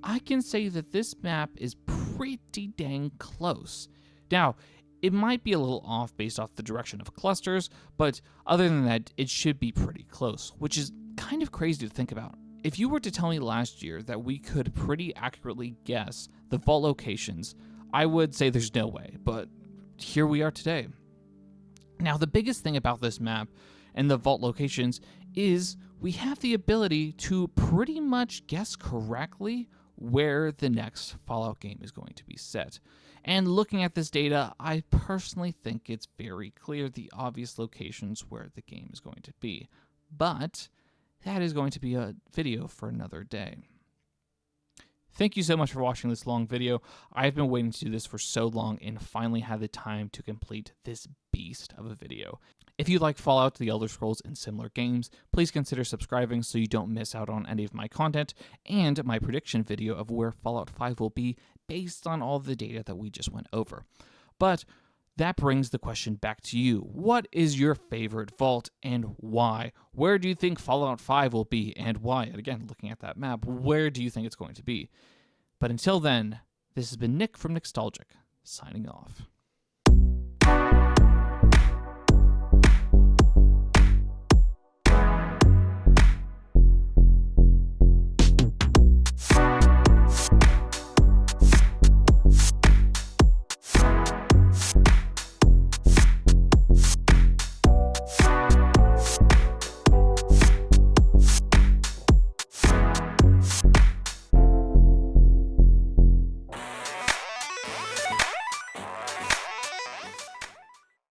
I can say that this map is pretty dang close. Now, it might be a little off based off the direction of clusters, but other than that, it should be pretty close, which is kind of crazy to think about. If you were to tell me last year that we could pretty accurately guess the vault locations, I would say there's no way, but here we are today. Now, the biggest thing about this map and the vault locations is we have the ability to pretty much guess correctly where the next Fallout game is going to be set. And looking at this data, I personally think it's very clear the obvious locations where the game is going to be. But that is going to be a video for another day. Thank you so much for watching this long video. I've been waiting to do this for so long and finally had the time to complete this beast of a video. If you like Fallout, The Elder Scrolls, and similar games, please consider subscribing so you don't miss out on any of my content and my prediction video of where Fallout 5 will be based on all the data that we just went over. But that brings the question back to you. What is your favorite vault and why? Where do you think Fallout 5 will be and why? And again, looking at that map, where do you think it's going to be? But until then, this has been Nick from Nostalgic, signing off.